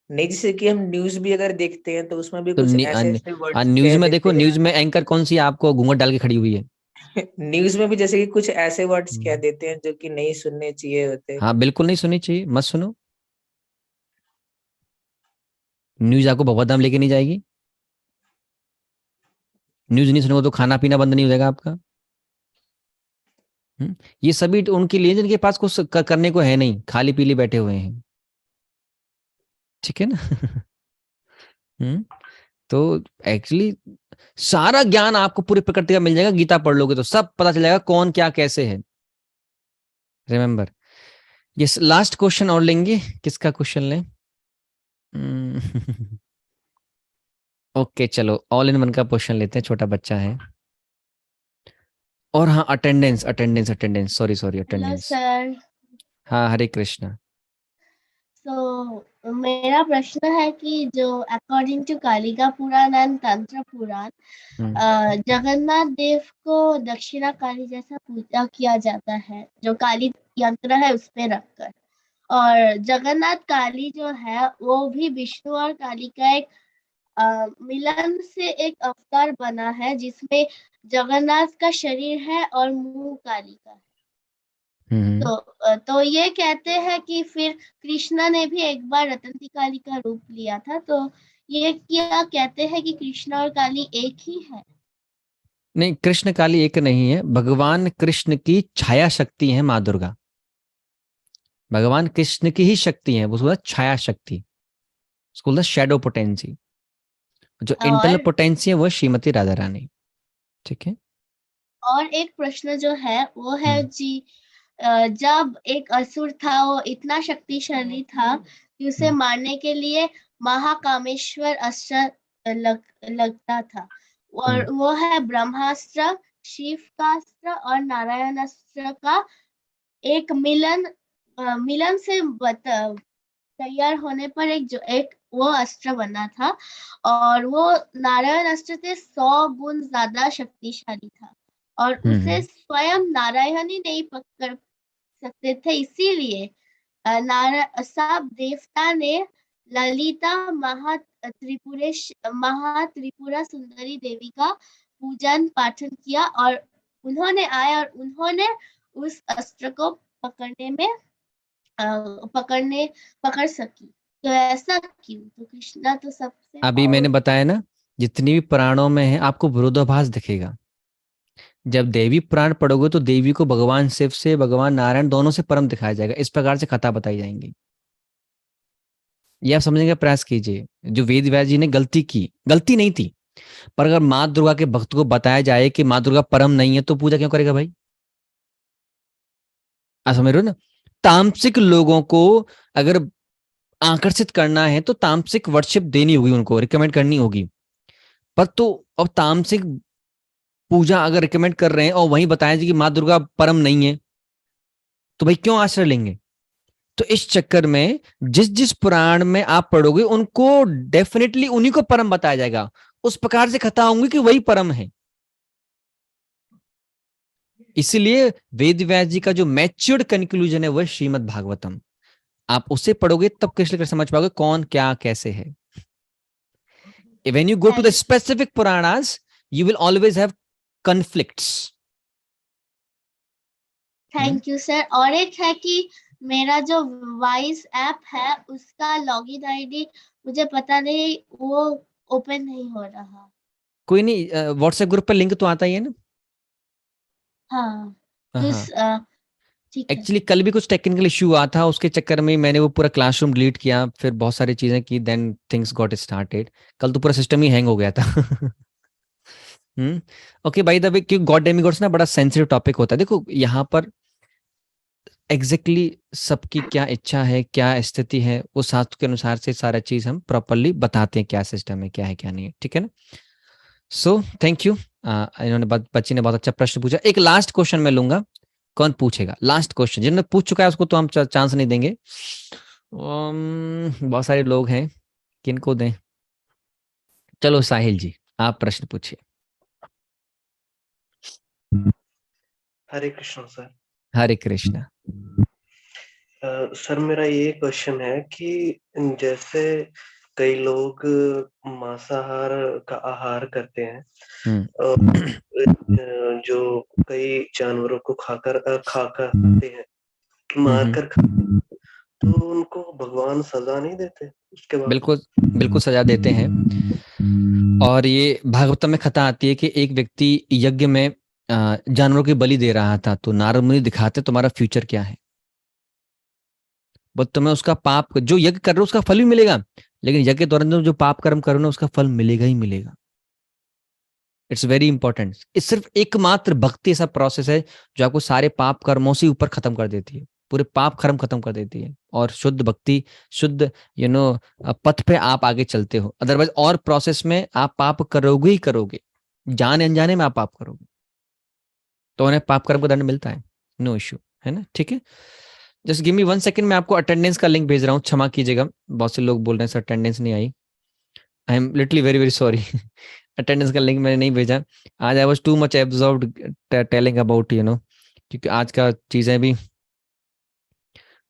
नहीं, जैसे कि हम न्यूज भी अगर देखते हैं तो उसमें भी तो कुछ ऐसे ऐसे वर्ड्स न्यूज कह में देखो, देते न्यूज में एंकर कौन सी आपको घूंघट डाल के खड़ी हुई है? हैं न्यूज में भी जैसे कि कुछ ऐसे वर्ड्स कह देते हैं जो कि नहीं सुनने चाहिए होते। हाँ बिल्कुल नहीं सुननी चाहिए, मत सुनो। न्यूज आपको भगवत धाम लेके नहीं जाएगी। न्यूज नहीं सुनोगे तो खाना पीना बंद नहीं हो जाएगा आपका। ये सभी तो उनके लिए जिनके पास कुछ करने को है नहीं, खाली पीली बैठे हुए हैं, ठीक है ना तो एक्चुअली सारा ज्ञान आपको पूरी प्रकृति का मिल जाएगा, गीता पढ़ लोगे तो सब पता चल जाएगा कौन क्या कैसे है। रिमेंबर, ये लास्ट क्वेश्चन और लेंगे, किसका क्वेश्चन लें? ओके चलो, ऑल इन वन का क्वेश्चन लेते हैं, छोटा बच्चा है। और हाँ, अटेंडेंस सॉरी अटेंडेंस। सर, हाँ हरे कृष्णा। तो मेरा प्रश्न है कि जो according to Kalika Purana and Tantra Purana, Jagannath देव को दक्षिणा काली जैसा पूजा किया जाता है, जो काली यंत्र है उस पे रखकर, और जगन्नाथ काली जो है वो भी विष्णु और काली का एक मिलन से एक अवतार बना है, जिसमें जगन्नाथ का शरीर है और मुंह काली का है। तो ये कहते हैं कि फिर कृष्णा ने भी एक बार रतनती काली का रूप लिया था, तो ये क्या कहते हैं कि कृष्णा और काली एक ही है? नहीं, कृष्ण काली एक नहीं है, भगवान कृष्ण की छाया शक्ति है माँ दुर्गा। भगवान कृष्ण की ही शक्ति है, वो छाया शक्ति, उसको शैडो पोटेंसी। जो इंटरनल पोटेंसी है वो श्रीमती राधा रानी, ठीक है। और एक प्रश्न जो है वो है जी, जब एक असुर था वो इतना शक्तिशाली था कि उसे मारने के लिए महाकामेश्वर अस्त्र लगता था, और वो है ब्रह्मास्त्र, शिव का अस्त्र और नारायण अस्त्र का एक मिलन से तैयार होने पर एक वो अस्त्र बना था, और वो नारायण अस्त्र से 100 गुण ज्यादा शक्तिशाली था, और उसे स्वयं नारायण ही नहीं पकड़ सकते थे, इसीलिए सब देवता ने ललिता महात्रिपुरा सुंदरी देवी का पूजन पाठन किया, और उन्होंने आए और उन्होंने उस अस्त्र को पकड़ सकी। तो ऐसा क्यों? तो कृष्णा तो सबसे, अभी मैंने बताया ना, जितनी भी पुराणों में है आपको विरोधाभास दिखेगा। जब देवी पुराण पढ़ोगे तो देवी को भगवान शिव से, भगवान नारायण दोनों से परम दिखाया जाएगा, इस प्रकार से कथा बताई जाएंगी। ये आप समझने का प्रयास कीजिए। जो वेद व्यास जी ने गलती नहीं थी, पर अगर माँ दुर्गा के भक्त को बताया जाए कि माँ दुर्गा परम नहीं है तो पूजा क्यों करेगा भाई? आप समझ रहे हो ना, तामसिक लोगों को अगर आकर्षित करना है तो तामसिक वर्शिप देनी होगी, उनको रिकमेंड करनी होगी। पर तो अब तामसिक पूजा अगर रिकमेंड कर रहे हैं और वहीं बताया जी कि माँ दुर्गा परम नहीं है, तो भाई क्यों आश्रय लेंगे? तो इस चक्कर में जिस जिस पुराण में आप पढ़ोगे उनको डेफिनेटली उन्हीं को परम बताया जाएगा, उस प्रकार से कथा होंगी कि वही परम है। इसीलिए वेद व्यास जी का जो मैच्योर्ड कंक्लूजन है वह श्रीमद् भागवतम, आप उसे पढ़ोगे तब कृष्ण समझ पाओगे कौन क्या कैसे है। When you go to the specific Puranas, you will always have conflicts. Thank you sir. और एक है कि मेरा जो वाइस ऐप है उसका लॉगिन आईडी मुझे पता नहीं, वो ओपन नहीं हो रहा। कोई नहीं, व्हाट्सएप ग्रुप पर लिंक तो आता ही है ना। हाँ हाँ, ठीक है। एक्चुअली कल भी कुछ टेक्निकल इश्यू हुआ था, उसके चक्कर में मैंने वो पूरा क्लासरूम डिलीट किया, फिर बहुत सारी चीजें की, देन थिंग्स गॉट स्टार्टेड। कल तो पूरा सिस्टम ही हैंग हो गया था। ओके भाई, द वे, क्योंकि गॉड डेमिगॉड्स ना बड़ा सेंसिटिव टॉपिक होता है। देखो यहाँ पर एग्जैक्टली सबकी क्या इच्छा है, क्या स्थिति है, वो शास्त्र के अनुसार से सारा चीज हम प्रॉपरली बताते हैं, क्या सिस्टम है, क्या है क्या नहीं है, ठीक है ना। सो थैंक यू। इन्होंने बच्ची ने बहुत अच्छा प्रश्न पूछा। एक लास्ट क्वेश्चन मैं लूंगा, कौन पूछेगा लास्ट क्वेश्चन? जिन्होंने पूछ चुका है उसको तो हम चांस नहीं देंगे। बहुत सारे लोग हैं, किनको दें? चलो साहिल जी, आप प्रश्न पूछिए। हरे कृष्ण सर। हरे कृष्णा। सर मेरा ये क्वेश्चन है कि जैसे कई लोग मांसाहार का आहार करते हैं, जो कई जानवरों को खाकर खाते हैं, मारकर खाते, तो उनको भगवान सजा नहीं देते उसके बाद? बिल्कुल बिल्कुल सजा देते हैं। और ये भागवतम में कथा आती है कि एक व्यक्ति यज्ञ में जानवरों की बलि दे रहा था, तो नारद मुनि दिखाते तुम्हारा फ्यूचर क्या है, बस तुम्हें उसका पाप, जो यज्ञ कर रहे हो उसका फल भी मिलेगा, लेकिन यज्ञ के दौरान जो पाप कर्म करो ना उसका फल मिलेगा ही मिलेगा। It's very important. इस सिर्फ एकमात्र भक्ति ऐसा प्रोसेस है जो आपको सारे पाप कर्मों से ऊपर खत्म कर देती है, पूरे पाप कर्म खत्म कर देती है, और शुद्ध भक्ति, शुद्ध पथ पे आप आगे चलते हो। अदरवाइज और प्रोसेस में आप पाप करोगे ही करोगे, जाने अनजाने में आप पाप करोगे, तो उन्हें पाप कर्म का दंड मिलता है, नो इश्यू, है ना, ठीक है। जस्ट गिव मी 1 सेकंड, मैं आपको अटेंडेंस का लिंक भेज रहा हूँ, क्षमा कीजिएगा, बहुत से लोग बोल रहे हैं सर अटेंडेंस नहीं आई। I am literally very very sorry. Attendance का लिंक मैंने नहीं भेजा आज, I was too much absorbed telling about क्योंकि आज का चीजें भी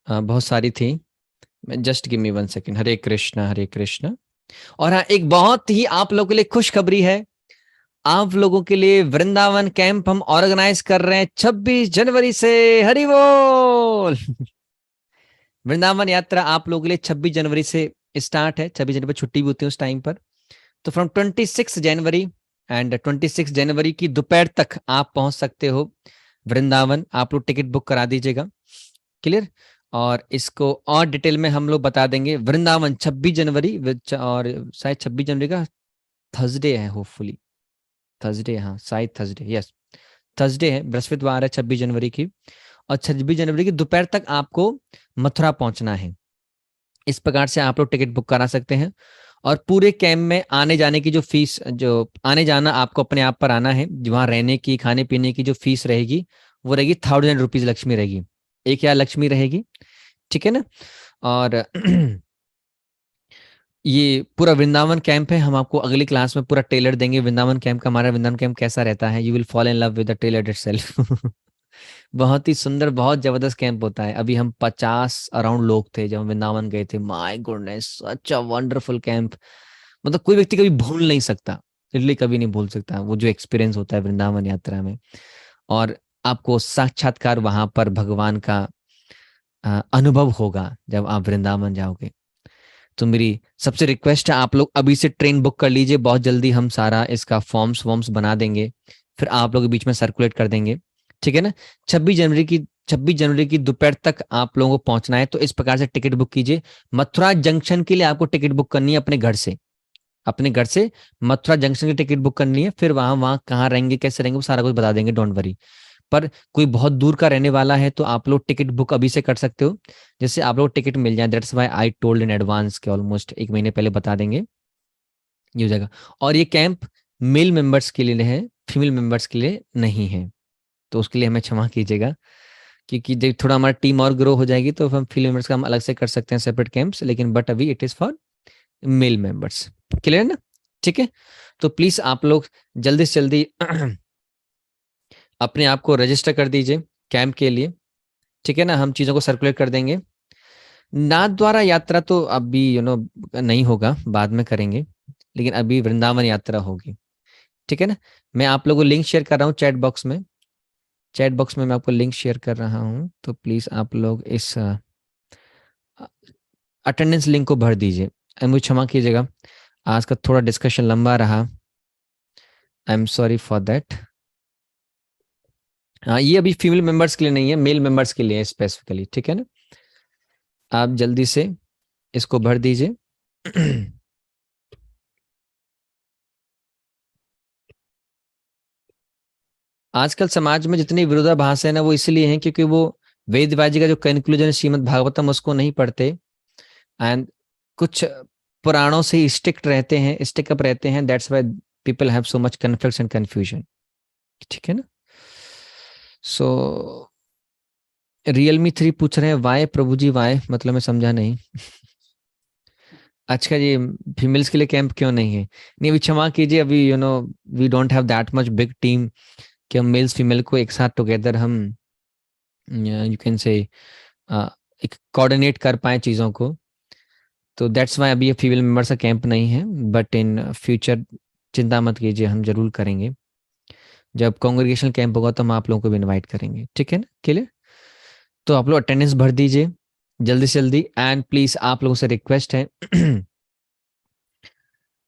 बहुत सारी थी। Just give me 1 second. Hare Krishna Hare Krishna. और हाँ, एक बहुत ही आप लोगों के लिए खुशखबरी है, आप लोगों के लिए वृंदावन कैंप हम ऑर्गेनाइज कर रहे हैं 26 जनवरी से। हरि बोल। वृंदावन यात्रा आप लोगों के लिए 26 जनवरी से स्टार्ट है। 26 जनवरी छुट्टी भी होती है उस टाइम पर, तो फ्रॉम 26 जनवरी एंड 26 जनवरी की दोपहर तक आप पहुंच सकते हो वृंदावन। आप लोग टिकट बुक करा दीजिएगा, क्लियर। और इसको और डिटेल में हम लोग बता देंगे। वृंदावन 26 जनवरी, और शायद 26 जनवरी का थर्सडे है, होपफुली थर्सडे, हाँ शायद थर्सडे, यस थर्सडे है, बृहस्पतिवार है 26 जनवरी की। और 26 जनवरी की दोपहर तक आपको मथुरा पहुंचना है। इस प्रकार से आप लोग टिकट बुक करा सकते हैं। और पूरे कैंप में आने जाने की जो फीस, जो आने जाना आपको अपने आप पर आना है, वहाँ रहने की खाने पीने की जो फीस रहेगी वो रहेगी 1000 रुपीज लक्ष्मी रहेगी, 1000 लक्ष्मी रहेगी, ठीक है ना। और ये पूरा वृंदावन कैंप है, हम आपको अगली क्लास में पूरा टेलर देंगे वृंदावन कैंप का। हमारा वृंदावन कैंप कैसा रहता है, you will fall in love with the tailor itself. बहुत ही सुंदर, बहुत जबरदस्त कैंप होता है। अभी हम 50 अराउंड लोग थे जब हम वृंदावन गए थे। My goodness, such a wonderful camp. मतलब कोई व्यक्ति कभी भूल नहीं सकता, लिटरली कभी नहीं भूल सकता वो जो एक्सपीरियंस होता है वृंदावन यात्रा में। और आपको साक्षात्कार वहां पर भगवान का अनुभव होगा जब आप वृंदावन जाओगे। तो मेरी सबसे रिक्वेस्ट है, आप लोग अभी से ट्रेन बुक कर लीजिए, बहुत जल्दी हम सारा इसका फॉर्म्स बना देंगे, फिर आप लोग के बीच में सर्कुलेट कर देंगे, ठीक है ना। 26 जनवरी की दोपहर तक आप लोगों को पहुंचना है, तो इस प्रकार से टिकट बुक कीजिए। मथुरा जंक्शन के लिए आपको टिकट बुक करनी है अपने घर से मथुरा जंक्शन की टिकट बुक करनी है। फिर वहां कहाँ रहेंगे, कैसे रहेंगे, वो सारा कुछ बता देंगे, डोंट वरी। पर कोई बहुत दूर का रहने वाला है तो आप लोग टिकट बुक अभी से कर सकते हो, जिससे आप लोग टिकट मिल जाए। That's why I told in advance के ऑलमोस्ट 1 महीने पहले बता देंगे ये हो जाएगा। और ये कैंप मेल मेंबर्स के लिए है, फीमेल मेंबर्स के लिए नहीं है, तो उसके लिए हमें क्षमा कीजिएगा, क्योंकि जब थोड़ा हमारा टीम और ग्रो हो जाएगी तो हम फीमेल मेंबर्स का हम अलग से कर सकते हैं सेपरेट कैंप्स, लेकिन बट अभी it is for male members. Clear ना? ठीक है, तो प्लीज आप लोग जल्दी से जल्दी अपने आप को रजिस्टर कर दीजिए कैंप के लिए, ठीक है ना? हम चीज़ों को सर्कुलेट कर देंगे। नाथ द्वारा यात्रा तो अभी नहीं होगा, बाद में करेंगे, लेकिन अभी वृंदावन यात्रा होगी, ठीक है ना? मैं आप लोगों को लिंक शेयर कर रहा हूँ चैट बॉक्स में, चैट बॉक्स में मैं आपको लिंक शेयर कर रहा हूँ, तो प्लीज आप लोग इस अटेंडेंस लिंक को भर दीजिए। मुझे क्षमा कीजिएगा, आज का थोड़ा डिस्कशन लंबा रहा, I am sorry for that. हाँ, ये अभी फीमेल मेंबर्स के लिए नहीं है, मेल मेंबर्स के लिए है स्पेसिफिकली, ठीक है ना? आप जल्दी से इसको भर दीजिए। आजकल समाज में जितनी विरोधाभास है ना, वो इसलिए है क्योंकि वो वेद व्यास का जो कंक्लूजन श्रीमद् भागवतम उसको नहीं पढ़ते, एंड कुछ पुराणों से स्टिक रहते हैं, स्टिक अप रहते हैं। That's why people have so much conflicts and confusion, ठीक है ना? सो रियलमी 3 पूछ रहे हैं वाई प्रभु जी, वाई मतलब मैं समझा नहीं। अच्छा, ये फीमेल्स के लिए कैंप क्यों नहीं है? नहीं, अभी क्षमा कीजिए, अभी we don't have that much big team कि हम मेल्स फीमेल को एक साथ टुगेदर हम यू कैन से एक कोऑर्डिनेट कर पाए चीज़ों को, तो दैट्स वाई अभी ये फीमेल मेंबर्स का कैंप नहीं है, बट इन फ्यूचर चिंता मत कीजिए, हम जरूर करेंगे। जब कांग्रेगेशनल कैंप होगा तो हम आप लोगों को भी इनवाइट करेंगे, ठीक है ना? क्लियर? तो आप लोग अटेंडेंस भर दीजिए जल्दी से जल्दी, एंड प्लीज आप लोगों से रिक्वेस्ट है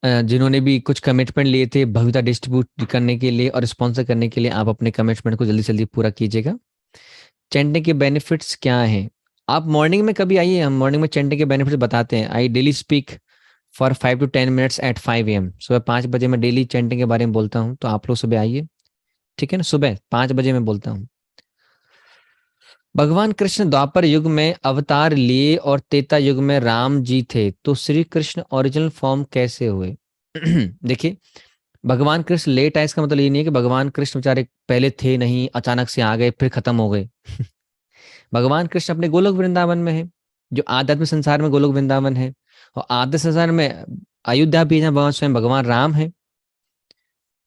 जिन्होंने भी कुछ कमिटमेंट लिए थे भविता डिस्ट्रीब्यूट करने के लिए और स्पॉन्सर करने के लिए, आप अपने कमिटमेंट को जल्दी से जल्दी पूरा कीजिएगा। चैंटिंग के बेनिफिट्स क्या हैं? आप मॉर्निंग में कभी आइए, हम मॉर्निंग में चैंटिंग के बेनिफिट्स बताते हैं। I daily speak for 5 to 10 minutes at 5 AM। सुबह 5 बजे मैं डेली चैंटिंग के बारे में बोलता हूँ, तो आप लोग सुबह आइए, ठीक है ना? सुबह 5 बजे मैं बोलता हूँ। भगवान कृष्ण द्वापर युग में अवतार लिए और त्रेता युग में राम जी थे, तो श्री कृष्ण ओरिजिनल फॉर्म कैसे हुए? देखिए, भगवान कृष्ण लेट आए इसका मतलब ये नहीं है कि भगवान कृष्ण बेचारे पहले थे नहीं, अचानक से आ गए फिर खत्म हो गए। भगवान कृष्ण अपने गोलोक वृंदावन में है, जो आध्यात्मिक संसार में गोलोक वृंदावन है, और आध्यात्मिक संसार में अयोध्या भी है, भगवान स्वयं भगवान राम है।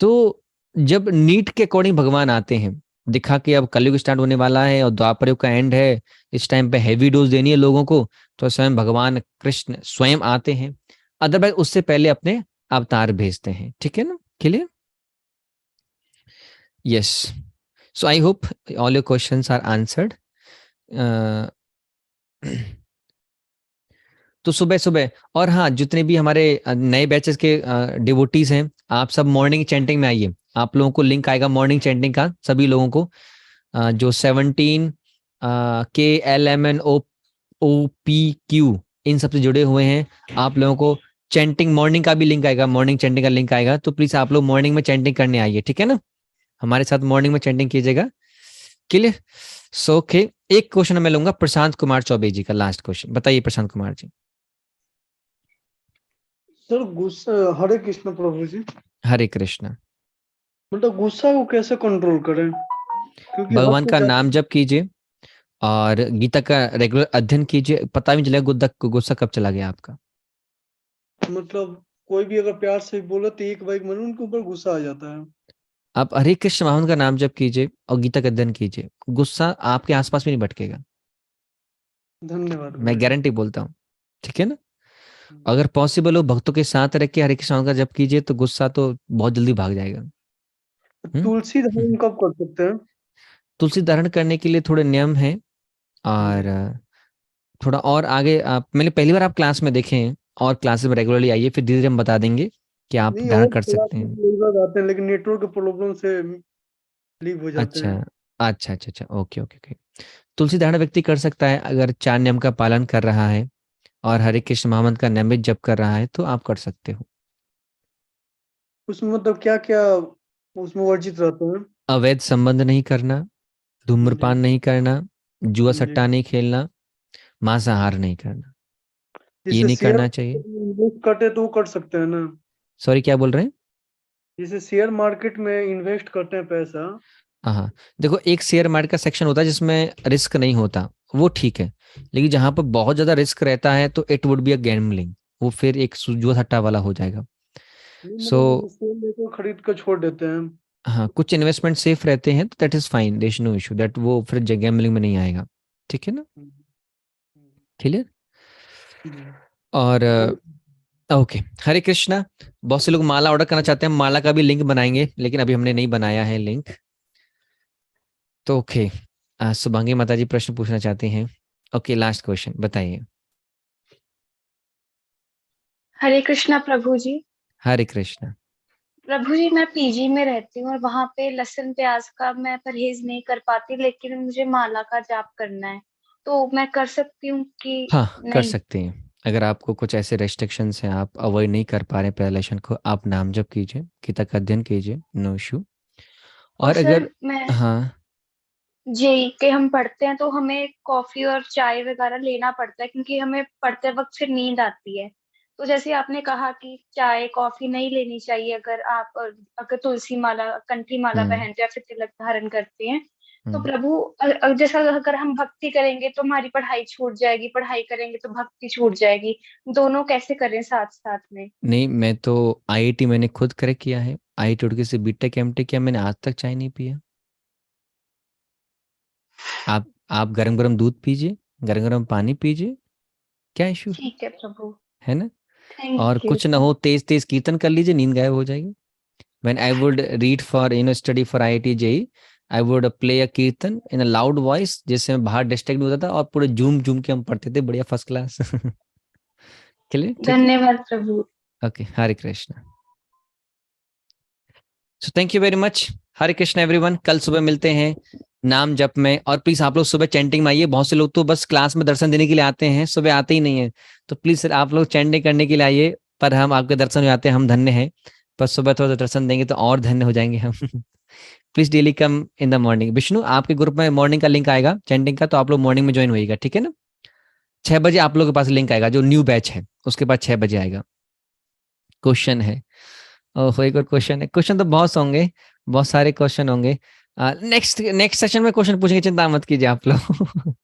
तो जब नीड के अकॉर्डिंग भगवान आते हैं, दिखा कि अब कलयुग स्टार्ट होने वाला है और द्वापर युग का एंड है, इस टाइम पे हैवी डोज देनी है लोगों को, तो स्वयं भगवान कृष्ण स्वयं आते हैं, अदरवाइज उससे पहले अपने अवतार भेजते हैं, ठीक है ना? Clear? Yes, so I hope all your questions are answered. तो सुबह सुबह, और हाँ, जितने भी हमारे नए बैचेस के डिवोटीज हैं, आप सब मॉर्निंग चैंटिंग में आइए। आप लोगों को लिंक आएगा मॉर्निंग चैंटिंग का, सभी लोगों को जो 17 KLMNOPQ इन सबसे जुड़े हुए हैं, आप लोगों को चैंटिंग मॉर्निंग का भी लिंक आएगा, मॉर्निंग चैंटिंग का लिंक आएगा, तो प्लीज आप लोग मॉर्निंग में चैंटिंग करने आइए, ठीक है ना? हमारे साथ मॉर्निंग में चैंटिंग कीजिएगा। क्लियर? सो ओके, एक क्वेश्चन मैं लूंगा प्रशांत कुमार चौबे जी का, लास्ट क्वेश्चन। बताइए प्रशांत कुमार जी। सर गुस्सा, हरे कृष्ण प्रभु जी। हरे कृष्ण। मतलब गुस्सा को कैसे कंट्रोल करें? क्योंकि भगवान का नाम जप कीजिए और गीता का रेगुलर अध्ययन कीजिए, पता भी नहीं चलेगा गुस्सा कब चला गया आपका। मतलब कोई भी अगर प्यार से बोले तो एक बार मन उनके ऊपर गुस्सा आ जाता है। आप हरे कृष्ण भगवान का नाम जप कीजिए और गीता का अध्ययन कीजिए, गुस्सा आपके आसपास भी नहीं भटकेगा। धन्यवाद, मैं गारंटी बोलता हूँ, ठीक है ना? अगर पॉसिबल हो भक्तों के साथ रह के हरे कृष्ण भगवान का जप कीजिए, तो गुस्सा तो बहुत जल्दी भाग जाएगा। तुलसी धारण कब कर सकते हैं? तुलसी धारण करने के लिए थोड़े नियम हैं, और थोड़ा और आगे मैंने पहली बार आप क्लास में देखे हैं, और क्लासेस में रेगुलरली आइए, फिर धीरे धीरे हम बता देंगे कि आप नहीं, धारण और कर सकते हैं। आते हैं लेकिन नेटवर्क के प्रॉब्लम से लीव हो जाते हैं। अच्छा, ओके ओके ओके। तुलसी धारण व्यक्ति कर सकता है अगर 4 नियम का पालन कर रहा है और हरे कृष्ण महामंत्र का नियमित जप कर रहा है, तो आप कर सकते हो। उसमें मतलब क्या क्या उसमें वर्जित रहते हैं? अवैध संबंध नहीं करना, धूम्रपान नहीं करना, जुआ जी। सट्टा नहीं खेलना, मांसाहार नहीं करना, ये जिसे नहीं शेयर करना चाहिए। इन्वेस्ट करते हैं तो वो कर सकते हैं ना। सॉरी क्या बोल रहे हैं? जैसे शेयर मार्केट में इन्वेस्ट करते हैं पैसा। हाँ, देखो एक शेयर मार्केट का सेक्शन होता है जिसमें रिस्क नहीं होता, वो ठीक है। लेकिन जहां पर बहुत ज्यादा रिस्क रहता है तो it would be a gambling, वो फिर एक जुआ सट्टा वाला हो जाएगा। नहीं, सो मतलब जैसे शेयर लेकर खरीद कर छोड़ देते हैं। हाँ, कुछ इन्वेस्टमेंट सेफ रहते हैं तो that is fine, there is no issue, that वो फिर गैम्बलिंग में नहीं आएगा। ठीक है ना? क्लियर? और ओके, हरे कृष्णा। बहुत से लोग माला ऑर्डर करना चाहते हैं, माला का भी लिंक बनाएंगे, लेकिन अभी हमने नहीं बनाया है लिंक। तो ओके, शुभांगी माता जी प्रश्न पूछना चाहती हैं। ओके, लास्ट क्वेश्चन बताइए। हरे कृष्णा प्रभु जी। हरे कृष्णा। प्रभु जी, मैं पीजी में रहती हूँ और वहां पे लहसुन प्याज का मैं परहेज नहीं कर पाती, लेकिन मुझे माला का जाप करना है, तो मैं कर सकती हूँ कि हाँ, कर नहीं? सकते हैं। अगर आपको कुछ ऐसे रेस्ट्रिक्शंस हैं, आप अवॉइड नहीं कर पा रहे पहलेशन को, आप नाम जप कीजिए, गीता का अध्ययन कीजिए, नो इशू। और और सर अगर मैं हाँ जेई के हम पढ़ते हैं तो हमें कॉफी और चाय वगैरह लेना पड़ता है, क्योंकि हमें पढ़ते वक्त फिर नींद आती है। तो जैसे आपने कहा कि चाय कॉफी नहीं लेनी चाहिए अगर आप अगर तुलसी माला कंठी माला हम्म पहनते हैं या फिर तिलक धारण करते हैं। तो हम्म प्रभु जैसा अगर हम भक्ति करेंगे तो हमारी पढ़ाई छूट जाएगी, पढ़ाई करेंगे तो भक्ति छूट जाएगी, दोनों कैसे करें साथ साथ में? नहीं, मैं तो आईआईटी मैंने खुद करेक्ट किया है, आईआईटी उड़की से बीटेक एमटेक किया, मैंने आज तक चाय नहीं पिया। आप गरम गरम दूध पीजिए, गरम गरम पानी पीजिए, क्या इशू ठीक है प्रभु। है ना? और थैंक यू कुछ ना सर। हो, तेज तेज कीर्तन कर लीजिए, नींद गायब हो जाएगी। When I would read for study for IIT JEE, I would play a कीर्तन in a loud voice, जिससे मैं बाहर डिस्ट्रैक्ट नहीं होता था, और पूरे झूम झूम के हम पढ़ते थे, बढ़िया फर्स्ट क्लास। चलिए ठीक है। धन्यवाद प्रभु। Okay, Hare Krishna. So thank you very much. Hare Krishna everyone, कल सुबह मिलते हैं नाम जप में। और प्लीज आप लोग सुबह चैंटिंग में आइए, बहुत से लोग तो बस क्लास में दर्शन देने के लिए आते हैं, सुबह आते ही नहीं है। तो प्लीज आप लोग चैंटिंग करने के लिए आइए, पर हम आपके दर्शन में आते हैं, हम धन्य हैं। पर सुबह थोड़ा दर्शन देंगे तो और धन्य हो जाएंगे हम। Please daily come in the morning. Vishnu, आपके ग्रुप में मॉर्निंग का लिंक आएगा चैंटिंग का, तो आप लोग मॉर्निंग में ज्वाइन होइएगा, ठीक है ना? 6 बजे आप लोगों के पास लिंक आएगा, जो न्यू बैच है उसके पास 6 बजे आएगा। क्वेश्चन है, ओह एक और क्वेश्चन है, क्वेश्चन तो बहुत होंगे, बहुत सारे क्वेश्चन होंगे। नेक्स्ट नेक्स्ट सेशन में क्वेश्चन पूछेंगे, चिंता मत कीजिए आप लोग।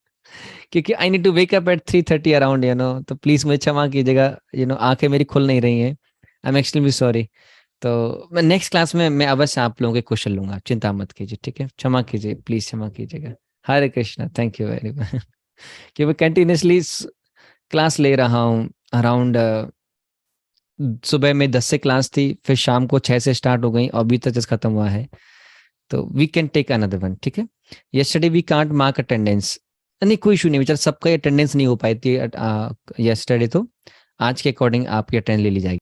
क्योंकि I need to wake up at 3:30 around, तो प्लीज मुझे क्षमा कीजिएगा, आंखें मेरी खुल नहीं रही हैं, आई एम एक्सट्रीमली सॉरी। तो मैं नेक्स्ट क्लास में मैं अवश्य आप लोगों के क्वेश्चन लूंगा, चिंता मत कीजिए, ठीक है? क्षमा कीजिए, प्लीज क्षमा कीजिएगा। Hare Krishna, thank you very much. कि मैं कंटिन्यूसली क्लास ले रहा हूँ अराउंड, सुबह में 10 से क्लास थी, फिर शाम को 6 से स्टार्ट हो गई, और अभी तक जस्ट खत्म हुआ है। तो we can take another one, ठीक है? Yesterday we can't mark attendance, नहीं कोई इशू नहीं, बेचारा सबका अटेंडेंस नहीं हो पाई थी यस्टरडे, तो आज के अकॉर्डिंग आपकी अटेंडेंस ले ली जाएगी।